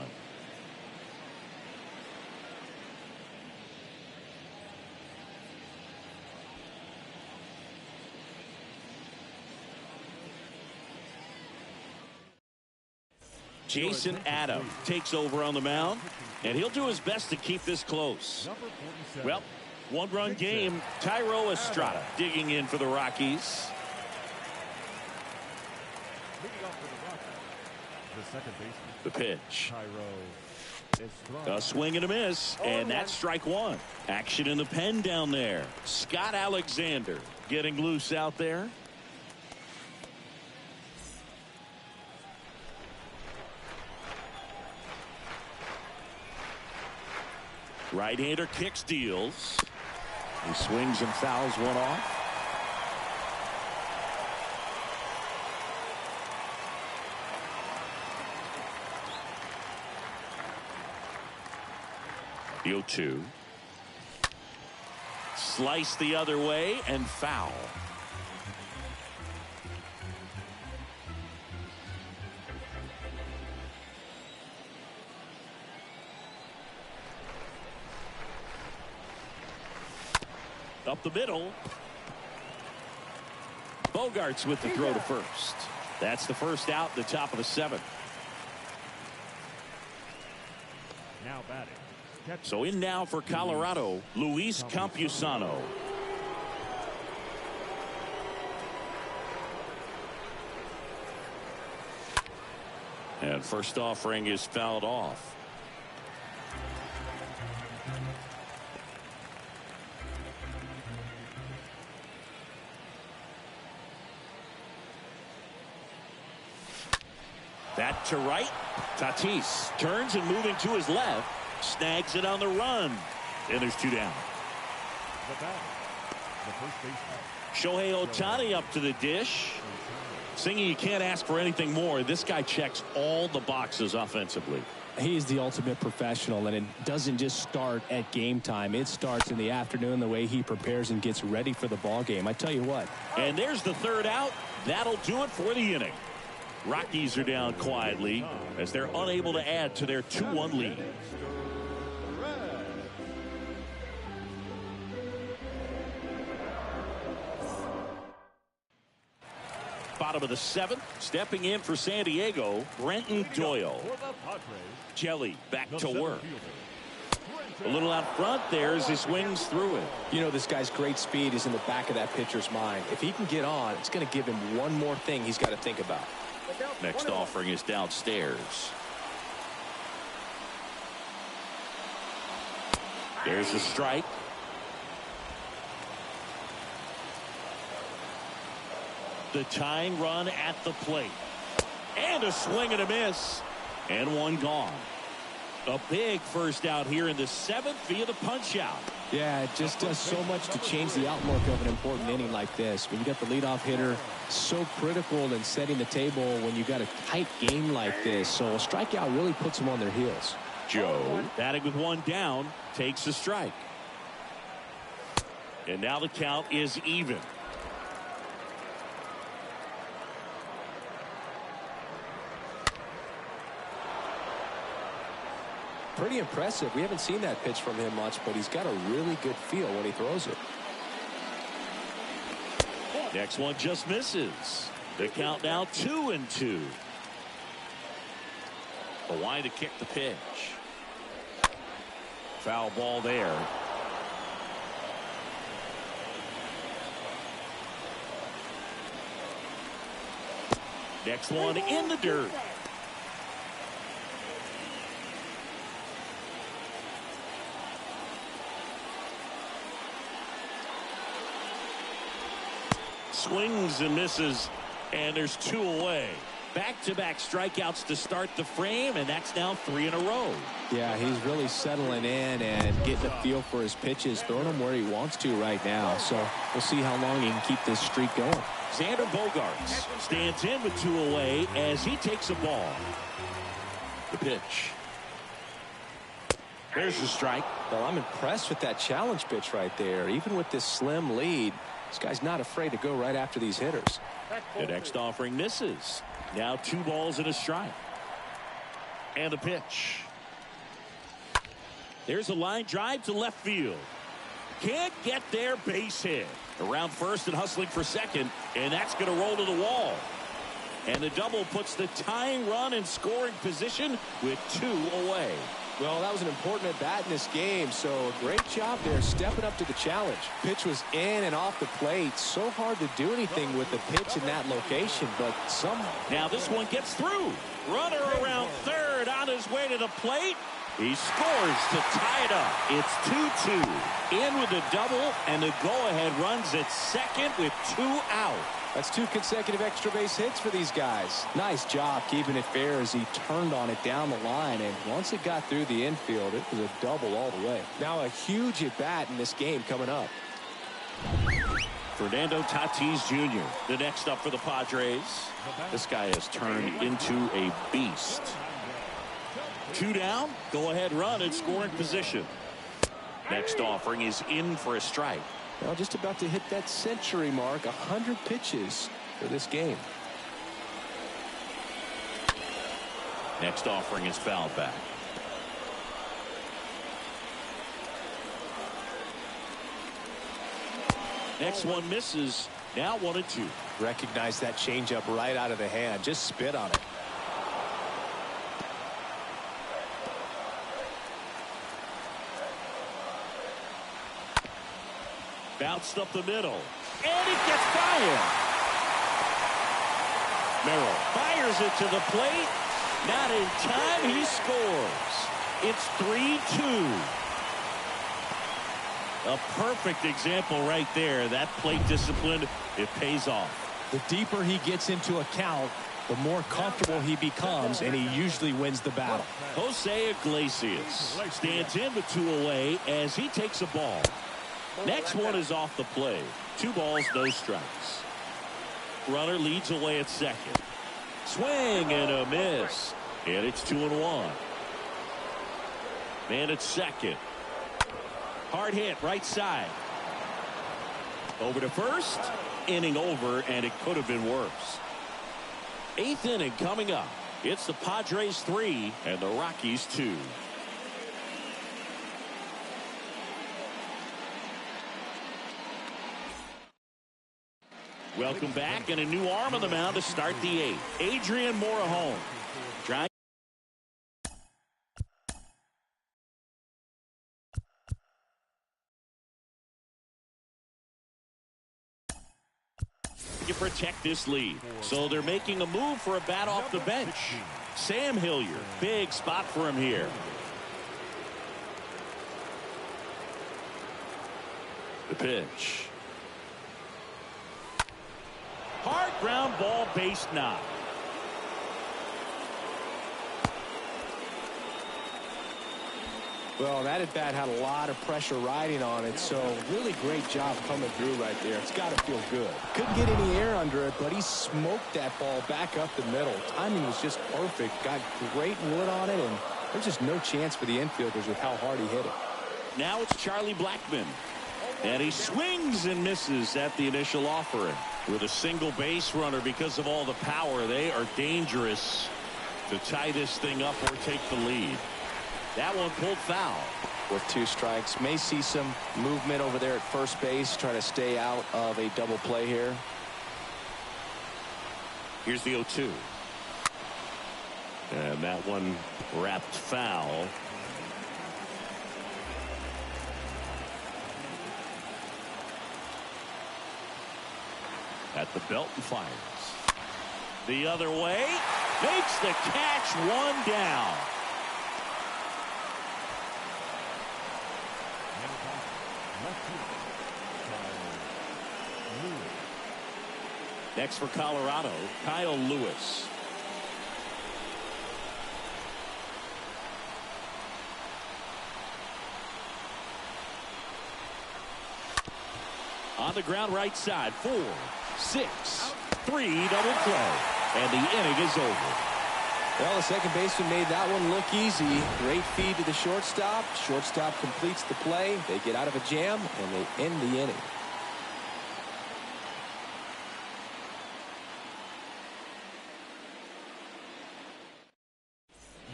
Jason Adam takes over on the mound, and he'll do his best to keep this close. Well, 1-run game. Thairo Estrada digging in for the Rockies. The pitch. A swing and a miss, and that's strike one. Action in the pen down there. Scott Alexander getting loose out there. Right-hander kicks, deals. He swings and fouls one off. The 0-2. Slice the other way and foul. Up the middle. Bogarts with the throw to first. That's the first out, the top of the 7th. Now batting. So in now for Colorado, Luis Campusano. And first offering is fouled off. Back to right. Tatis turns and moving to his left. Snags it on the run. And there's 2 down. The batter, the first baseman. Shohei Ohtani up to the dish. Singy, you can't ask for anything more. This guy checks all the boxes offensively. He's the ultimate professional, and it doesn't just start at game time. It starts in the afternoon, the way he prepares and gets ready for the ball game. I tell you what. And there's the 3rd out. That'll do it for the inning. Rockies are down quietly as they're unable to add to their 2-1 lead. Bottom of the 7th, stepping in for San Diego, Brenton Doyle. Jelly back to work. A little out front there as he swings through it. You know, this guy's great speed is in the back of that pitcher's mind. If he can get on, it's going to give him one more thing he's got to think about. Next offering is downstairs. There's a strike. The tying run at the plate. And a swing and a miss. And one gone. A big first out here in the 7th via the punch out. Yeah, it just does so much to change the outlook of an important inning like this. When you got the leadoff hitter, so critical in setting the table when you got a tight game like this. So a strikeout really puts them on their heels. Joe, batting with 1 down, takes a strike. And now the count is even. Pretty impressive. We haven't seen that pitch from him much, but he's got a really good feel when he throws it. Next one just misses. The count now 2-2. A wide to kick the pitch. Foul ball there. Next one in the dirt. Swings and misses, and there's 2 away. Back-to-back strikeouts to start the frame, and that's now 3 in a row. Yeah, he's really settling in and getting a feel for his pitches, throwing them where he wants to right now. So we'll see how long he can keep this streak going. Xander Bogaerts stands in with 2 away as he takes a ball. The pitch. There's the strike. Well, I'm impressed with that challenge pitch right there. Even with this slim lead, this guy's not afraid to go right after these hitters. The next offering misses. Now 2 balls and a strike. And the pitch. There's a line drive to left field. Can't get there, base hit. Around first and hustling for second, and that's going to roll to the wall. And the double puts the tying run in scoring position with 2 away. Well, that was an important at-bat in this game, so a great job there stepping up to the challenge. Pitch was in and off the plate. So hard to do anything with the pitch in that location, but somehow. Now this one gets through. Runner around third on his way to the plate. He scores to tie it up. It's 2-2. In with a double, and the go-ahead runs at second with 2 out. That's 2 consecutive extra base hits for these guys. Nice job keeping it fair as he turned on it down the line, and once it got through the infield, it was a double all the way. Now a huge at-bat in this game coming up. Fernando Tatis Jr., the next up for the Padres. This guy has turned into a beast. 2 down, go-ahead run in scoring position. Next offering is in for a strike. Well, just about to hit that century mark, 100 pitches for this game. Next offering is fouled back. Next one misses. Now 1-2. Recognize that changeup right out of the hand. Just spit on it. Bounced up the middle. And it gets by him. Merrill fires it to the plate. Not in time. He scores. It's 3-2. A perfect example right there. That plate discipline, it pays off. The deeper he gets into a count, the more comfortable he becomes, and he usually wins the battle. Jose Iglesias stands in with 2 away as he takes a ball. Next one is off the play. 2 balls, no strikes. Runner leads away at second. Swing and a miss. And it's 2-1. Man at second. Hard hit right side. Over to first. Inning over, and it could have been worse. 8th inning coming up. It's the Padres 3 and the Rockies 2. Welcome back, and a new arm on the mound to start the 8th. Adrian Morejon trying. To protect this lead. So they're making a move for a bat off the bench. Sam Hilliard, big spot for him here. The pitch. Hard ground ball, base knock. Well, that at bat had a lot of pressure riding on it, so really great job coming through right there. It's got to feel good. Couldn't get any air under it, but he smoked that ball back up the middle. Timing was just perfect. Got great wood on it, and there's just no chance for the infielders with how hard he hit it. Now it's Charlie Blackmon, and he swings and misses at the initial offering. With a single base runner, because of all the power, they are dangerous to tie this thing up or take the lead. That one pulled foul. With 2 strikes, may see some movement over there at first base, trying to stay out of a double play here. Here's the 0-2. And that one wrapped foul. At the belt and fires. The other way. Makes the catch, 1 down. Next for Colorado, Kyle Lewis. On the ground right side, 4, 6, 3, double play. And the inning is over. Well, the second baseman made that one look easy. Great feed to the shortstop. Shortstop completes the play. They get out of a jam, and they end the inning.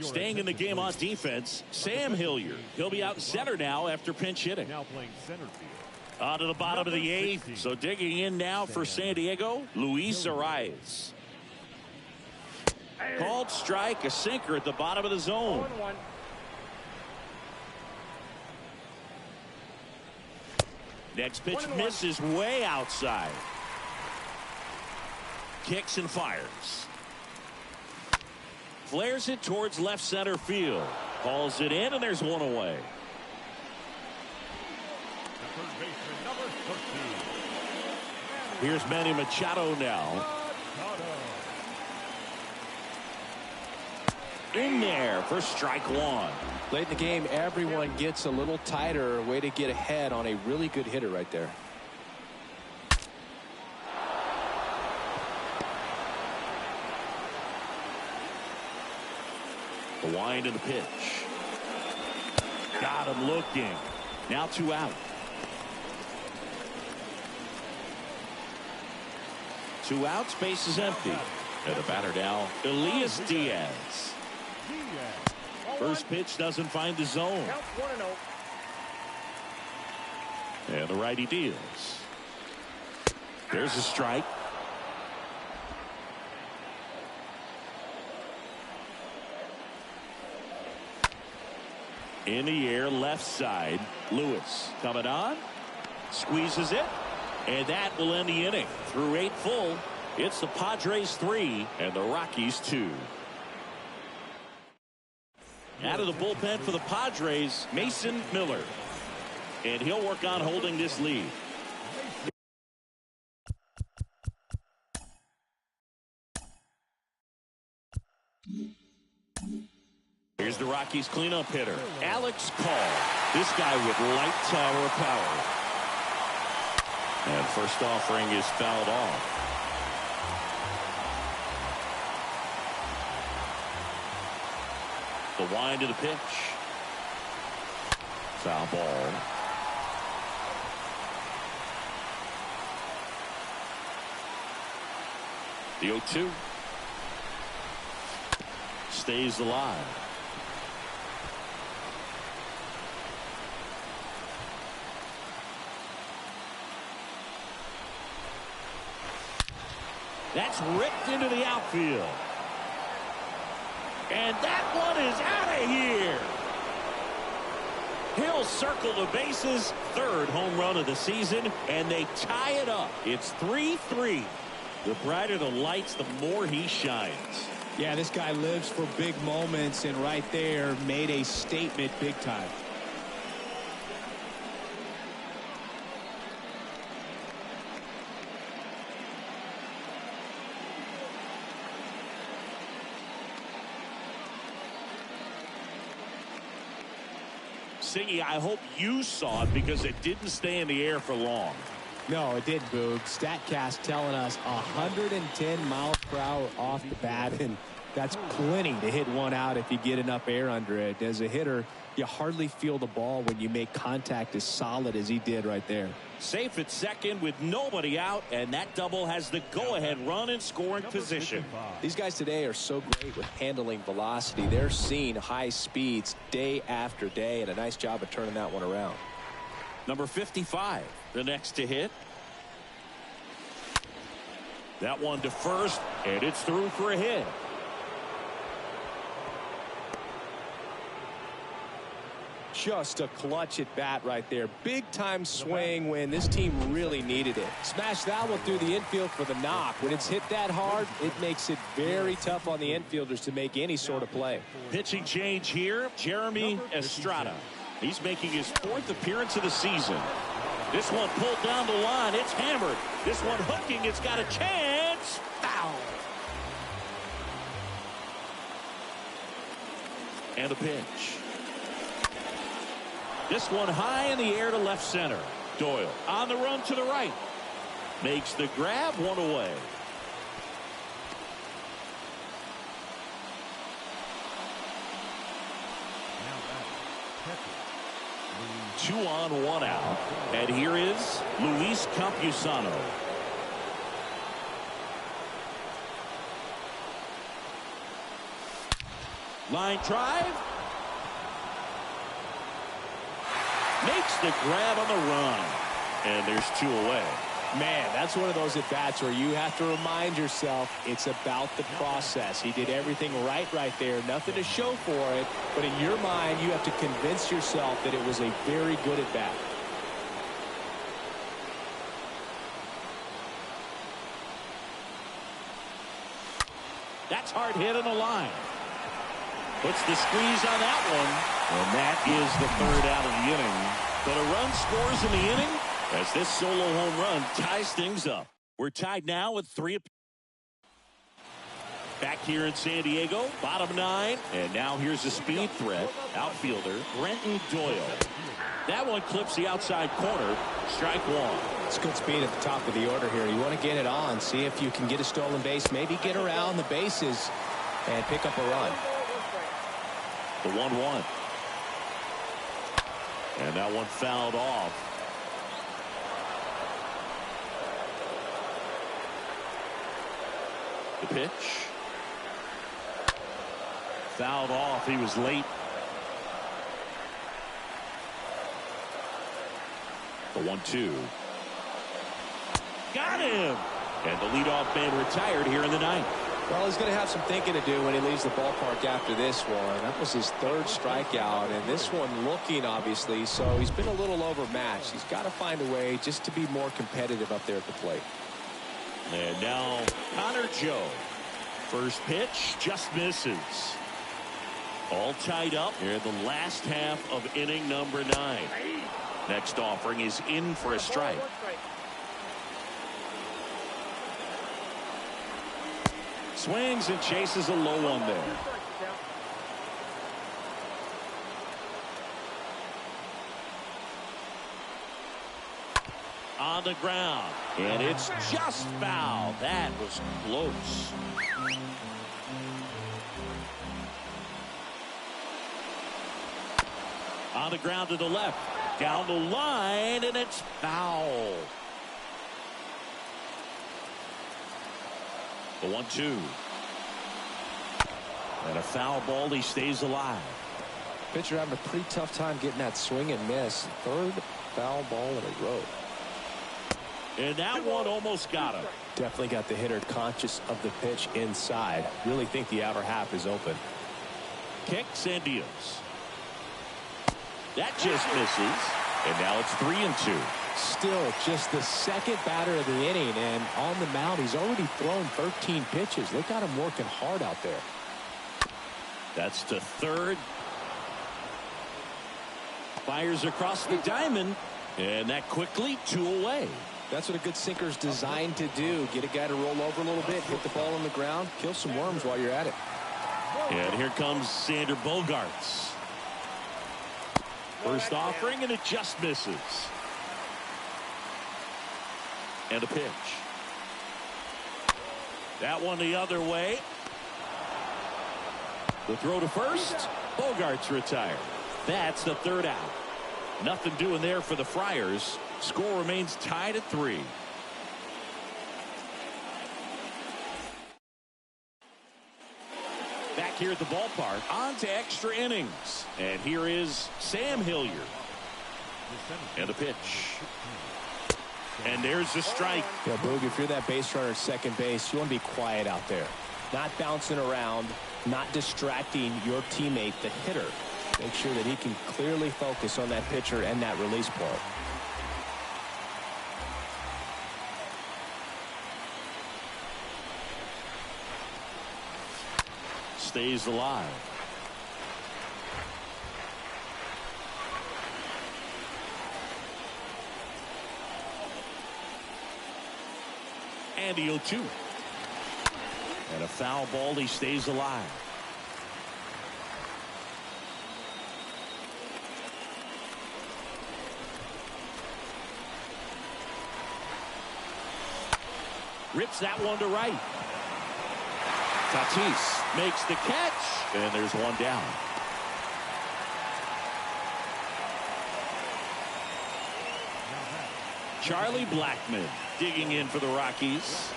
Staying in the game on defense, Sam Hilliard. He'll be out in center now after pinch hitting. Now playing center field. On to the bottom of the 8th. So digging in now for San Diego, Luis Arraez. Called strike, a sinker at the bottom of the zone. 0-1. Next pitch misses way outside. Kicks and fires. Flares it towards left center field. Calls it in, and there's 1 away. The third baseman, number 13. Here's Manny Machado now. In there for strike 1. Late in the game, everyone gets a little tighter. Way to get ahead on a really good hitter right there. The wind of the pitch. Got him looking. Now 2 out. 2 outs, base is empty. And the batter now, Elias Diaz. First pitch doesn't find the zone. Count 1-0. And the righty deals. There's a strike. In the air, left side. Lewis coming on. Squeezes it. And that will end the inning. Through 8 full, it's the Padres 3 and the Rockies 2. Out of the bullpen for the Padres, Mason Miller. And he'll work on holding this lead. Here's the Rockies cleanup hitter, Alex Call. This guy with light tower power. And first offering is fouled off. The wind of the pitch. Foul ball. The 0-2. Stays alive. That's ripped into the outfield. And that one is out of here. He'll circle the bases. Third home run of the season, and they tie it up. It's 3-3. The brighter the lights, the more he shines. Yeah, this guy lives for big moments, and right there made a statement big time. Singy, I hope you saw it because it didn't stay in the air for long. No, it didn't, Boog. StatCast telling us 110 miles per hour off the bat, and that's plenty to hit one out if you get enough air under it. As a hitter, you hardly feel the ball when you make contact as solid as he did right there. Safe at second with nobody out, and that double has the go-ahead run in scoring position. These guys today are so great with handling velocity. They're seeing high speeds day after day, and a nice job of turning that one around. Number 55, the next to hit. That one to first, and it's through for a hit. Just a clutch at bat right there. Big time swing when this team really needed it. Smash that one through the infield for the knock. When it's hit that hard, it makes it very tough on the infielders to make any sort of play. Pitching change here, Jeremy Estrada. He's making his fourth appearance of the season. This one pulled down the line. It's hammered. This one hooking. It's got a chance. Foul. And a pitch. This one high in the air to left center. Doyle on the run to the right. Makes the grab, one away. Two on, one out. And here is Luis Campusano. Line drive. Makes the grab on the run. And there's two away. Man, that's one of those at-bats where you have to remind yourself it's about the process. He did everything right there. Nothing to show for it. But in your mind, you have to convince yourself that it was a very good at-bat. That's hard hit on the line. Puts the squeeze on that one. And that is the third out of the inning. But a run scores in the inning as this solo home run ties things up. We're tied now with 3. Back here in San Diego, bottom 9. And now here's a speed threat. Outfielder Brenton Doyle. That one clips the outside corner. Strike one. It's good speed at the top of the order here. You want to get it on. See if you can get a stolen base. Maybe get around the bases and pick up a run. The 1-1. And that one fouled off. The pitch. Fouled off. He was late. The 1-2. Got him. And the leadoff man retired here in the ninth. Well, he's going to have some thinking to do when he leaves the ballpark after this one. That was his third strikeout, and this one looking, obviously, so he's been a little overmatched. He's got to find a way just to be more competitive up there at the plate. And now Connor Joe. First pitch just misses. All tied up here in the last half of inning number 9. Next offering is in for a strike. Swings and chases a low one there. On the ground, and it's just foul. That was close. On the ground to the left, down the line, and it's foul. The 1-2. And a foul ball. He stays alive. Pitcher having a pretty tough time getting that swing and miss. Third foul ball in a row. And that one almost got him. Definitely got the hitter conscious of the pitch inside. Really think the outer half is open. Kicks and deals. That just misses. And now it's 3-2. Still just the second batter of the inning, and on the mound he's already thrown 13 pitches. They got him working hard out there. That's to third. Fires across the diamond, and that quickly 2 away. That's what a good sinker's designed to do. Get a guy to roll over a little bit, hit the ball on the ground, kill some worms while you're at it. And here comes Sander Bogaerts. First offering, and it just misses. And a pitch. That one the other way. The throw to first. Bogaerts retired. That's the third out. Nothing doing there for the Friars. Score remains tied at 3. Back here at the ballpark, on to extra innings. And here is Sam Hilliard. And a pitch. And there's the strike. Yeah, Boog, if you're that base runner at second base, you want to be quiet out there. Not bouncing around, not distracting your teammate, the hitter. Make sure that he can clearly focus on that pitcher and that release ball. Stays alive. And the 0-2. And a foul ball. He stays alive. Rips that one to right. Tatis makes the catch, and there's one down. Charlie Blackmon digging in for the Rockies.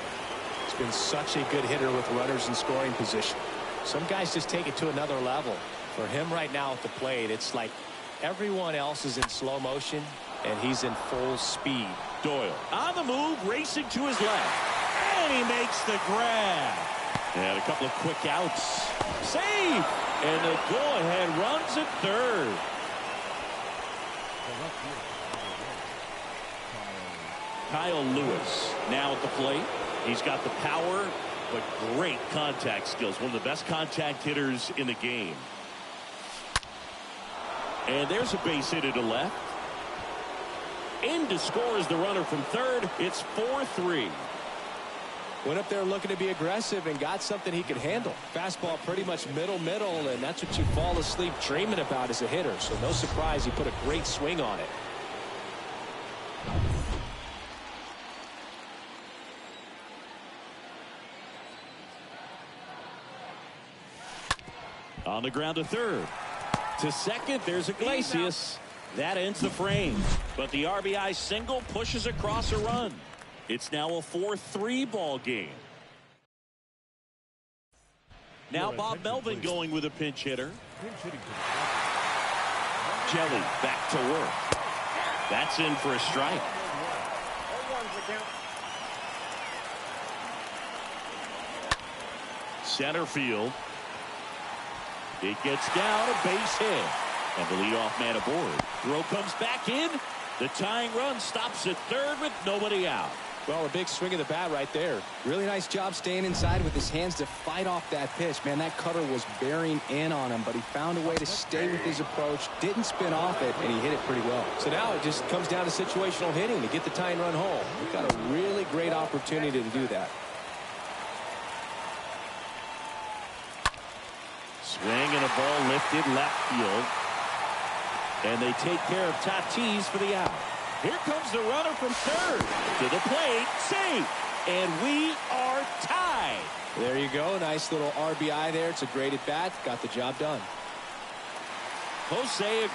He's been such a good hitter with runners in scoring position. Some guys just take it to another level. For him right now at the plate, it's like everyone else is in slow motion, and he's in full speed. Doyle on the move, racing to his left. And he makes the grab. And a couple of quick outs. Save! And the go-ahead runs at third. Kyle Lewis now at the plate. He's got the power, but great contact skills. One of the best contact hitters in the game. And there's a base hit to left. In to score is the runner from third. It's 4-3. Went up there looking to be aggressive and got something he could handle. Fastball pretty much middle, and that's what you fall asleep dreaming about as a hitter. So no surprise he put a great swing on it. On the ground to third. To second, there's Iglesias. That ends the frame. But the RBI single pushes across a run. It's now a 4-3 ball game. Now Bob Melvin going with a pinch hitter. Jelly back to work. That's in for a strike. Center field. It gets down, a base hit. And the leadoff man aboard. Throw comes back in. The tying run stops at third with nobody out. Well, a big swing of the bat right there. Really nice job staying inside with his hands to fight off that pitch. Man, that cutter was bearing in on him, but he found a way to stay with his approach, didn't spin off it, and he hit it pretty well. So now it just comes down to situational hitting to get the tying run home. We've got a really great opportunity to do that. Swing and a ball lifted left field. And they take care of Tatis for the out. Here comes the runner from third. To the plate. Safe. And we are tied. There you go. Nice little RBI there. It's a great at bat. Got the job done. Jose.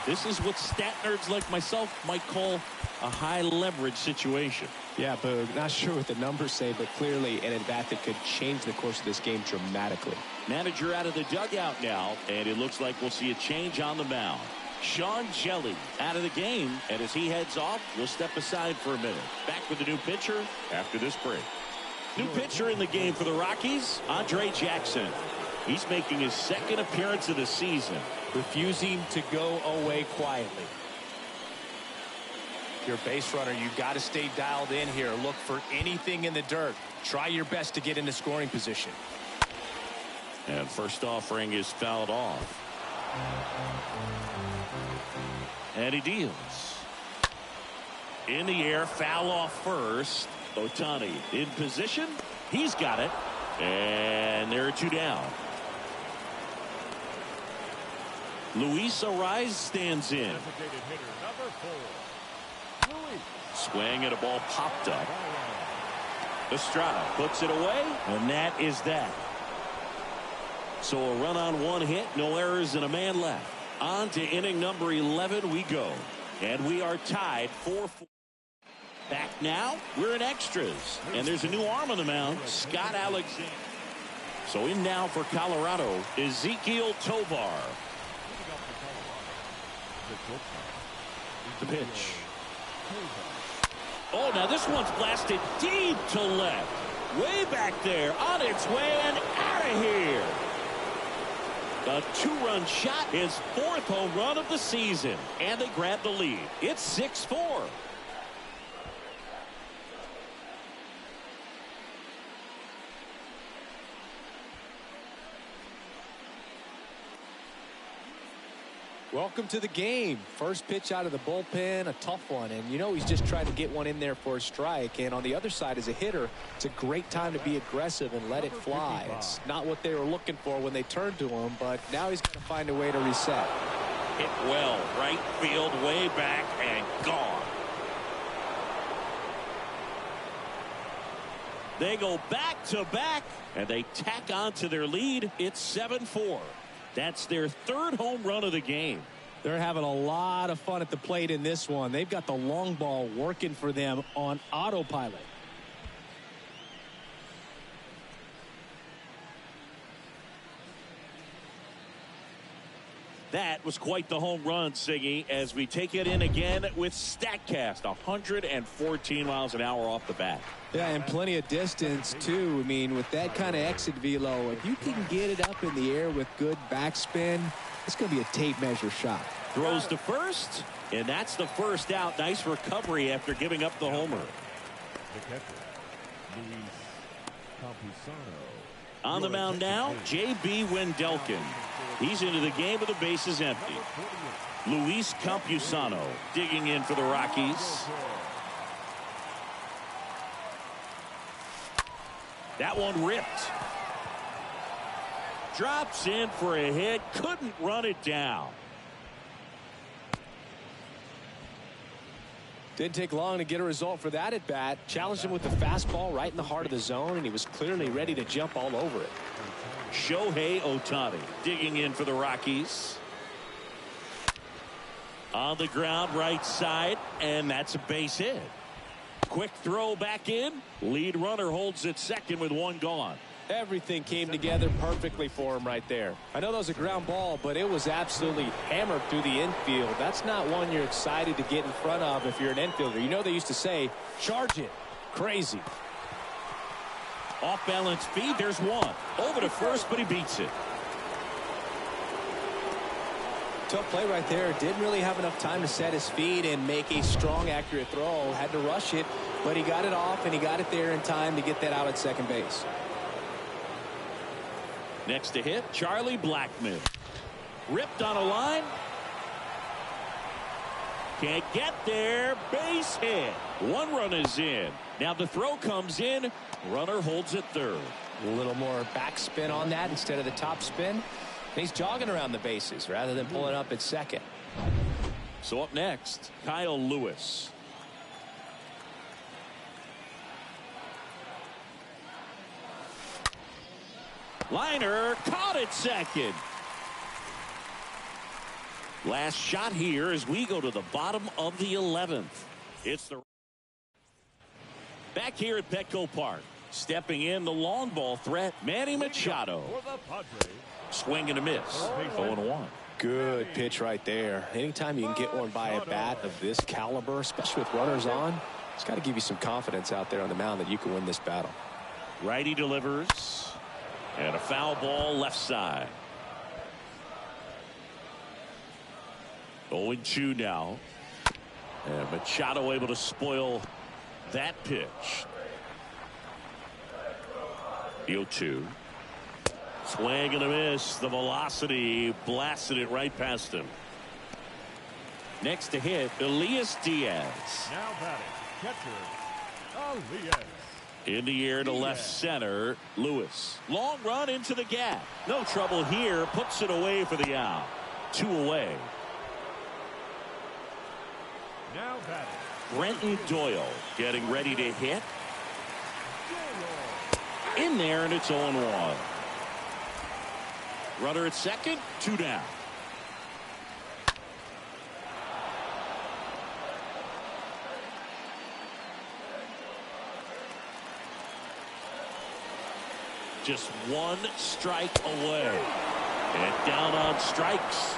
This is what stat nerds like myself might call a high leverage situation. Yeah, Boog. Not sure what the numbers say, but clearly an at bat that could change the course of this game dramatically. Manager out of the dugout now, and it looks like we'll see a change on the mound. Sean Jelly out of the game, and as he heads off, we'll step aside for a minute. Back with the new pitcher after this break. New pitcher in the game for the Rockies, Andre Jackson. He's making his second appearance of the season. Refusing to go away quietly. If you're a base runner, you've got to stay dialed in here. Look for anything in the dirt. Try your best to get into scoring position. And first offering is fouled off. And he deals. In the air, foul off first. Ohtani in position. He's got it. And there are two down. Luis Ariz stands in. Swing and a ball popped up. Estrada puts it away, and that is that. So a run on one hit, no errors, and a man left. On to inning number 11 we go. And we are tied 4-4. Back now, we're in extras. And there's a new arm on the mound, Scott Alexander. So in now for Colorado, Ezequiel Tovar. The pitch. Oh, now this one's blasted deep to left. Way back there, on its way and out of here. A two-run shot, his fourth home run of the season. And they grab the lead. It's 6-4. Welcome to the game. First pitch out of the bullpen, a tough one. And you know he's just trying to get one in there for a strike. And on the other side, as a hitter, it's a great time to be aggressive and let it fly. It's not what they were looking for when they turned to him, but now he's got to find a way to reset. Hit well, right field, way back, and gone. They go back to back, and they tack on to their lead. It's 7-4. That's their third home run of the game. They're having a lot of fun at the plate in this one. They've got the long ball working for them on autopilot. That was quite the home run, Siggy, as we take it in again with StatCast. 114 miles an hour off the bat. Yeah, and plenty of distance, too. I mean, with that kind of exit velo, if you can get it up in the air with good backspin, it's going to be a tape measure shot. Throws to first, and that's the first out. Nice recovery after giving up the homer. The catcher, Luis Campusano. On the mound now, J.B. Wendelken. He's into the game with the bases empty. Luis Campusano digging in for the Rockies. That one ripped. Drops in for a hit. Couldn't run it down. Didn't take long to get a result for that at bat. Challenged him with the fastball right in the heart of the zone, and he was clearly ready to jump all over it. Shohei Ohtani digging in for the Rockies. On the ground right side, and that's a base hit. Quick throw back in. Lead runner holds it second with one gone. Everything came together perfectly for him right there. I know that was a ground ball, but it was absolutely hammered through the infield. That's not one you're excited to get in front of if you're an infielder. You know they used to say, charge it. Crazy. Off balance feed, there's one. Over to first, but he beats it. Tough play right there. Didn't really have enough time to set his feet and make a strong, accurate throw. Had to rush it, but he got it off, and he got it there in time to get that out at second base. Next to hit, Charlie Blackmon. Ripped on a line. Can't get there. Base hit. One run is in. Now the throw comes in. Runner holds at third. A little more backspin on that instead of the top spin. And he's jogging around the bases rather than pulling up at second. So up next, Kyle Lewis. Liner caught at second. Last shot here as we go to the bottom of the 11th. It's the back here at Petco Park. Stepping in the long ball threat, Manny Machado. Swing and a miss. 0-1. Good pitch right there. Anytime you can get one by a bat of this caliber, especially with runners on, it's got to give you some confidence out there on the mound that you can win this battle. Righty delivers. And a foul ball left side. 0-2 now. And Machado able to spoil that pitch. 0-2. Swing and a miss. The velocity blasted it right past him. Next to hit, Elias Diaz. Now batting, catcher, Elias. In the air to left center, Lewis. Long run into the gap. No trouble here. Puts it away for the out. 2 away. Now batting, Brenton Doyle getting ready to hit. In there, and it's 0-1. Runner at second, 2 down. Just 1 strike away. And down on strikes.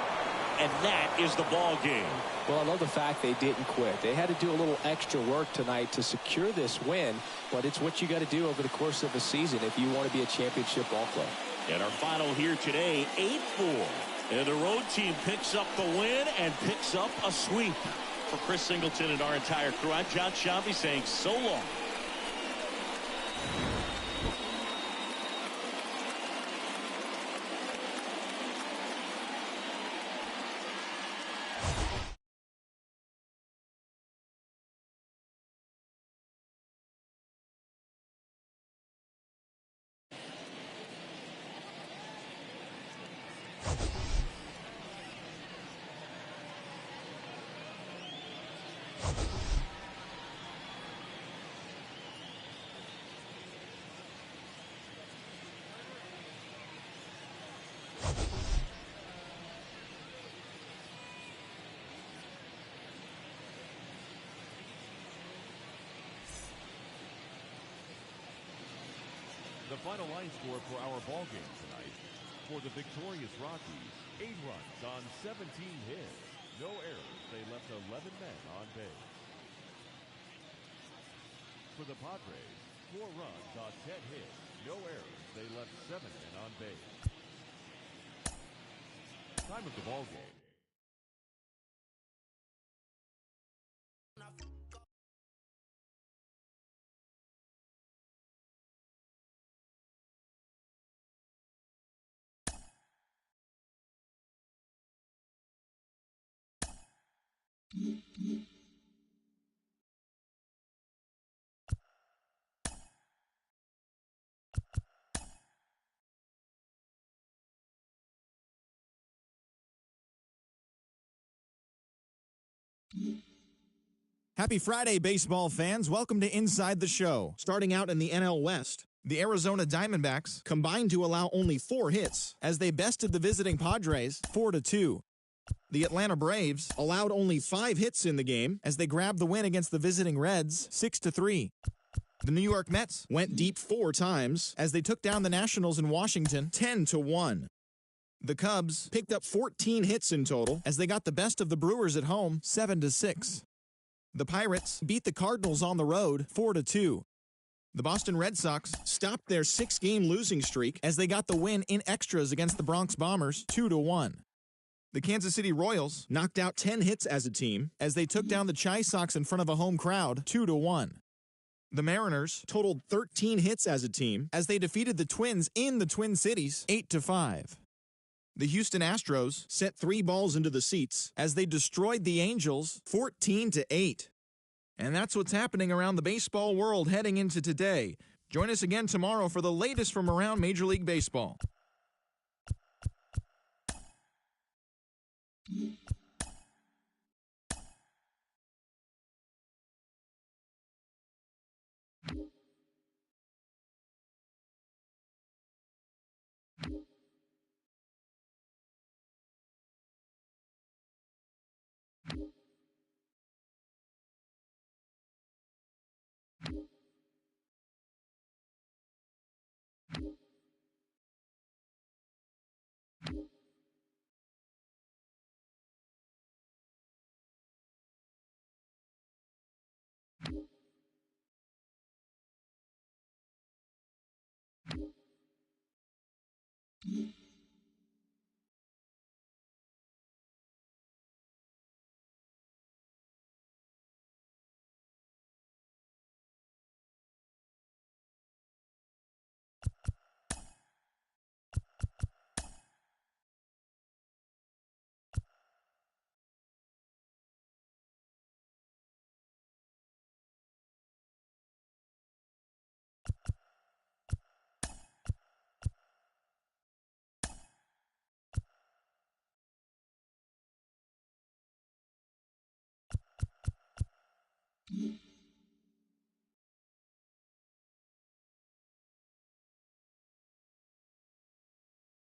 And that is the ball game. Well, I love the fact they didn't quit. They had to do a little extra work tonight to secure this win, but it's what you got to do over the course of a season if you want to be a championship ball club. And our final here today, 8-4. And the road team picks up the win and picks up a sweep. For Chris Singleton and our entire crew, I'm John Shambi saying so long. the final line score for our ball game tonight. For the victorious Rockies, 8 runs on 17 hits. No errors. They left 11 men on base. For the Padres, 4 runs on 10 hits. No errors. They left 7 men on base. Time of the ball game. Happy Friday, baseball fans. Welcome to Inside the Show. Starting out in the NL West, the Arizona Diamondbacks combined to allow only 4 hits as they bested the visiting Padres 4-2. The Atlanta Braves allowed only 5 hits in the game as they grabbed the win against the visiting Reds 6-3. The New York Mets went deep 4 times as they took down the Nationals in Washington 10-1. The Cubs picked up 14 hits in total as they got the best of the Brewers at home 7-6. The Pirates beat the Cardinals on the road 4-2. The Boston Red Sox stopped their 6-game losing streak as they got the win in extras against the Bronx Bombers 2-1. The Kansas City Royals knocked out 10 hits as a team as they took down the Chi Sox in front of a home crowd 2-1. The Mariners totaled 13 hits as a team as they defeated the Twins in the Twin Cities 8-5. The Houston Astros sent 3 balls into the seats as they destroyed the Angels 14-8. And that's what's happening around the baseball world heading into today. Join us again tomorrow for the latest from around Major League Baseball.